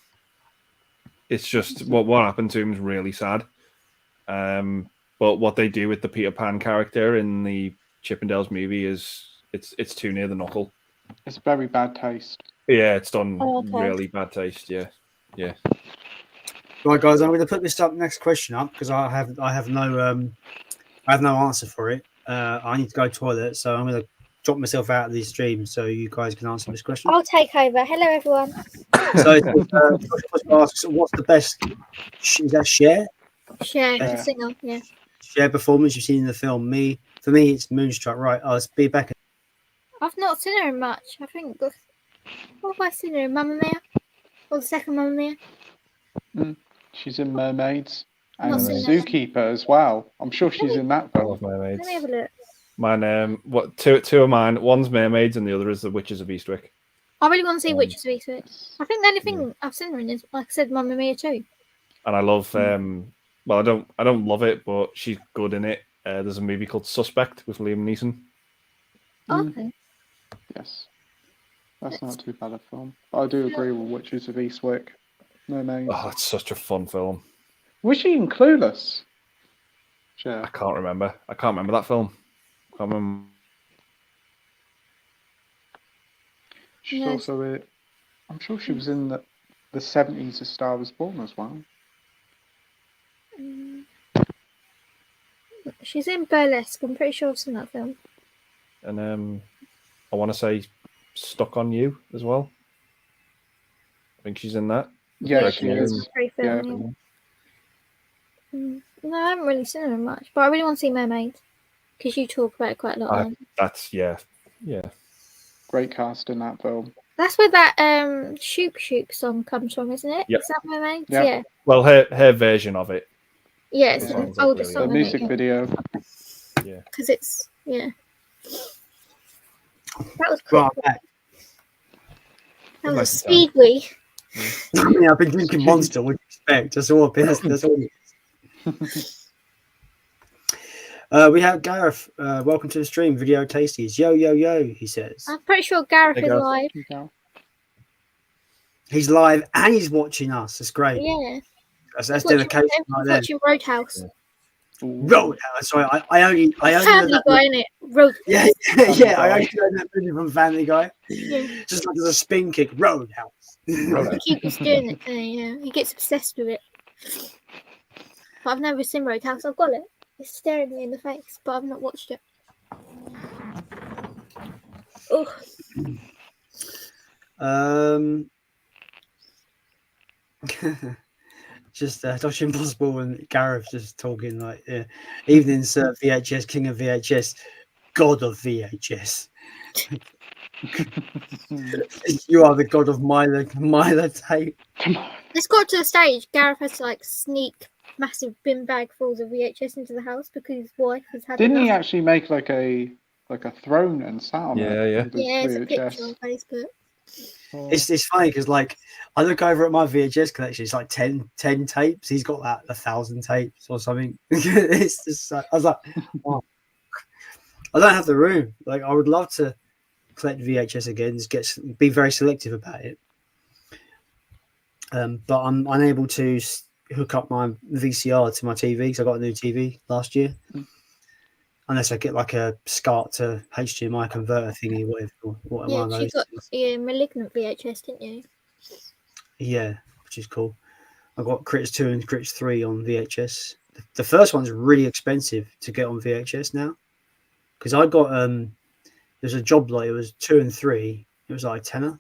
It's just what happened to him is really sad. But what they do with the Peter Pan character in the Chippendales movie is it's too near the knuckle. It's very bad taste. Yeah, it's done really bad taste. Yeah. Right, guys, I'm going to put this next question up because I have no answer for it. I need to go to the toilet, so I'm going to drop myself out of the stream so you guys can answer this question. I'll take over. Hello, everyone. So, asks, what's the best? Is that Cher? Cher, the singer, yeah. Cher performance you've seen in the film. For me, it's Moonstruck. Right, let's be back. I've not seen her in much. I think. What have I seen her in? Mamma Mia, or the second Mamma Mia? She's in Mermaids and Zookeeper as well. I'm sure she's in that film. I love Mermaids. Let me have a look. Mine, two of mine. One's Mermaids and the other is The Witches of Eastwick. I really want to see Witches v Swick. I think the only thing I've seen her in is, like I said, Mamma Mia 2. And I love. Well, I don't love it, but she's good in it. There's a movie called Suspect with Liam Neeson. Okay. Yes. That's not too bad a film. But I do agree with Witches of Eastwick. No names. Oh, it's such a fun film. Was she in Clueless? Sure. I can't remember that film. Can't remember. She's also I'm sure she was in the 70s A Star Was Born as well. She's in Burlesque. I'm pretty sure I've seen that film. And I want to say Stuck on You as well. I think she's in that. Yeah, she is. No, I haven't really seen her much, but I really want to see Mermaid because you talk about it quite a lot. That's yeah. Great cast in that film. That's where that Shoop Shoop song comes from, isn't it? Yep. Is that Mermaid? Yep. Yeah. Well, her version of it. Yeah, it's an older song. The music video. Yeah. Because it's That was cool. Right, that was a speedway. I mean, I've been drinking Monster. What do you expect? That's all. That's all. We have Gareth. Welcome to the stream, Video Tasties. Yo, yo, yo, he says. I'm pretty sure Gareth is live. He's live and he's watching us. That's great. Yeah. That's dedication right there. Watching Roadhouse. Roadhouse. Sorry, I only Family Guy, in it. Roadhouse. Yeah. I only know that movie from Family Guy. Yeah. Just like there's a spin kick. Roadhouse. He keeps doing it. Yeah. He gets obsessed with it. But I've never seen Roadhouse. I've got it. It's staring me in the face, but I've not watched it. Oh. Just Dodge Impossible and Gareth just talking like evening insert VHS, king of VHS, god of VHS. You are the god of Milo tape. Let's go to the stage. Gareth has to like sneak massive bin bag fulls of VHS into the house because his wife has had. Didn't he actually make like a throne and sat on it? Yeah, it's a picture on Facebook. It's funny because like I look over at my VHS collection, it's like 10 tapes. He's got that 1,000 tapes or something. It's just I was like, oh. I don't have the room. Like I would love to collect VHS again, just be very selective about it. But I'm unable to hook up my VCR to my TV because I got a new TV last year. Unless I get like a SCART to HDMI converter thingy, whatever. One of those. You got Malignant VHS, didn't you? Yeah, which is cool. I got Critters 2 and Critters 3 on VHS. The first one's really expensive to get on VHS now. Because I got there's a job like it was 2 and 3. It was like a tenner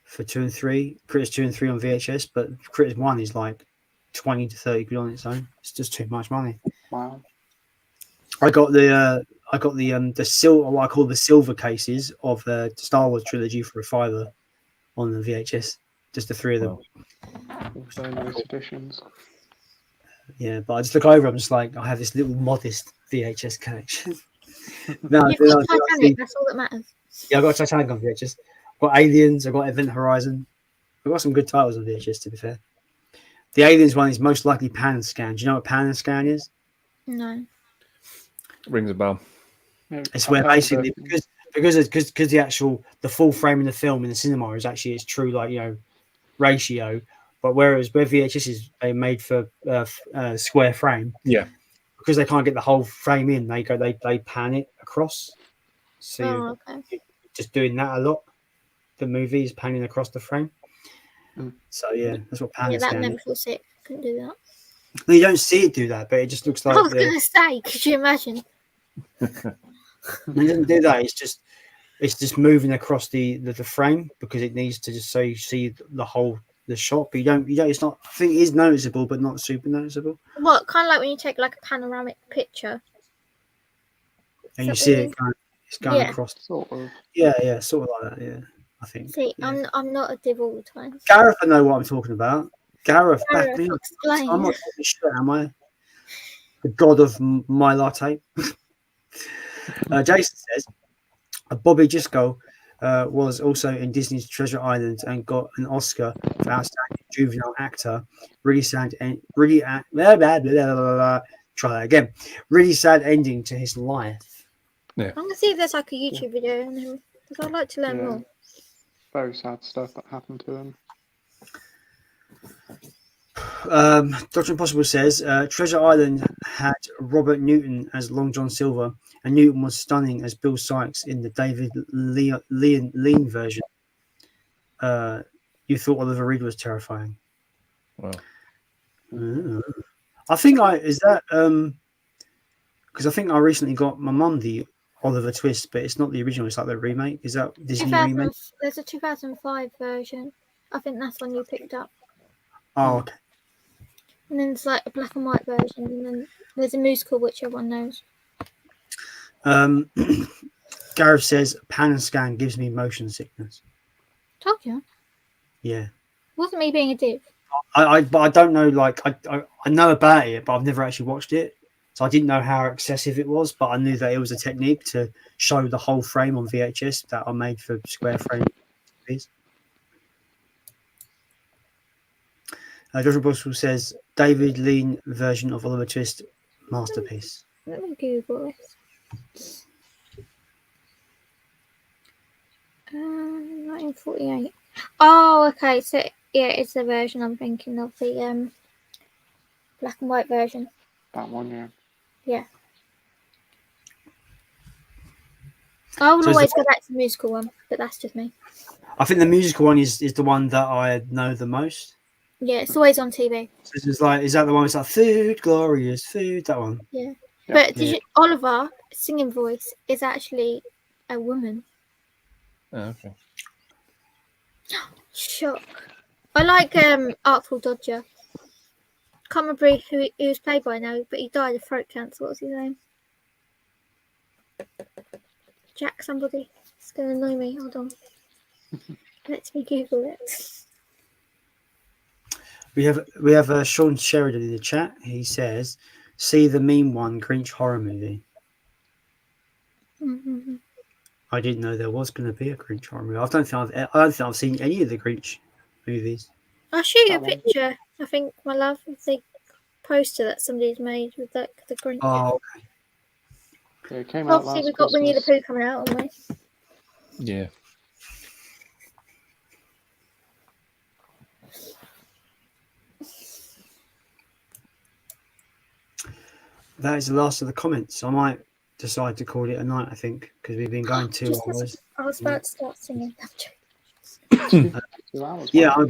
for 2 and 3. Critters 2 and 3 on VHS, but Critters 1 is like 20 to 30 quid on its own. It's just too much money. Wow. I got the silver, what I call the silver cases of the Star Wars trilogy for a $5 on the VHS. Just the 3 of them. Also nice editions. Yeah, but I just look over. I'm just like, I have this little modest VHS collection. No, you've got Titanic. That's all that matters. Yeah, I got Titanic on VHS. I've got Aliens. I got Event Horizon. I've got some good titles on VHS. To be fair, the Aliens one is most likely pan and scan. Do you know what pan and scan is? No. Rings a bell. It's where basically because the full frame in the film in the cinema is actually its true ratio, but where VHS is they made for square frame. Yeah. Because they can't get the whole frame in, they pan it across. So you're just doing that a lot. The movie is panning across the frame. So yeah, that's what pan and scan is. That never feel sick. Couldn't do that. No, you don't see it do that, but it just looks like. I was gonna say, could you imagine? No, it doesn't do that. It's just moving across the frame because it needs to just so you see the shot, but you don't. It's not. I think it is noticeable, but not super noticeable. What kind of like when you take like a panoramic picture, and you see it going across. Sort of. Yeah, sort of like that. Yeah, I think. See, yeah. I'm not a div all the time. Gareth, I know what I'm talking about. Gareth, back in. Explain. I'm not talking shit, am I? The god of my latte. Jason says, Bobby Gisco was also in Disney's Treasure Island and got an Oscar for Outstanding Juvenile Actor. Really sad, really blah, blah, blah, blah, blah. Try that again. Really sad ending to his life. Yeah. I'm gonna see if there's like a YouTube video on him because I'd like to learn more. Very sad stuff that happened to him. Dr. Impossible says Treasure Island had Robert Newton as Long John Silver, and Newton was stunning as Bill Sykes in the David Lean version. You thought Oliver Reed was terrifying. Well, I think because I think I recently got my mum the Oliver Twist, but it's not the original. It's like the remake. Is that Disney remake? There's a 2005 version. I think that's one you picked up. Oh, okay. And then there's like a black and white version, and then there's a musical which everyone knows. Gareth says pan and scan gives me motion sickness. Told you. Yeah. It wasn't me being a div. But I don't know. Like I know about it, but I've never actually watched it, so I didn't know how excessive it was. But I knew that it was a technique to show the whole frame on VHS that are made for square frame TVs. Joshua Boswell says David Lean version of Oliver Twist masterpiece. Let me Google this. 1948. Oh, okay. So yeah, it's the version I'm thinking of, the black and white version. That one, yeah. Yeah. I will always go back to the musical one, but that's just me. I think the musical one is the one that I know the most. Yeah, it's always on TV. So it's like, is that the one that's like food, glorious food? That one. Yeah. But Oliver, singing voice, is actually a woman. oh, okay. Shock. I like Artful Dodger. Can't remember who he was played by now, but he died of throat cancer. What was his name? Jack somebody. It's going to annoy me. Hold on. Let me Google it. We have Sean Sheridan in the chat. He says, "See the meme one Grinch horror movie." Mm-hmm. I didn't know there was going to be a Grinch horror movie. I don't think I've seen any of the Grinch movies. I'll show you a picture. I think, my love, of the poster that somebody's made with the Grinch. Oh, okay. Yeah, it came out Obviously, last we've got Winnie the Christmas. Pooh coming out, haven't we? Yeah. That is the last of the comments. I might decide to call it a night, I think, because we've been going 2 hours. I was about to start singing. 2 hours. Yeah, wow.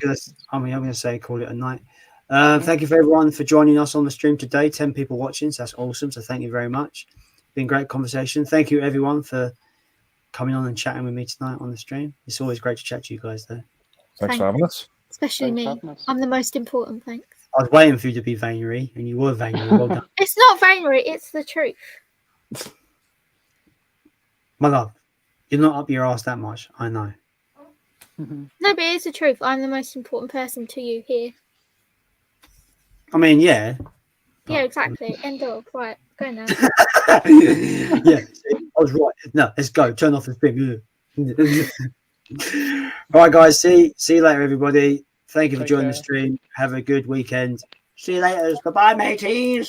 I'm gonna say call it a night. Thank you for everyone for joining us on the stream today. 10 people watching, so that's awesome. So thank you very much. Been great conversation. Thank you everyone for coming on and chatting with me tonight on the stream. It's always great to chat to you guys, though. Thanks for having us. Especially me. I'm the most important, thanks. I was waiting for you to be Vainery, and you were Vainery. Well done. It's not Vainery, it's the truth. My love, you're not up your ass that much. I know. No, but it's the truth. I'm the most important person to you here. I mean, yeah. Yeah, exactly. End of. Right, go now. Yeah, I was right. No, let's go. Turn off the stream. All right, guys. See you later, everybody. Thank you for joining the stream. Have a good weekend. See you later. Bye-bye, mateys.